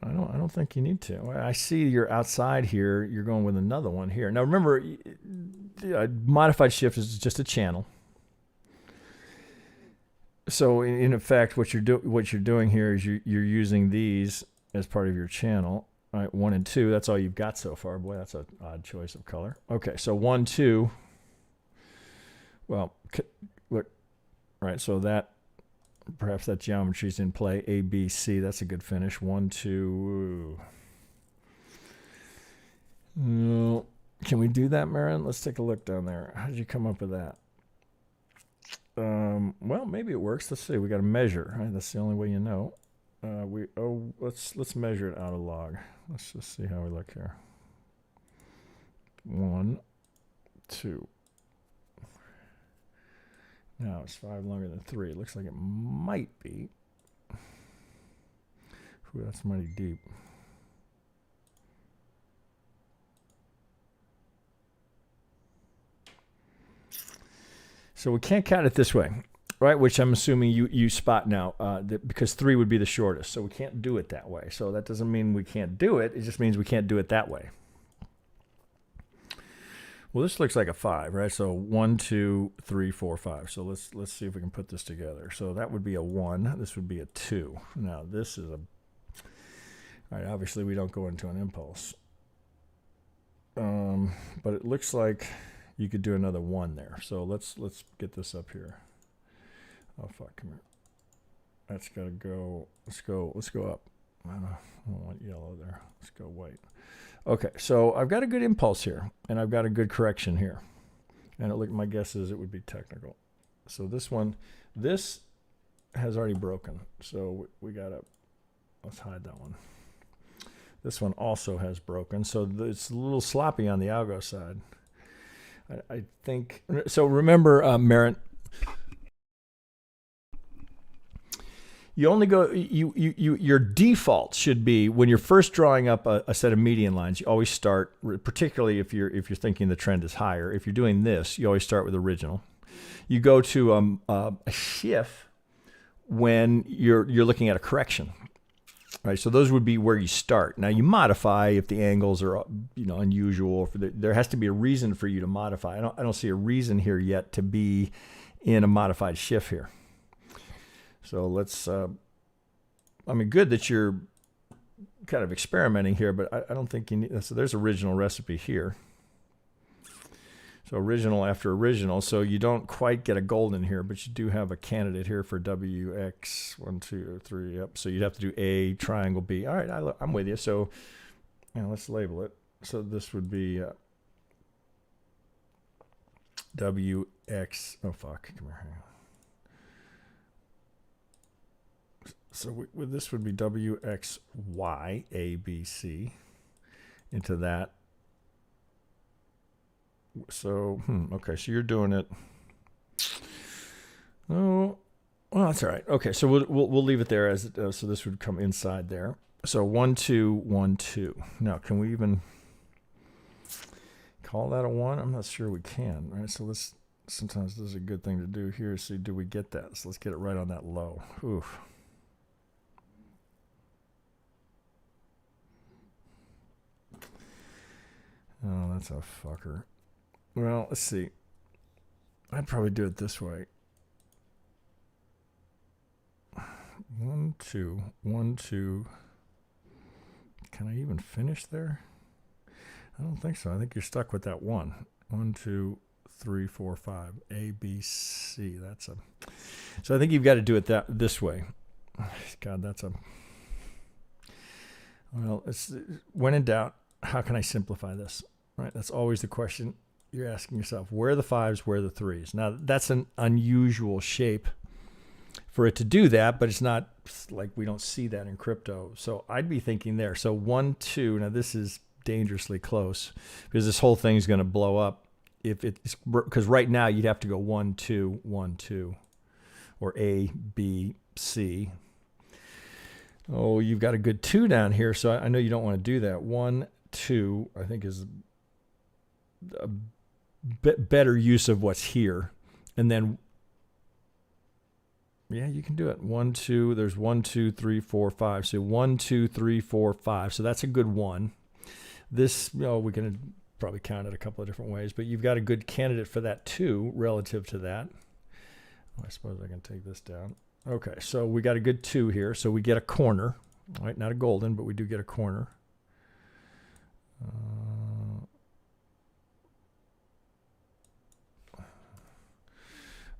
I don't think you need to. I see you're outside here. You're going with another one here. Now remember, modified shift is just a channel. So in effect, what you're doing here is you're using these as part of your channel. All right, 1 and 2. That's all you've got so far. Boy, that's an odd choice of color. Okay, so 1, 2. Well, look, right. So that perhaps that geometry's in play. A, B, C. That's a good finish. 1, 2. No, can we do that, Marin? Let's take a look down there. How did you come up with that? Well, maybe it works. Let's see. We got to measure. Right? That's the only way you know. Let's measure it out of log. Let's just see how we look here. 1, 2. Now it's 5 longer than 3. It looks like it might be. Ooh, that's mighty deep. So we can't count it this way, right? Which I'm assuming you spot now, because 3 would be the shortest. So we can't do it that way. So that doesn't mean we can't do it. It just means we can't do it that way. Well, this looks like a 5, right? So 1, 2, 3, 4, 5. So let's see if we can put this together. So that would be a 1. This would be a 2. Now this is a. All right. Obviously, we don't go into an impulse, but it looks like you could do another 1 there. So let's get this up here. Oh fuck! Come here. That's gotta go. Let's go up. I don't want yellow there. Let's go white. Okay, so I've got a good impulse here, and I've got a good correction here. And my guess is it would be technical. So this has already broken. So let's hide that one. This one also has broken. So it's a little sloppy on the algo side. I think, so remember, Merritt, You only go, your default should be when you're first drawing up a set of median lines, you always start, particularly if you're thinking the trend is higher. If you're doing this, you always start with original. You go to a shift when you're looking at a correction. Right, so those would be where you start. Now you modify if the angles are, unusual. There has to be a reason for you to modify. I don't see a reason here yet to be in a modified shift here. So let's. Good that you're kind of experimenting here, but I don't think you need. So there's original recipe here. So original after original. So you don't quite get a golden here, but you do have a candidate here for WX 1, 2, 3. Yep. So you'd have to do A triangle B. All right, I'm with you. So let's label it. So this would be WX. Oh fuck! Come here. So this would be WXY ABC into that. So, okay, so you're doing it. Oh, well, that's all right. Okay, so we'll leave it there as so this would come inside there. So 1, 2, 1, 2. Now, can we even call that a 1? I'm not sure we can, right? So sometimes this is a good thing to do here. See, do we get that? So let's get it right on that low. Oof. Oh, that's a fucker. Well, let's see. I'd probably do it this way. 1, 2, 1, 2. Can I even finish there? I don't think so. I think you're stuck with that 1. 1, 2, 3, 4, 5. A, B, C. So I think you've got to do it this way. God, well, when in doubt, how can I simplify this? Right, that's always the question you're asking yourself. Where are the 5s, where are the 3s? Now, that's an unusual shape for it to do that, but it's not like we don't see that in crypto. So I'd be thinking there. So 1, 2. Now, this is dangerously close because this whole thing is going to blow up. Because right now, you'd have to go 1, 2, 1, 2, or A, B, C. Oh, you've got a good 2 down here, so I know you don't want to do that. 1, 2, I think is a better use of what's here. And then, yeah, you can do it. 1, 2, there's 1, 2, 3, 4, 5. So 1, 2, 3, 4, 5. So that's a good 1. This, we can probably count it a couple of different ways, but you've got a good candidate for that 2 relative to that. I suppose I can take this down. Okay, so we got a good 2 here. So we get a corner, right? Not a golden, but we do get a corner.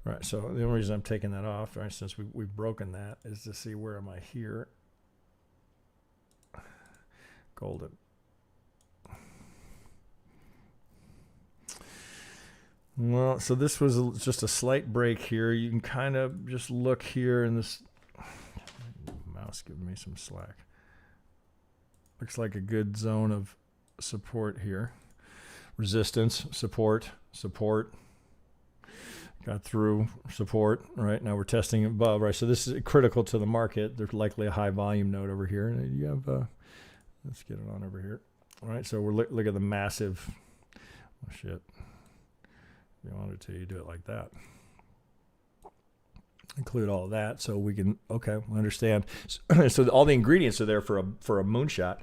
Right, so the only reason I'm taking that off, right, since we've broken that, is to see where am I here. Golden. Well, so this was just a slight break here. You can kind of just look here in this. Mouse giving me some slack. Looks like a good zone of support here. Resistance, support, support. Got through support, right? Now we're testing above, right? So this is critical to the market. There's likely a high volume node over here. And you have, let's get it on over here. All right, so we're look at the massive, oh shit. If you wanted to, you do it like that. Include all of that so we can, okay, we understand. So all the ingredients are there for a moonshot.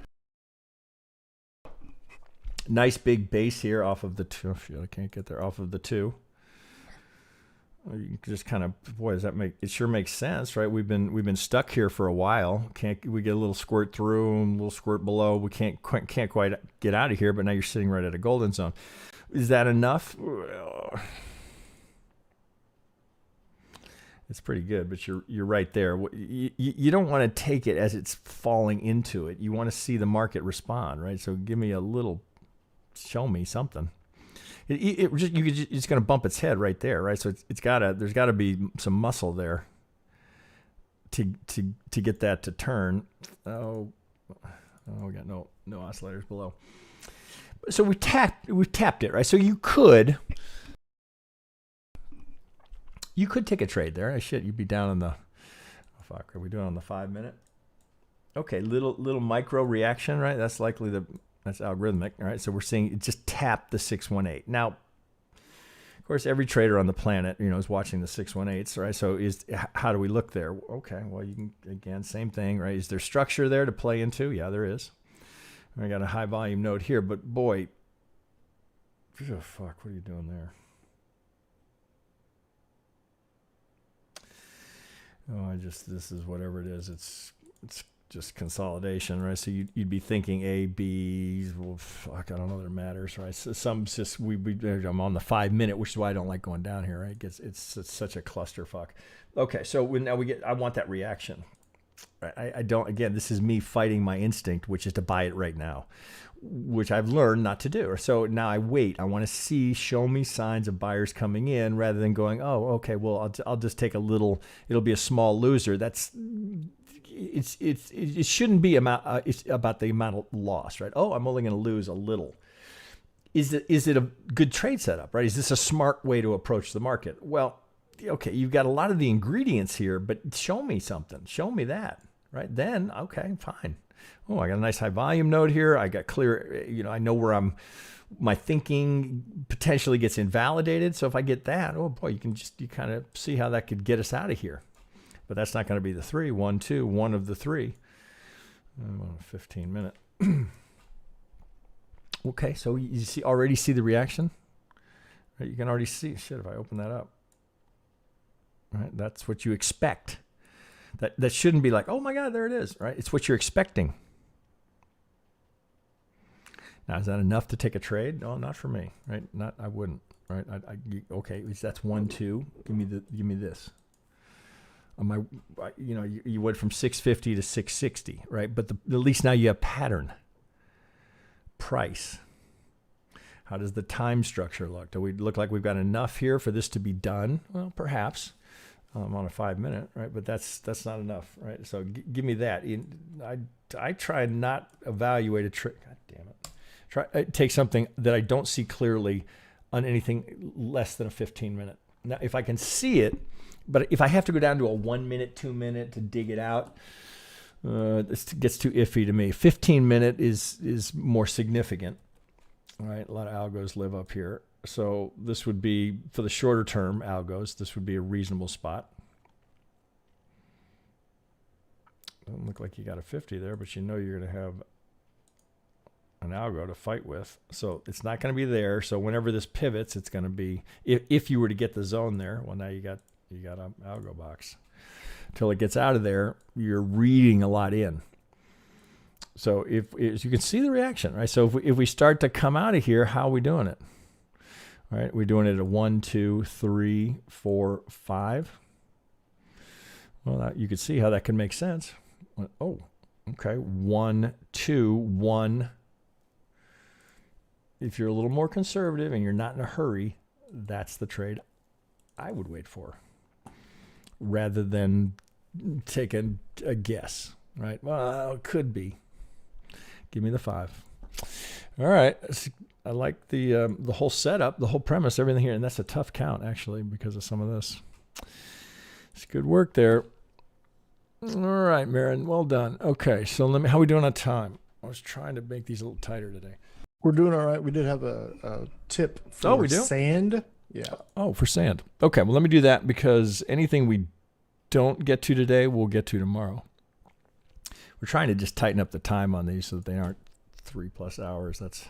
Nice big base here off of the 2. Oh shit, I can't get there, off of the 2. You can just kind of, boy, does that make, it sure makes sense, right? We've been stuck here for a while. We get a little squirt through and a little squirt below. We can't quite get out of here, but now you're sitting right at a golden zone. Is that enough? It's pretty good, but you're right there. You don't want to take it as it's falling into it. You want to see the market respond, right? So give me a little, show me something. It's going to bump its head right there, right? So there's got to be some muscle there to get that to turn. Oh, we got no oscillators below. So we've tapped it, right? So you could take a trade there. Shit, you'd be down in the, oh fuck? Are we doing on the 5 minute? Okay, little micro reaction, right? That's likely that's algorithmic, all right? So we're seeing it just tap the 618. Now, of course, every trader on the planet, is watching the 618s, right? So how do we look there? Okay, well, you can, again, same thing, right? Is there structure there to play into? Yeah, there is. I got a high volume node here, but boy, oh, fuck, what are you doing there? Oh, this is whatever it is. It's just consolidation, right? So you'd be thinking A, B, well, fuck, I don't know that it matters, right? So some's just, I'm on the 5 minute, which is why I don't like going down here, right? It's such a clusterfuck. Okay, so I want that reaction. I don't, again, this is me fighting my instinct, which is to buy it right now, which I've learned not to do. So now I wait. I want to show me signs of buyers coming in rather than going, oh, okay, well, I'll just take a little, it'll be a small loser. It shouldn't be it's about the amount of loss, right? Oh, I'm only going to lose a little. Is it a good trade setup, right? Is this a smart way to approach the market? Well, okay, you've got a lot of the ingredients here, but show me something. Show me that, right? Then, okay, fine. Oh, I got a nice high volume node here. I got clear, I know where my thinking potentially gets invalidated. So if I get that, oh boy, you kind of see how that could get us out of here. But that's not going to be the 3, 1, 2, one of the 3. I'm on a 15 minute. Okay, so you already see the reaction? Right, you can already see, shit, if I open that up. Right, that's what you expect. That shouldn't be like, oh my God, there it is, right? It's what you're expecting. Now, is that enough to take a trade? No, not for me, right? I wouldn't, right? Okay, that's 1, 2. Give me this. You went from 650 to 660, right? But at least now you have pattern. Price. How does the time structure look? Do we look like we've got enough here for this to be done? Well, perhaps. On a 5 minute, right? But that's not enough, right? So give me that. I try not evaluate a trick. God damn it. Take something that I don't see clearly on anything less than a 15 minute. Now, if I can see it, but if I have to go down to a 1 minute, 2 minute to dig it out, this gets too iffy to me. 15 minute is more significant, right? A lot of algos live up here. So this would be, for the shorter term algos, this would be a reasonable spot. Doesn't look like you got a 50 there, but you're going to have an algo to fight with. So it's not going to be there. So whenever this pivots, it's going to be, if you were to get the zone there, well, now you got an algo box. Until it gets out of there, you're reading a lot in. So if you can see the reaction, right? So if we start to come out of here, how are we doing it? All right, we're doing it at 1, 2, 3, 4, 5. Well, you could see how that can make sense. Oh, okay. 1, 2, 1. If you're a little more conservative and you're not in a hurry, that's the trade I would wait for, rather than taking a guess, right? Well, it could be. Give me the 5. All right. I like the whole setup, the whole premise, everything here. And that's a tough count, actually, because of some of this. It's good work there. All right, Marin, well done. Okay, so how are we doing on time? I was trying to make these a little tighter today. We're doing all right. We did have a tip for we do? sand. Yeah. Oh, for sand. Okay, well, let me do that, because anything we don't get to today, we'll get to tomorrow. We're trying to just tighten up the time on these so that they aren't 3+ hours. That's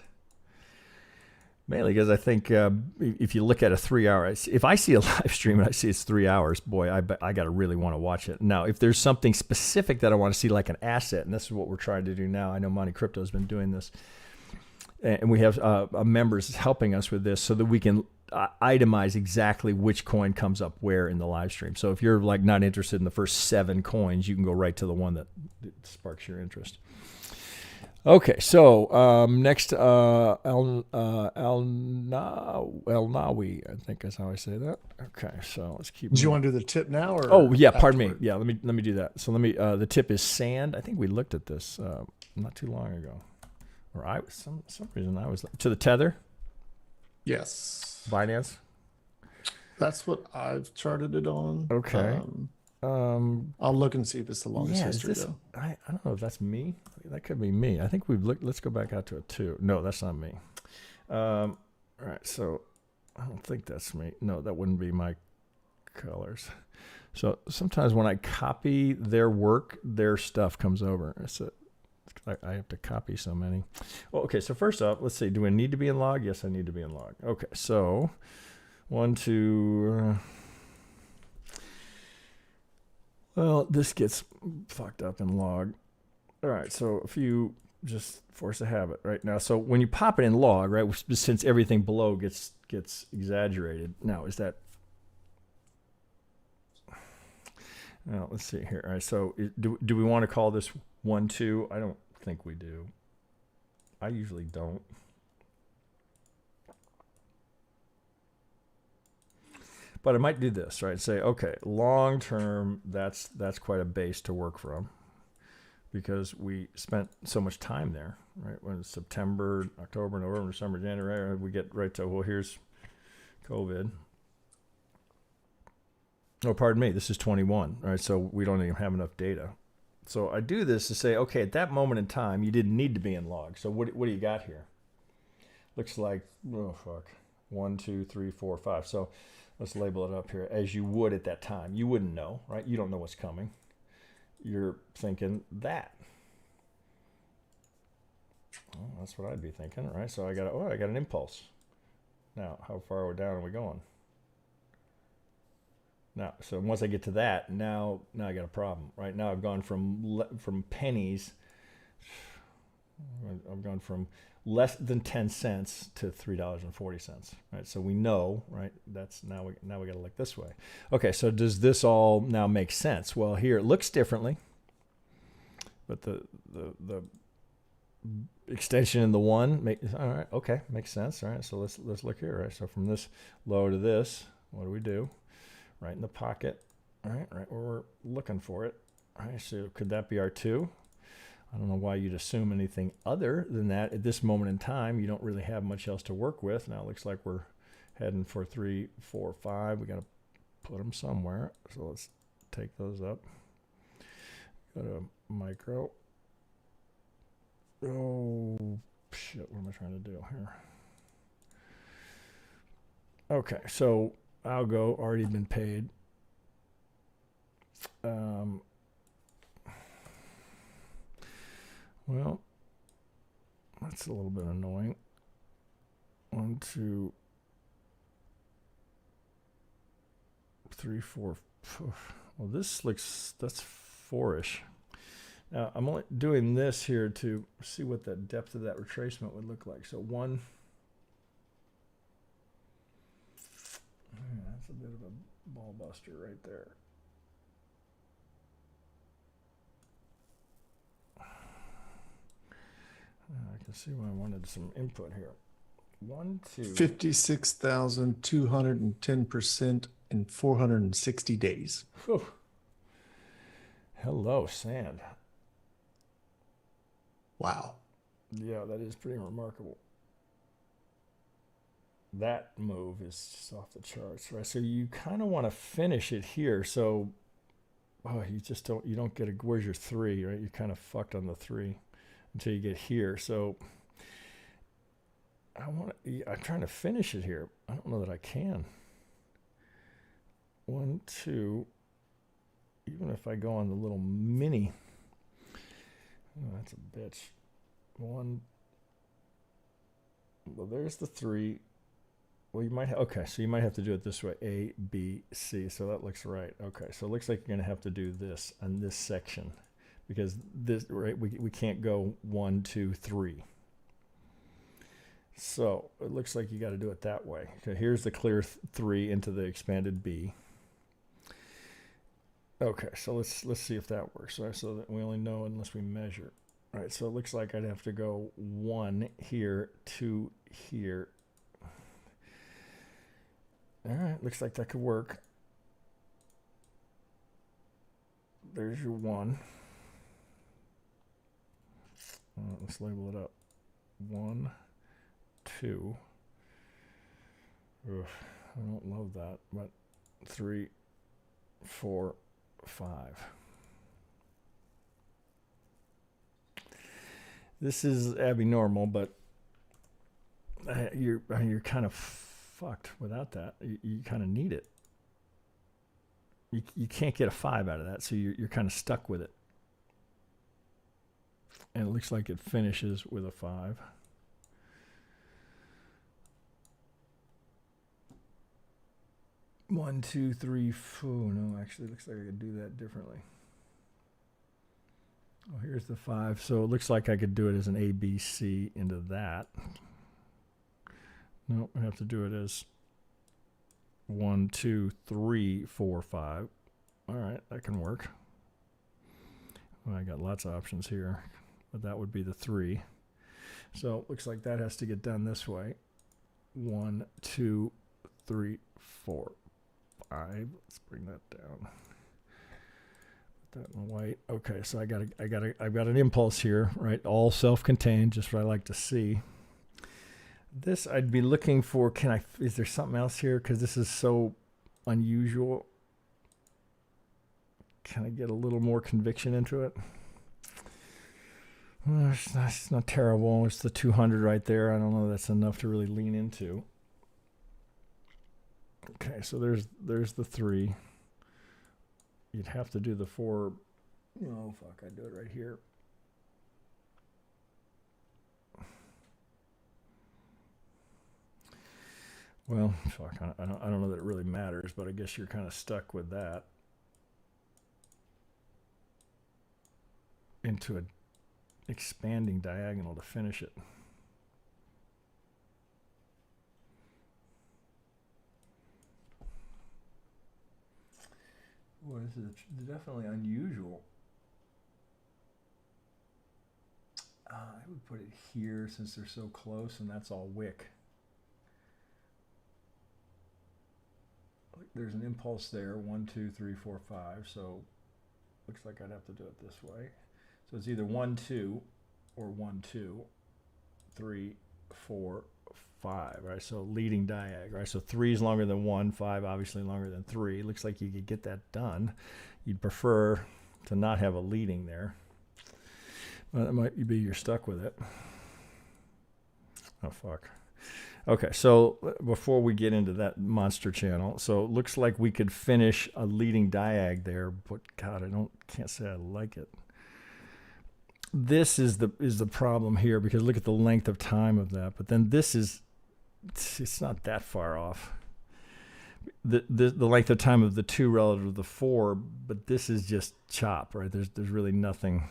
mainly because I think if you look at a 3 hour, if I see a live stream and I see it's 3 hours, boy, I got to really want to watch it. Now, if there's something specific that I want to see, like an asset, and this is what we're trying to do now. I know Monte Crypto has been doing this, and we have members helping us with this so that we can itemize exactly which coin comes up where in the live stream. So if you're like not interested in the first 7 coins, you can go right to the one that sparks your interest. Okay, so next, El Nawi, I think is how I say that. Okay, so let's keep. Do you want to do the tip now, or? Oh yeah, pardon me. Yeah, let me do that. So the tip is sand. I think we looked at this not too long ago, or some reason I was to the tether. Yes. Binance. That's what I've charted it on. Okay. I'll look and see if it's the longest Yeah, history is this? though. I don't know if that's me. That could be me. I think we've looked. Let's go back out to a 2. No, that's not me. All right, so I don't think that's me. No, that wouldn't be my colors. So sometimes when I copy their work, their stuff comes over. I have to copy so many. Well, okay, so first up, let's see. Do I need to be in log? Yes, I need to be in log. Okay, so 1, 2. Well, this gets fucked up in log. All right, so if you just force a habit right now. So when you pop it in log, right, since everything below gets exaggerated. Now, is that... Now, let's see here. All right, so do we want to call this 1, 2? I don't think we do. I usually don't. But I might do this, right? Say, okay, long term, that's quite a base to work from because we spent so much time there, right? When it's September, October, November, December, January, we get right to, well, here's COVID. Oh, pardon me, this is 21, right? So we don't even have enough data. So I do this to say, okay, at that moment in time, you didn't need to be in log. So what do you got here? Looks like, oh, fuck, 1, 2, 3, 4, 5. So let's label it up here as you would at that time. You wouldn't know, right? You don't know what's coming. You're thinking that. Well, that's what I'd be thinking, right? So I got an impulse. Now, how far down are we going? Now, so once I get to that, now I got a problem, right? Now I've gone from pennies. I've gone from less than 10 cents to $3.40, right? So we know, right? That's now we got to look this way. Okay, so does this all now make sense? Well, here it looks differently, but the extension in the 1 all right, okay, makes sense, all right? So let's look here, right? So from this low to this, what do? Right in the pocket, right where we're looking for it. All right, so could that be our 2? I don't know why you'd assume anything other than that. At this moment in time, you don't really have much else to work with. Now it looks like we're heading for 3, 4, 5. We got to put them somewhere. So let's take those up. Go to micro. Oh, shit, what am I trying to do here? Okay, so algo already been paid. Well, that's a little bit annoying. 1, 2, 3, 4. Well, this looks, that's 4-ish. Now, I'm only doing this here to see what the depth of that retracement would look like. So 1. Yeah, that's a bit of a ball buster right there. I can see why I wanted some input here. 1, 2. 56,210% in 460 days. Whew. Hello, sand. Wow. Yeah, that is pretty remarkable. That move is just off the charts, right? So you kind of want to finish it here. So, you don't get where's your 3, right? You're kind of fucked on the 3 until you get here. So I'm trying to finish it here. I don't know that I can. 1, 2, even if I go on the little mini, that's a bitch. 1, well, there's the 3. Well, you might so you might have to do it this way, A, B, C. So that looks right. Okay, so it looks like you're going to have to do this on this section because this, right, we can't go 1, 2, 3. So it looks like you got to do it that way. Okay, here's the clear 3 into the expanded B. Okay, so let's see if that works. Right, so that we only know unless we measure. All right, so it looks like I'd have to go 1 here, 2 here. All right, looks like that could work. There's your 1. Let's label it up. 1, 2. Ugh, I don't love that, but 3, 4, 5. This is abnormal, but you're kind of fucked without that. You kind of need it. You can't get a 5 out of that, so you're kind of stuck with it. And it looks like it finishes with a 5. One, two, three, four. No, actually, it looks like I could do that differently. Oh, here's the 5. So it looks like I could do it as an A, B, C into that. No, I have to do it as 1, 2, 3, 4, 5. All right, that can work. Well, I got lots of options here, but that would be the 3. So it looks like that has to get done this way. 1, 2, 3, 4, 5. Let's bring that down. That in white. Okay, so I've got an impulse here, right? All self-contained, just what I like to see. This I'd be looking for. Is there something else here? Because this is so unusual. Can I get a little more conviction into it? Well, it's not terrible. It's the 200 right there. I don't know if that's enough to really lean into. Okay, so there's the 3. You'd have to do the 4. Oh, fuck, I'd do it right here. Well, fuck, I don't know that it really matters, but I guess you're kind of stuck with that. Into an expanding diagonal to finish it. Boy, this is definitely unusual. I would put it here since they're so close, and that's all wick. There's an impulse there, 1, 2, 3, 4, 5. So looks like I'd have to do it this way. So it's either 1, 2, or 1, 2, 3, 4, 5, right? So leading diag, right? So 3 is longer than 1, 5 obviously longer than 3. Looks like you could get that done. You'd prefer to not have a leading there. Well, that might be you're stuck with it. Oh, fuck. Okay, so before we get into that monster channel, so it looks like we could finish a leading diag there, but God, can't say I like it. This is the problem here, because look at the length of time of that. But then it's not that far off. The length of time of the 2 relative to the 4, but this is just chop, right? There's really nothing.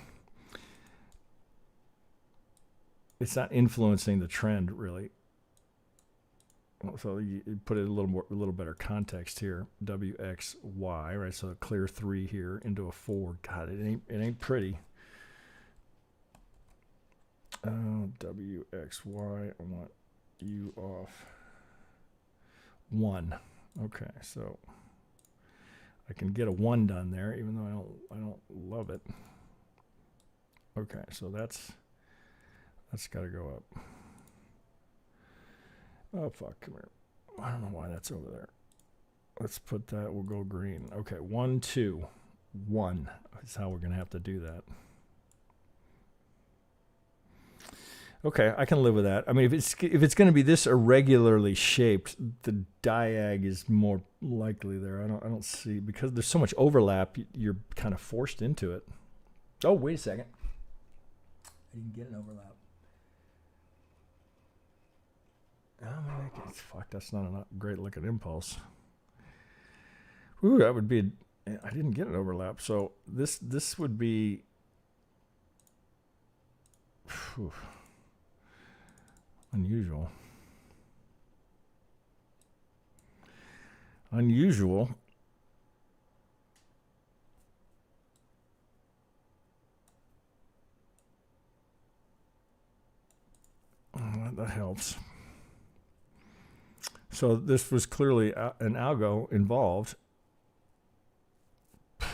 It's not influencing the trend really. So you put it a little better context here. WXY, right? So a clear 3 here into a 4. God, it ain't pretty. WXY, I want you off 1. Okay, so I can get a 1 done there, even though I don't love it. Okay, so that's got to go up. Oh fuck, come here. I don't know why that's over there. Let's put that. We'll go green. Okay, 1, 2, 1 is how we're gonna have to do that. Okay, I can live with that. I mean, if it's going to be this irregularly shaped, the diag is more likely there. I don't see, because there's so much overlap, you're kind of forced into it. Oh, wait a second. I didn't get an overlap. Oh, fuck, that's not a great looking impulse. Ooh, that would be. I didn't get an overlap, so this would be. Whew. Unusual. That helps. So this was clearly an algo involved.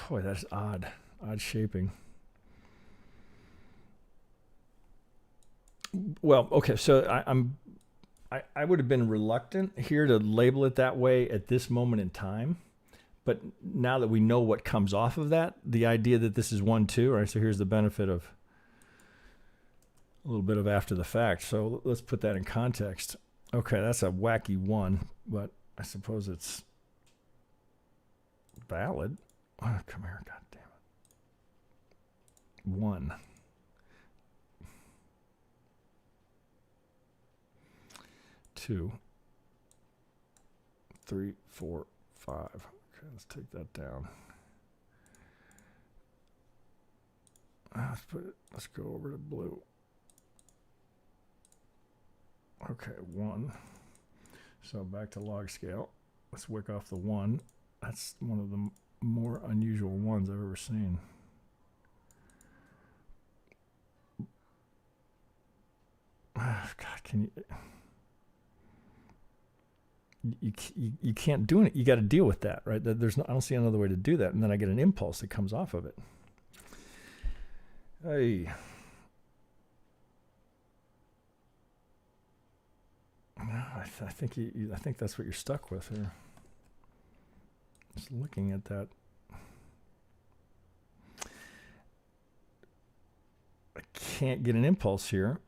Boy, that's odd shaping. Well, okay, so I would have been reluctant here to label it that way at this moment in time, But now that we know what comes off of that, the idea that this is 1, 2, all right, so here's the benefit of a little bit of after the fact. So let's put that in context. Okay, that's a wacky 1, but I suppose it's valid. Oh, come here, God damn it. 1. 2, 3, 4, 5. Okay, let's take that down. Let's go over to blue. Okay, 1. So back to log scale. Let's wick off the 1. That's one of the more unusual ones I've ever seen. God, can you can't do it. You got to deal with that, right? There's no, I don't see another way to do that. And then I get an impulse that comes off of it. Hey. I think that's what you're stuck with here. Just looking at that. I can't get an impulse here.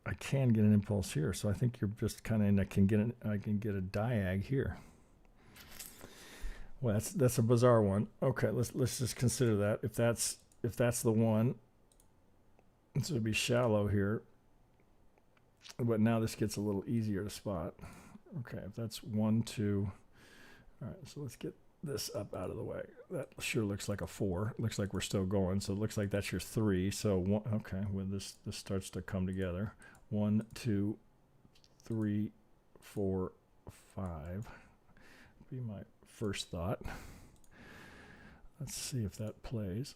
I can get an impulse here, so I think you're just kind of. I can get a diag here. Well, that's a bizarre one. Okay, let's just consider that. If that's the one, this would be shallow here. But now this gets a little easier to spot. Okay, if that's 1, 2. All right, so let's get this up out of the way. That sure looks like a 4. Looks like we're still going. So it looks like that's your 3. So one, okay, when this starts to come together. 1, 2, 3, 4, 5. Be my first thought. Let's see if that plays.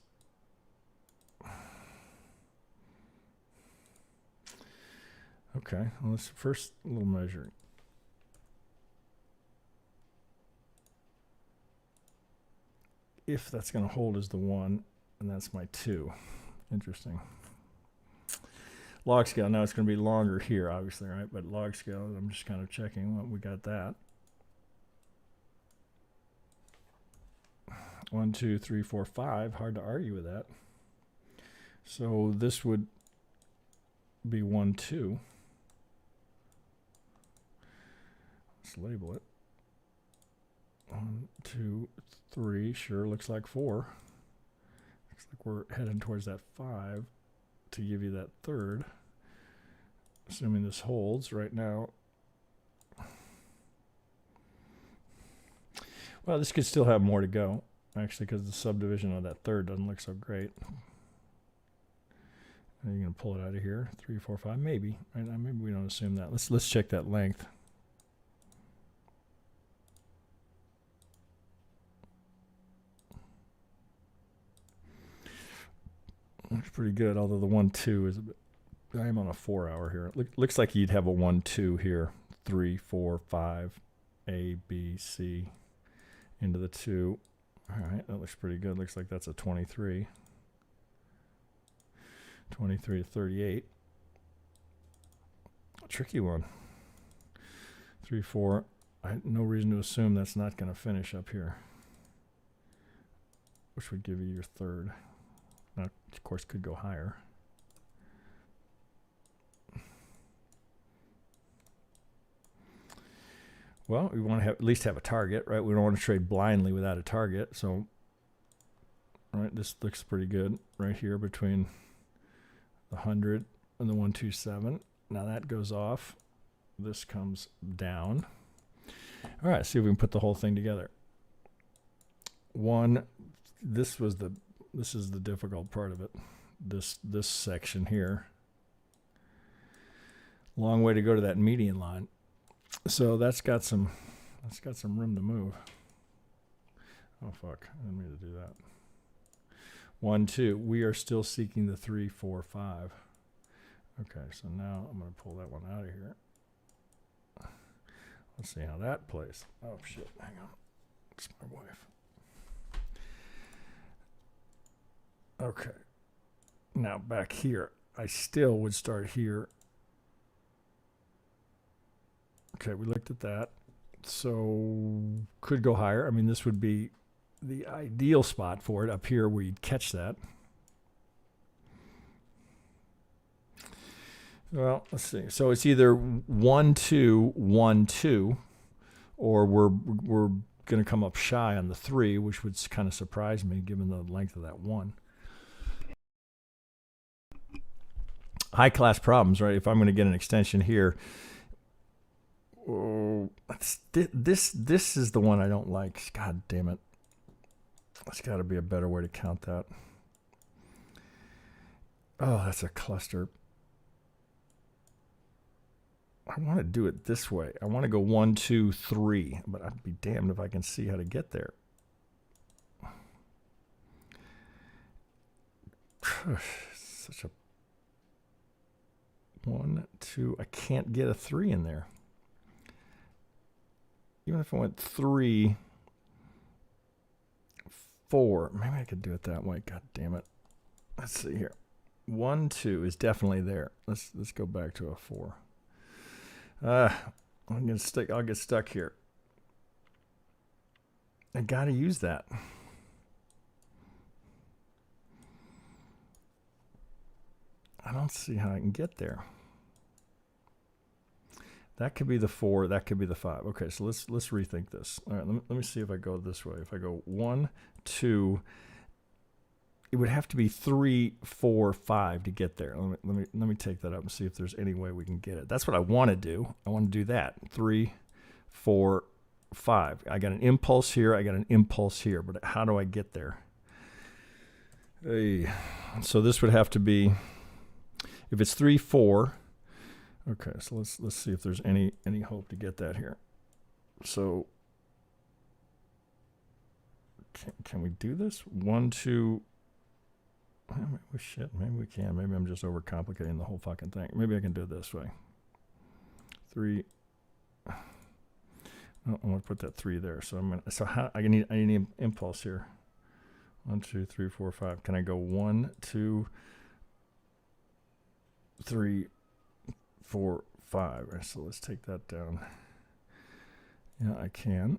Okay, well, let's first a little measuring. If that's going to hold as the 1, and that's my 2. Interesting. Log scale, now it's going to be longer here, obviously, right? But log scale, I'm just kind of checking what we got that. 1, 2, 3, 4, 5. Hard to argue with that. So this would be 1, 2. Let's label it. 1, 2, 3. Sure, looks like 4. Looks like we're heading towards that 5 to give you that third. Assuming this holds right now. Well, this could still have more to go, actually, because the subdivision of that third doesn't look so great. Are you going to pull it out of here? 3, 4, 5, maybe. Right? Maybe we don't assume that. Let's check that length. Looks pretty good, although the 1, 2 is a bit. I am on a 4-hour here. Looks like you'd have a 1, 2 here. 3, 4, 5, A, B, C, into the 2. All right, that looks pretty good. Looks like that's a 23. 23 to 38. A tricky one. 3, 4. No reason to assume that's not going to finish up here, which would give you your third. Now, of course, could go higher. Well, we want to at least have a target, right? We don't want to trade blindly without a target. So, right, this looks pretty good right here between the 100 and the 127. Now that goes off. This comes down. All right, see if we can put the whole thing together. This is the difficult part of it. This section here. Long way to go to that median line. So that's got some room to move. Oh fuck, I didn't mean to do that. 1, 2. We are still seeking the 3, 4, 5. Okay, so now I'm going to pull that one out of here. Let's see how that plays. Oh shit, hang on. It's my wife. Okay. Now back here, I still would start here. Okay, we looked at that. So could go higher. I mean, this would be the ideal spot for it up here where you'd catch that. Well, let's see. So it's either 1, 2, 1, 2, or we're going to come up shy on the 3, which would kind of surprise me given the length of that 1. High class problems, right? If I'm going to get an extension here, oh, this is the one I don't like. God damn it. There's got to be a better way to count that. Oh, that's a cluster. I want to do it this way. I want to go 1, 2, 3, but I'd be damned if I can see how to get there. Such a 1, 2. I can't get a 3 in there. Even if I went 3, 4, maybe I could do it that way. God damn it. Let's see here. 1, 2 is definitely there. Let's go back to a 4. I'll get stuck here. I gotta use that. I don't see how I can get there. That could be the 4, that could be the 5. Okay, so let's rethink this. All right, let me see if I go this way. If I go 1, 2, it would have to be 3, 4, 5 to get there. Let me take that up and see if there's any way we can get it. That's what I want to do. I want to do that. 3, 4, 5. I got an impulse here. I got an impulse here. But how do I get there? Hey, so this would have to be, if it's 3, 4. Okay, so let's see if there's any hope to get that here. So can we do this? 1, 2. Well, shit, maybe we can. Maybe I'm just overcomplicating the whole fucking thing. Maybe I can do it this way. 3. Oh, I want to put that 3 there. So I need an impulse here. 1, 2, 3, 4, 5. Can I go 1, 2, 3, 4, 5? Right, so let's take that down. Yeah, I can.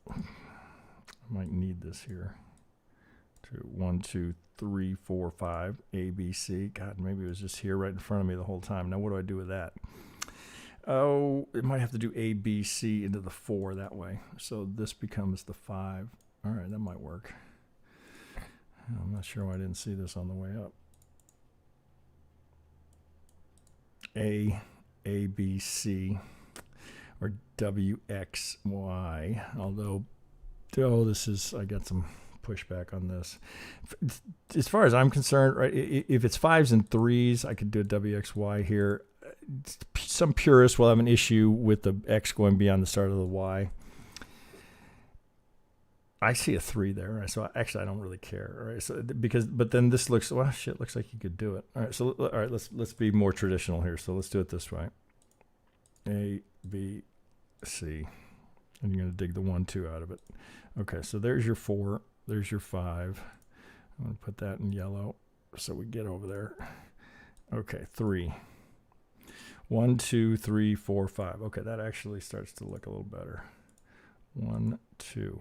I might need this here. 1, 2, 3, 4, 5. A, B, C. God, maybe it was just here right in front of me the whole time. Now what do I do with that? Oh, it might have to do A, B, C into the 4 that way. So this becomes the 5. All right, that might work. I'm not sure why I didn't see this on the way up. A, B, C, or W, X, Y. Although, I got some pushback on this. As far as I'm concerned, right, if it's 5s and 3s, I could do a WXY here. Some purists will have an issue with the X going beyond the start of the Y. I see a 3 there, right? So actually, I don't really care, right? So but then this looks, well, shit, looks like you could do it. All right, so all right, let's be more traditional here. So let's do it this way: A, B, C, and you're gonna dig the 1, 2 out of it. Okay, so there's your 4. There's your 5. I'm going to put that in yellow so we get over there. Okay, 3. 1, 2, 3, 4, 5. Okay, that actually starts to look a little better. 1, 2.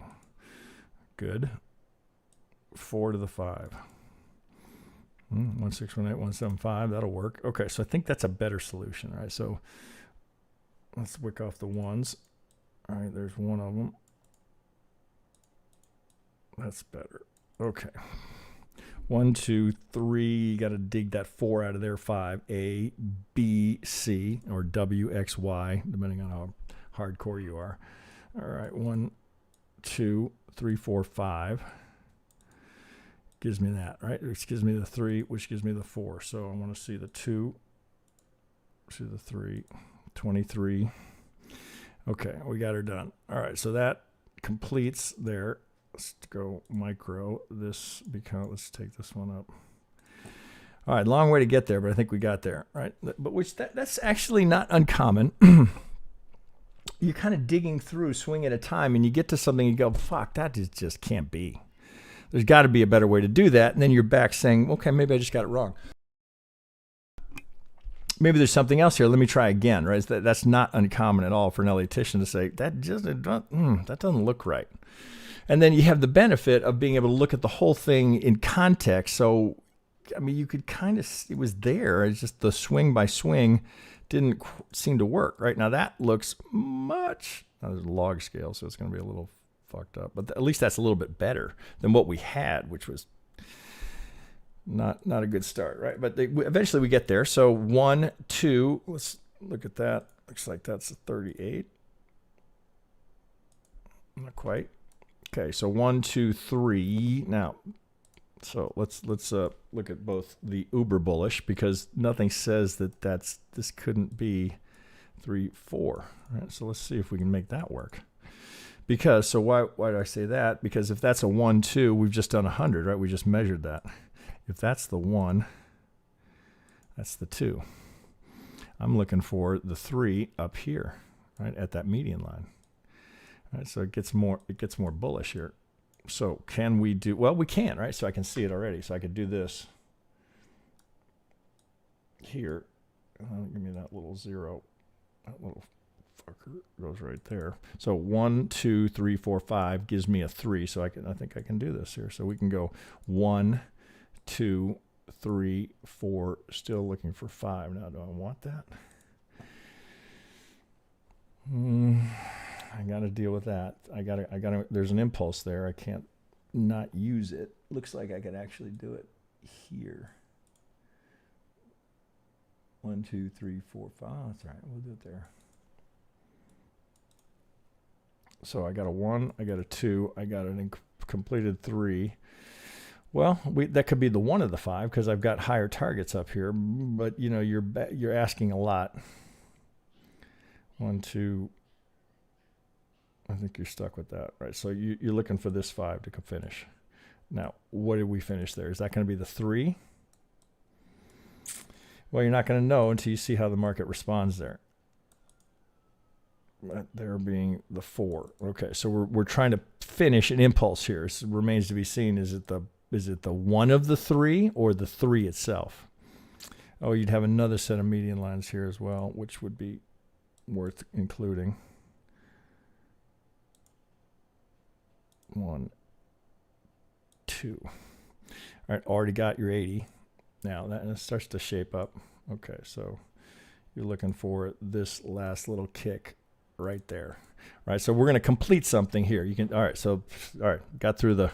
Good. 4 to the 5. 1, 6, 1, 8, 1, 7, 5. That'll work. Okay, so I think that's a better solution, right? So let's wick off the 1s. All right, there's one of them. That's better. Okay. 1, 2, 3. Got to dig that 4 out of there. 5. A, B, C, or W, X, Y, depending on how hardcore you are. All right. 1, 2, 3, 4, 5. Gives me that, right? Which gives me the 3, which gives me the 4. So I want to see the 2, see the 3, 23. Okay, we got her done. All right, so that completes there. Let's go micro. Let's take this one up. All right, long way to get there, but I think we got there, right? But that's actually not uncommon. You're kind of digging through, swing at a time, and you get to something, you go, fuck, that just can't be. There's got to be a better way to do that, and then you're back saying, okay, maybe I just got it wrong. maybe there's something else here. Let me try again, right? That's not uncommon at all for an Elliottian to say, that doesn't look right. And then you have the benefit of being able to look at the whole thing in context. So, I mean, you could kind of, it was there. It's just the swing by swing didn't seem to work, right? Now that looks much, now there's a log scale, so it's going to be a little fucked up. But at least that's a little bit better than what we had, which was not a good start, right? But eventually we get there. So 1, 2, let's look at that. Looks like that's a 38. Not quite. Okay, so 1, 2, 3. Now, so let's look at both the uber bullish, because nothing says that this couldn't be 3, 4. Right? So let's see if we can make that work. Because, so why do I say that? Because if that's a 1, 2, we've just done 100, right? We just measured that. If that's the 1, that's the 2. I'm looking for the 3 up here, right, at that median line. All right, so it gets more bullish here. So can we do, well, we can, right? So I can see it already. So I could do this here. Give me that little 0. That little fucker goes right there. So 1, 2, 3, 4, 5 gives me a 3. So I think I can do this here. So we can go 1, 2, 3, 4, still looking for 5. Now, do I want that? I got to deal with that. I got to, there's an impulse there. I can't not use it. Looks like I could actually do it here. 1, 2, 3, 4, 5. That's right. We'll do it there. So I got a 1, I got a 2, I got an completed 3. Well, that could be the 1 of the 5 because I've got higher targets up here. But you know, you're asking a lot. 1, 2. I think you're stuck with that, right? So you're looking for this 5 to finish. Now, what did we finish there? Is that going to be the 3? Well, you're not going to know until you see how the market responds there. There being the 4. Okay, so we're trying to finish an impulse here. So it remains to be seen. Is it the 1 of the 3 or the 3 itself? Oh, you'd have another set of median lines here as well, which would be worth including. 1, 2. All right, already got your 80. Now that starts to shape up. Okay, so you're looking for this last little kick right there. All right, so we're going to complete something here. You can, all right, so, all right, got through the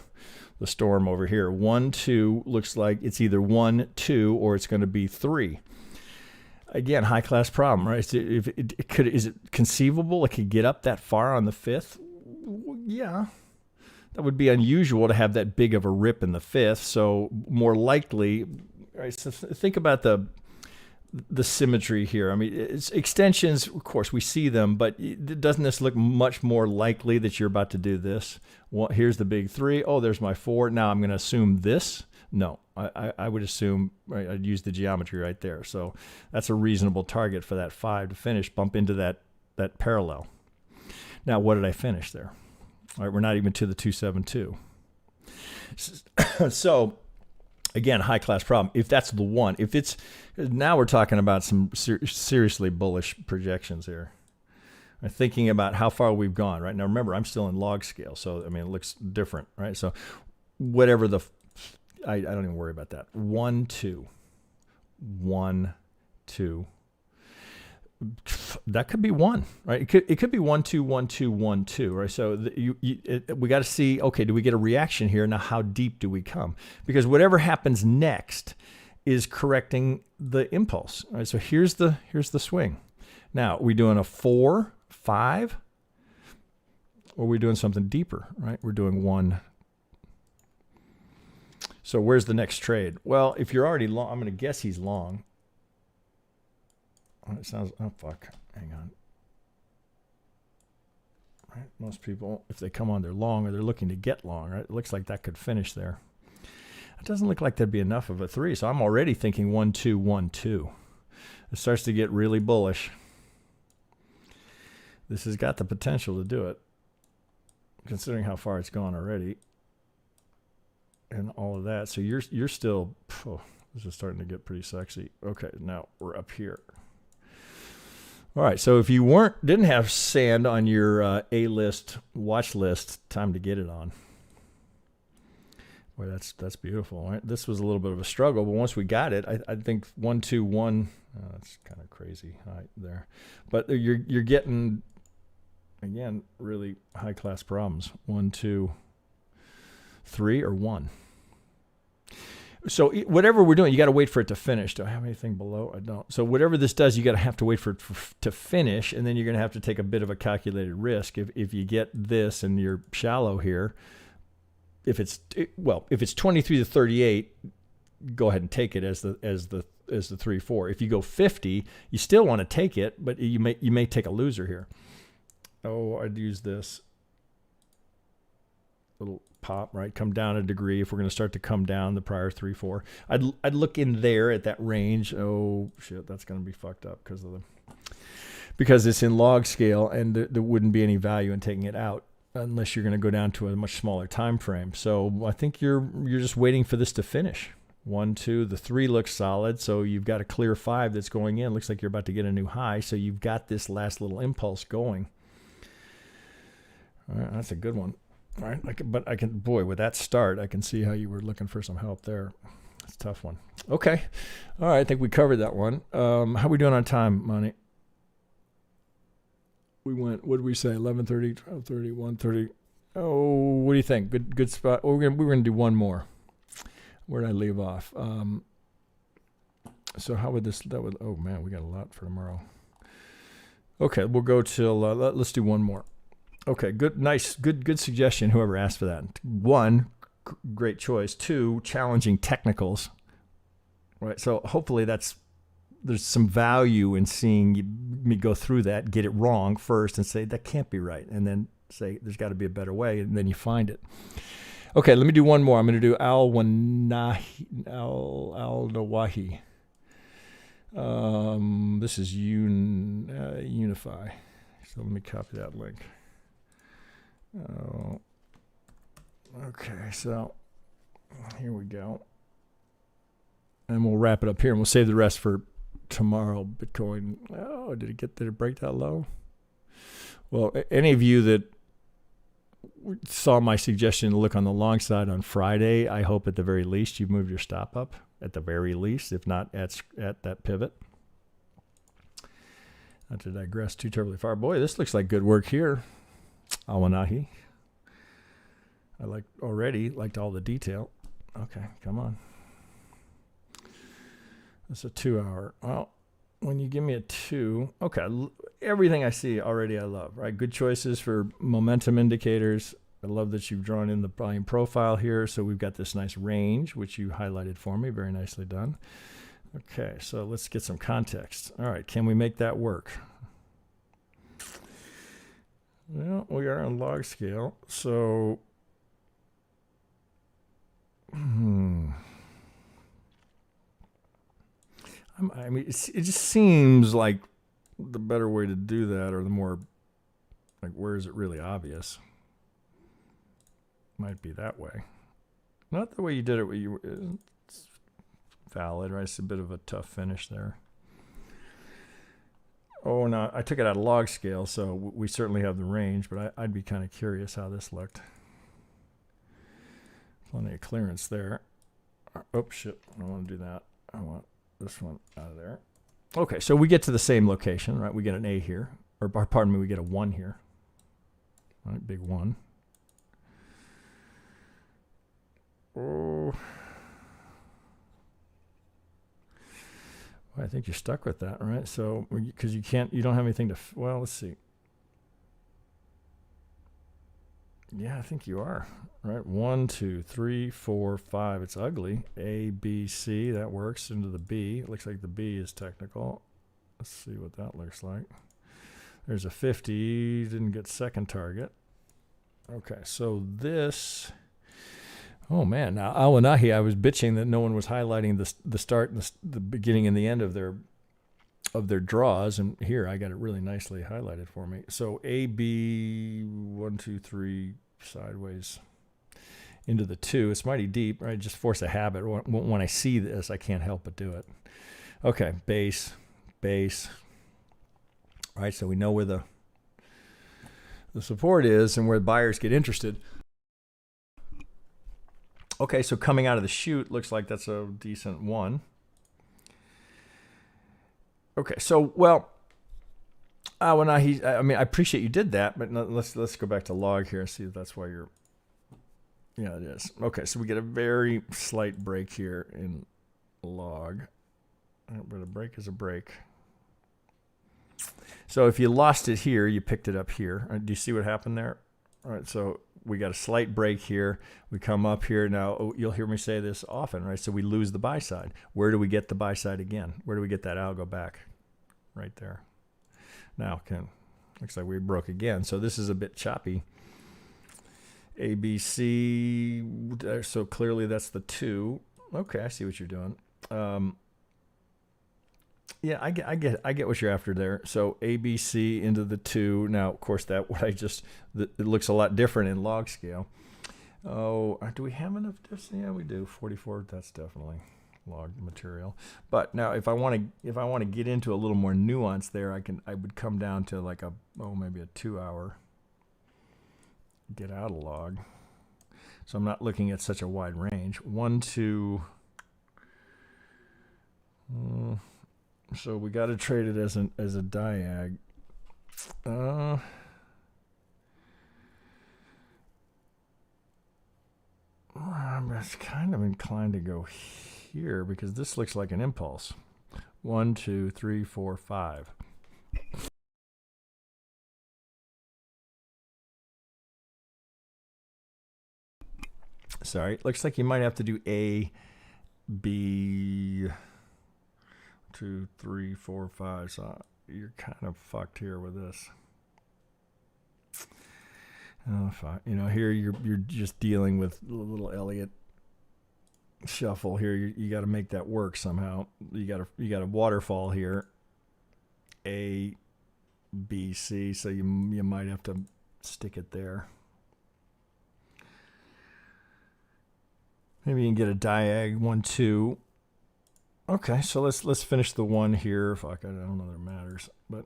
storm over here. 1, 2 looks like it's either 1, 2, or it's going to be 3. Again, high class problem, right? Is it conceivable it could get up that far on the 5th? Yeah. That would be unusual to have that big of a rip in the 5th. So more likely, right? So think about the symmetry here. I mean, it's extensions, of course, we see them, but doesn't this look much more likely that you're about to do this? Well, here's the big 3. Oh, there's my 4. Now I'm going to assume this. No, I would assume, right, I'd use the geometry right there. So that's a reasonable target for that 5 to finish, bump into that parallel. Now, what did I finish there? All right, we're not even to the 272. So, again, high class problem. If that's the 1, if it's, now we're talking about some seriously bullish projections here. I'm thinking about how far we've gone, right? Now, remember, I'm still in log scale, so, I mean, it looks different, right? So, whatever I don't even worry about that. 1, 2. 1, 2. That could be 1, right? It could be 1, 2, 1, 2, 1, 2, right? So we got to see, okay, do we get a reaction here? Now, how deep do we come? Because whatever happens next is correcting the impulse, right? So here's the swing. Now, are we doing a 4, 5? Or are we doing something deeper, right? We're doing 1. So where's the next trade? Well, if you're already long, I'm going to guess he's long. It sounds, oh fuck, hang on. Right, most people, if they come on, they're long or they're looking to get long, right? It looks like that could finish there. It doesn't look like that'd be enough of a 3, so I'm already thinking 1, 2, 1, 2. It starts to get really bullish. This has got the potential to do it, considering how far it's gone already and all of that. So you're still, This is starting to get pretty sexy. Okay, now we're up here. All right, so if you didn't have sand on your A-list watch list, time to get it on. Boy, that's beautiful. Right? This was a little bit of a struggle, but once we got it, I think 1, 2, 1. That's kind of crazy height there, but you're getting, again, really high class problems. 1, 2, 3, or 1. So whatever we're doing, you got to wait for it to finish. Do I have anything below? I don't. So whatever this does, you got to have to wait for it to finish, and then you're going to have to take a bit of a calculated risk. If you get this and you're shallow here, if it's 23 to 38, go ahead and take it as the 3-4. If you go 50, you still want to take it, but you may take a loser here. Oh, I'd use this little pop, right? Come down a degree. If we're going to start to come down the prior 3-4, I'd look in there at that range. Oh shit, that's going to be fucked up because it's in log scale, and there wouldn't be any value in taking it out unless you're going to go down to a much smaller time frame. So I think you're just waiting for this to finish. 1, 2, the 3 looks solid. So you've got a clear 5 that's going in. Looks like you're about to get a new high. So you've got this last little impulse going. All right, that's a good one. All right, boy, with that start, I can see how you were looking for some help there. It's a tough one. Okay. All right, I think we covered that one. How are we doing on time, Monty? We went, what did we say, 11:30, 12:30, 1:30? Oh, what do you think? Good spot. Oh, we're gonna do one more. Where did I leave off? So how would this, oh man, we got a lot for tomorrow. Okay, we'll go till, let's do one more. Okay, good, nice, good suggestion, whoever asked for that. 1, great choice. 2, challenging technicals. Right, so hopefully there's some value in seeing me go through that, get it wrong first, and say, that can't be right. And then say, there's got to be a better way, and then you find it. Okay, let me do one more. I'm going to do Al-Nawahi. This is UNFI. So let me copy that link. Oh, okay, so here we go. And we'll wrap it up here, and we'll save the rest for tomorrow. Bitcoin, did it break that low? Well, any of you that saw my suggestion to look on the long side on Friday, I hope at the very least you've moved your stop up, at the very least, if not at that pivot. Not to digress too terribly far. Boy, this looks like good work here. Awanahi. I liked all the detail. Okay, come on. It's a 2-hour. Well, when you give me a 2, okay, everything I see already I love, right? Good choices for momentum indicators. I love that you've drawn in the volume profile here. So we've got this nice range, which you highlighted for me. Very nicely done. Okay, so let's get some context. All right, can we make that work? Well, we are on log scale, so I mean, it just seems like the better way to do that, or the more, like, where is it really obvious? Might be that way. Not the way you did it. It's valid, right? It's a bit of a tough finish there. Oh, no, I took it out of log scale, so we certainly have the range, but I'd be kind of curious how this looked. Plenty of clearance there. Oh, shit, I don't want to do that. I want this one out of there. Okay, so we get to the same location, right? We get an A here, or pardon me, we get a 1 here. All right, big 1. Oh. Well, I think you're stuck with that, right? So, because you don't have anything to, well, let's see. Yeah, I think you are, right? 1, 2, 3, 4, 5. It's ugly. A, B, C. That works into the B. It looks like the B is technical. Let's see what that looks like. There's a 50. Didn't get second target. Okay, so this. Oh man! Now Awanahi, I was bitching that no one was highlighting the start and the beginning and the end of their draws, and here I got it really nicely highlighted for me. So A, B, 1, 2, 3, sideways. into the 2. It's mighty deep, right? Just force a habit. When I see this, I can't help but do it. Okay, base. All right, so we know where the support is and where buyers get interested. Okay, so coming out of the chute, looks like that's a decent one. Okay, so, well, I mean, I appreciate you did that, but let's go back to log here and see if that's why you're, yeah, it is. Okay, so we get a very slight break here in log. But a break is a break. So if you lost it here, you picked it up here. Do you see what happened there? All right, so we got a slight break here. We come up here. Now, you'll hear me say this often, right? So we lose the buy side. Where do we get the buy side again? Where do we get that algo back? Right there. Now, looks like we broke again. So this is a bit choppy. A, B, C. So clearly that's the 2. Okay, I see what you're doing. Yeah, I get what you're after there. So ABC into the 2. Now, of course, it looks a lot different in log scale. Oh, do we have enough diffs? Yeah, we do. 44. That's definitely log material. But now, if I want to get into a little more nuance there, I would come down to like maybe a 2-hour. Get out of log. So I'm not looking at such a wide range. 1, 2. So we got to trade it as a diag. I'm kind of inclined to go here because this looks like an impulse. 1, 2, 3, 4, 5. Sorry, looks like you might have to do A, B, 2, 3, 4, 5. So you're kind of fucked here with this. Here you're just dealing with a little Elliott shuffle here. You got to make that work somehow. You got a waterfall here. A, B, C. So you might have to stick it there. Maybe you can get a diag 1, 2. Okay, so let's finish the 1 here. Fuck, I don't know that it matters, but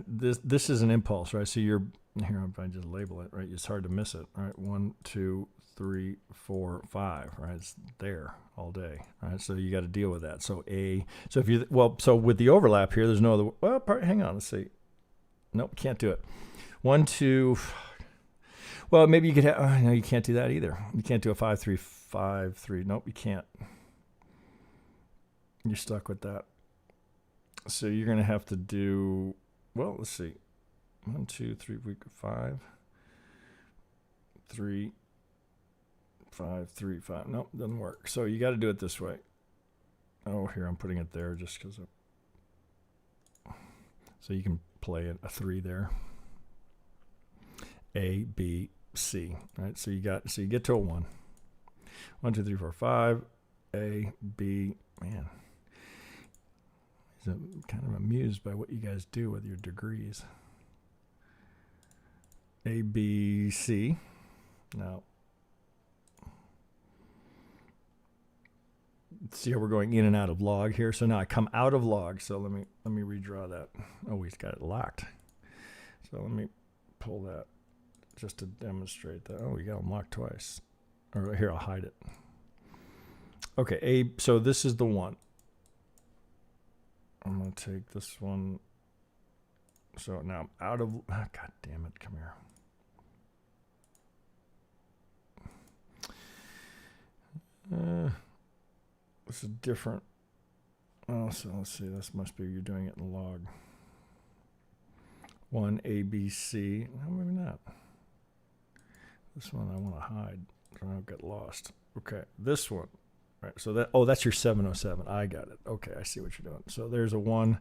this is an impulse, right? So you're here. If I just label it, right, it's hard to miss it. All right, 1, 2, 3, 4, 5. Right, it's there all day. All right, so you got to deal with that. So so with the overlap here, there's no other. Well, hang on, let's see. Nope, can't do it. 1, 2. Well, maybe you could have. No, you can't do that either. You can't do a 5, 3, 5, 3. Nope, you can't. You're stuck with that. So you're going to have to do, well, let's see. 1, 2, 3, 5, 3, 5, 3, 5. Nope, doesn't work. So you got to do it this way. Oh, here, I'm putting it there just because so you can play a 3 there. A, B, C. Right? So you get to a 1. 1, 2, 3, 4, 5. A, B, man. I'm kind of amused by what you guys do with your degrees. A, B, C. Now, see how we're going in and out of log here. So now I come out of log. So let me redraw that. Oh, we've got it locked. So let me pull that just to demonstrate that. Oh, we got them locked twice. Or here, I'll hide it. Okay, so this is the 1. I'm going to take this one. So now I'm out of, God damn it, come here. This is different. Oh, so let's see, this must be, you're doing it in log. 1, A, B, C. No, maybe not. This one I want to hide, so I don't get lost. Okay, this one. Right, so that's your 707. I got it. Okay, I see what you're doing. So there's a 1.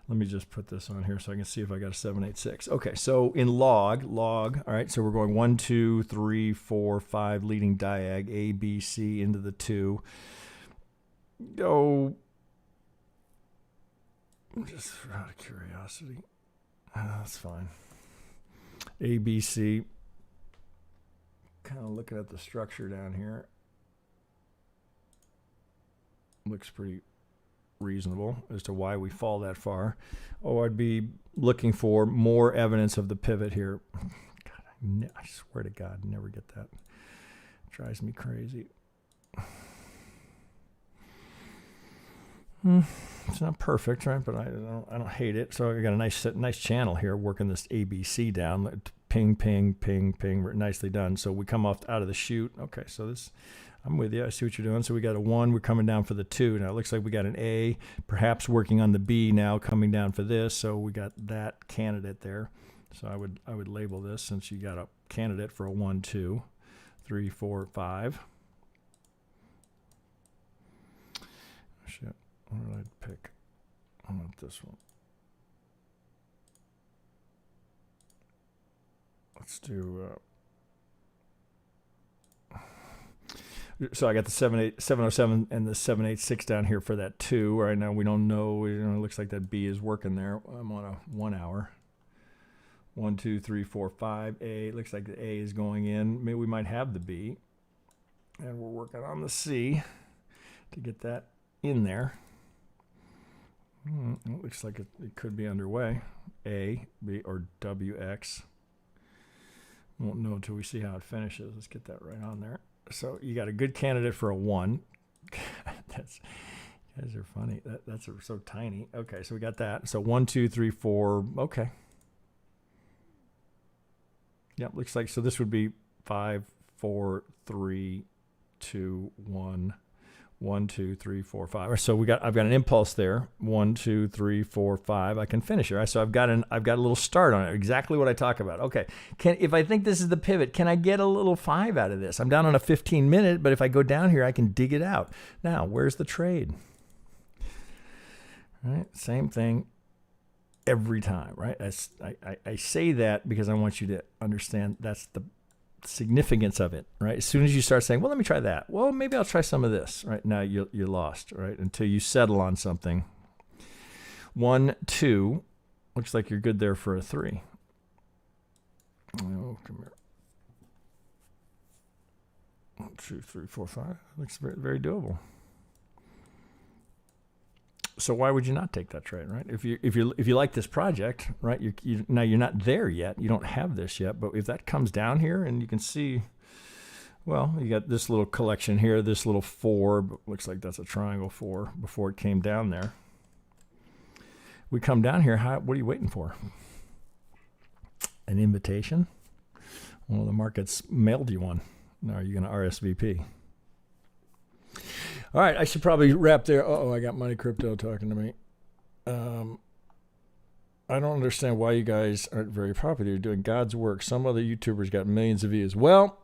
Let me just put this on here so I can see if I got a 786. Okay, so in log, all right, so we're going 1, 2, 3, 4, 5, leading diag, A, B, C into the 2. Go, just out of curiosity. That's fine. A, B, C. kind of looking at the structure down here. Looks pretty reasonable as to why we fall that far. Oh, I'd be looking for more evidence of the pivot here. God, I swear to God, never get that. Drives me crazy. It's not perfect, right? But I don't hate it. So I got a nice channel here, working this ABC down. Ping, ping, ping, ping. Nicely done. So we come out of the chute. Okay, so this, I'm with you. I see what you're doing. So we got a 1. We're coming down for the 2. Now it looks like we got an A, perhaps working on the B now, coming down for this. So we got that candidate there. So I would label this, since you got a candidate for a 1, 2, 3, 4, 5. Shit. What did I pick? I want this one. Let's do. So I got the 707 and the 786 down here for that 2. Right now we don't know. It looks like that B is working there. I'm on a 1 hour. 1, 2, 3, 4, 5. A. Looks like the A is going in. Maybe we might have the B. And we're working on the C to get that in there. It looks like it could be underway. A, B, or WX. Won't know until we see how it finishes. Let's get that right on there. So you got a good candidate for a 1. You guys are funny. That's so tiny. Okay, so we got that. So 1, 2, 3, 4. Okay. Yep, looks like, so this would be 5, 4, 3, 2, 1. 1, 2, 3, 4, 5. So I've got an impulse there. 1, 2, 3, 4, 5. I can finish it, right? So I've got a little start on it. Exactly what I talk about. Okay. If I think this is the pivot, can I get a little 5 out of this? I'm down on a 15-minute, but if I go down here, I can dig it out. Now, where's the trade? Right? Same thing every time, right? I say that because I want you to understand that's the significance of it, right? As soon as you start saying, well, let me try that. Well, maybe I'll try some of this, right? Now you're lost, right? Until you settle on something. 1, 2, looks like you're good there for a 3. Oh, come here. 1, 2, 3, 4, 5. Looks very, very doable. So why would you not take that trade, right? If you like this project, right? Now you're not there yet. You don't have this yet. But if that comes down here, and you can see, well, you got this little collection here, this little 4, but looks like that's a triangle 4 before it came down there. We come down here. What are you waiting for? An invitation? Well, the market's mailed you one. Now are you going to RSVP? All right, I should probably wrap there. Oh, I got Money Crypto talking to me. I don't understand why you guys aren't very popular. You're doing God's work. Some other YouTubers got millions of views. Well,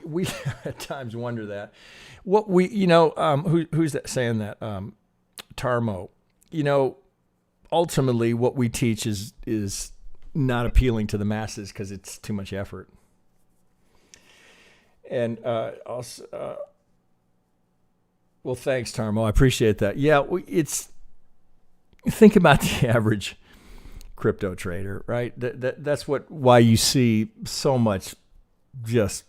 we at times wonder that. What we, who's that saying that? Tarmo. Ultimately, what we teach is not appealing to the masses because it's too much effort. And also. Well, thanks, Tarmo. I appreciate that. Yeah, think about the average crypto trader, right? That's why you see so much just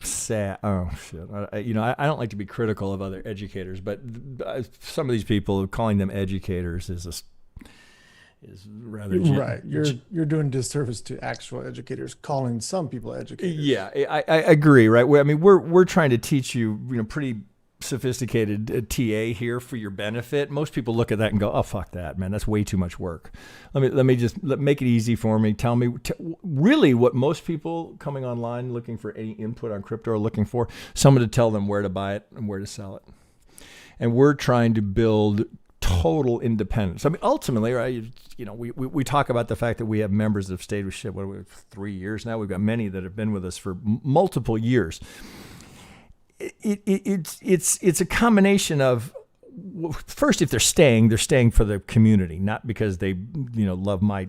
sad. Oh shit! I don't like to be critical of other educators, but some of these people, calling them educators is rather right. You're doing disservice to actual educators, calling some people educators. Yeah, I agree. Right. We're trying to teach you, pretty sophisticated TA here for your benefit. Most people look at that and go, "Oh, fuck that, man! That's way too much work." Let me just make it easy for me. Tell me really what most people coming online looking for any input on crypto are looking for: someone to tell them where to buy it and where to sell it. And we're trying to build total independence. Ultimately, right? We talk about the fact that we have members that have stayed with shit. What are we, 3 years now? We've got many that have been with us for multiple years. It's a combination of, first, if they're staying for the community, not because they love my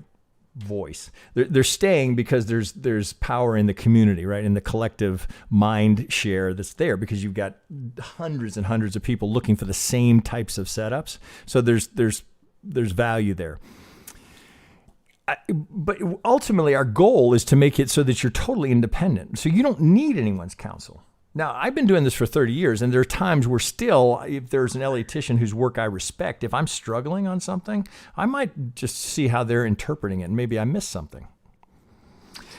voice. They're staying because there's power in the community, right? In the collective mind share that's there, because you've got hundreds and hundreds of people looking for the same types of setups. So there's value there. But ultimately, our goal is to make it so that you're totally independent. So you don't need anyone's counsel. Now, I've been doing this for 30 years, and there are times where still, if there's an Elliottician whose work I respect, if I'm struggling on something, I might just see how they're interpreting it, and maybe I miss something.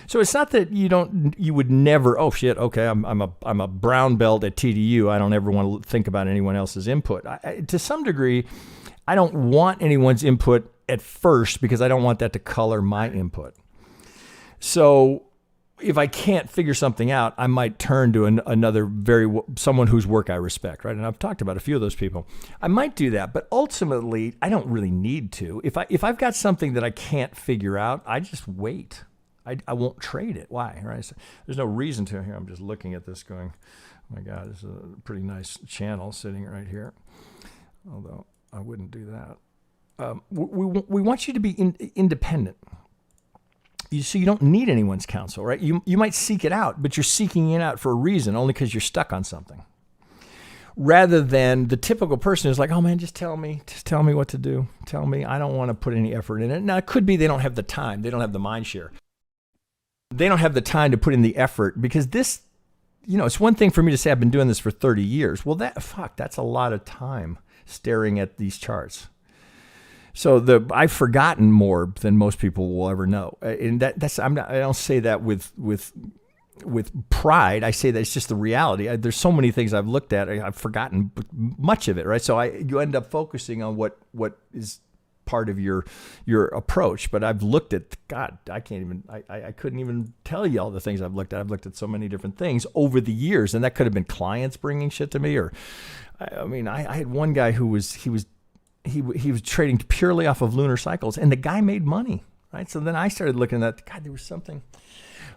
So it's not that you would never, oh shit, okay, I'm a brown belt at TDU. I don't ever want to think about anyone else's input. To some degree, I don't want anyone's input at first because I don't want that to color my input. So if I can't figure something out, I might turn to someone whose work I respect, right? And I've talked about a few of those people. I might do that, but ultimately, I don't really need to. If I've got something that I can't figure out, I just wait. I won't trade it. Why? Right? So there's no reason to. Here, I'm just looking at this going, oh my God, this is a pretty nice channel sitting right here. Although I wouldn't do that. We want you to be independent. So you don't need anyone's counsel, right? You might seek it out, but you're seeking it out for a reason, only because you're stuck on something. Rather than the typical person who's like, oh man, just tell me what to do. Tell me, I don't want to put any effort in it. Now, it could be they don't have the time. They don't have the mind share. They don't have the time to put in the effort because this, it's one thing for me to say I've been doing this for 30 years. Well, that's a lot of time staring at these charts. So I've forgotten more than most people will ever know. And I don't say that with pride. I say that it's just the reality. There's so many things I've looked at. I've forgotten much of it, right? So you end up focusing on what is part of your approach. But I've looked at, God, I couldn't even tell you all the things I've looked at. I've looked at so many different things over the years, and that could have been clients bringing shit to me, or I had one guy who was trading purely off of lunar cycles, and the guy made money, right? So then I started looking at, God, there was something.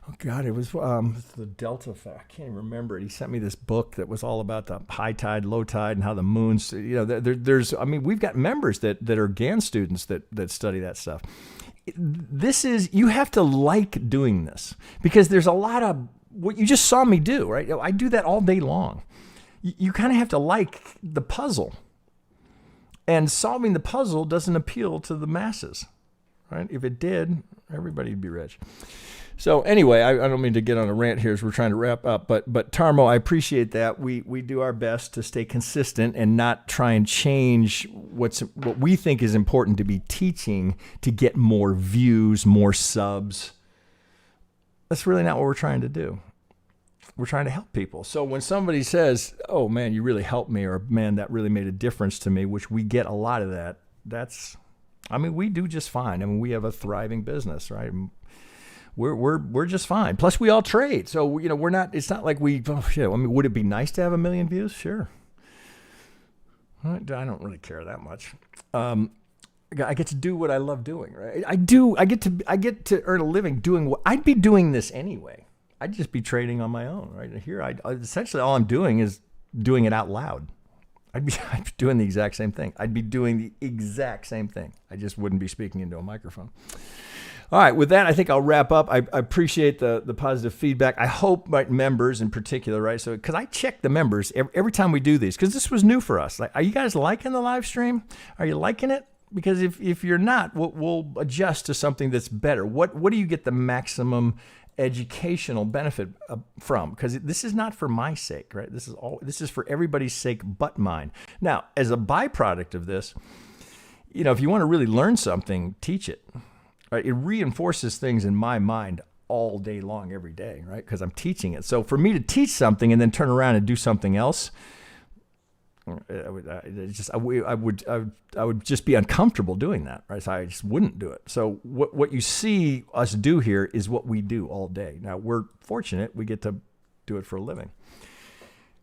Oh God, it was the Delta effect. I can't even remember it. He sent me this book that was all about the high tide, low tide, and how the moons. We've got members that are GAN students that study that stuff. You have to like doing this because there's a lot of what you just saw me do, right? I do that all day long. You kind of have to like the puzzle. And solving the puzzle doesn't appeal to the masses, right? If it did, everybody'd be rich. So anyway, I don't mean to get on a rant here as we're trying to wrap up, but Tarmo, I appreciate that. We do our best to stay consistent and not try and change what we think is important to be teaching to get more views, more subs. That's really not what we're trying to do. We're trying to help people. So when somebody says, oh man, you really helped me, or man, that really made a difference to me, which we get a lot of that, we do just fine. We have a thriving business, right? We're just fine. Plus we all trade. So, we're not, it's not like would it be nice to have 1 million views? Sure. I don't really care that much. I get to do what I love doing, right? I get to earn a living doing what I'd be doing this anyway. I'd just be trading on my own, right? Here, essentially all I'm doing is doing it out loud. I'd be doing the exact same thing. I'd be doing the exact same thing. I just wouldn't be speaking into a microphone. All right, with that, I think I'll wrap up. I appreciate the positive feedback. I hope my members in particular, right? So, because I check the members every time we do these, because this was new for us. Like, are you guys liking the live stream? Are you liking it? Because if you're not, we'll adjust to something that's better. What do you get the maximum educational benefit from? Because this is not for my sake, right? This is for everybody's sake but mine. Now, as a byproduct of this, if you want to really learn something, teach it. Right? It reinforces things in my mind all day long, every day, right? Because I'm teaching it. So for me to teach something and then turn around and do something else, I would just be uncomfortable doing that, right? So I just wouldn't do it. So what you see us do here is what we do all day. Now we're fortunate we get to do it for a living.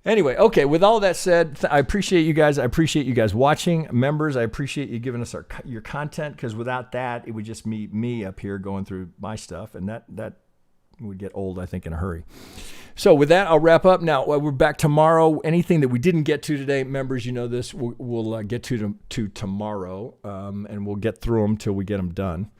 Anyway, okay, with all that said, I appreciate you guys. I appreciate you guys watching. Members, I appreciate you giving us your content, because without that, it would just be me up here going through my stuff, and that would get old, I think, in a hurry. So with that, I'll wrap up. Now, we're back tomorrow. Anything that we didn't get to today, members, you know this, we'll get to tomorrow, and we'll get through them till we get them done.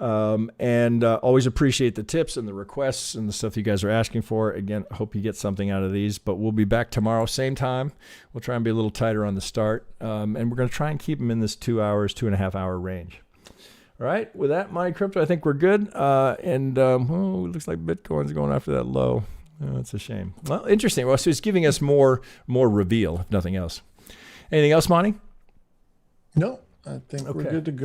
And always appreciate the tips and the requests and the stuff you guys are asking for. Again, hope you get something out of these, but we'll be back tomorrow, same time. We'll try and be a little tighter on the start. And we're going to try and keep them in this 2.5 hour range. All right. With that, my crypto, I think we're good. And it looks like Bitcoin's going after that low. Oh, that's a shame. Well, interesting. Well, so it's giving us more reveal, if nothing else. Anything else, Monty? No, I think we're good to go.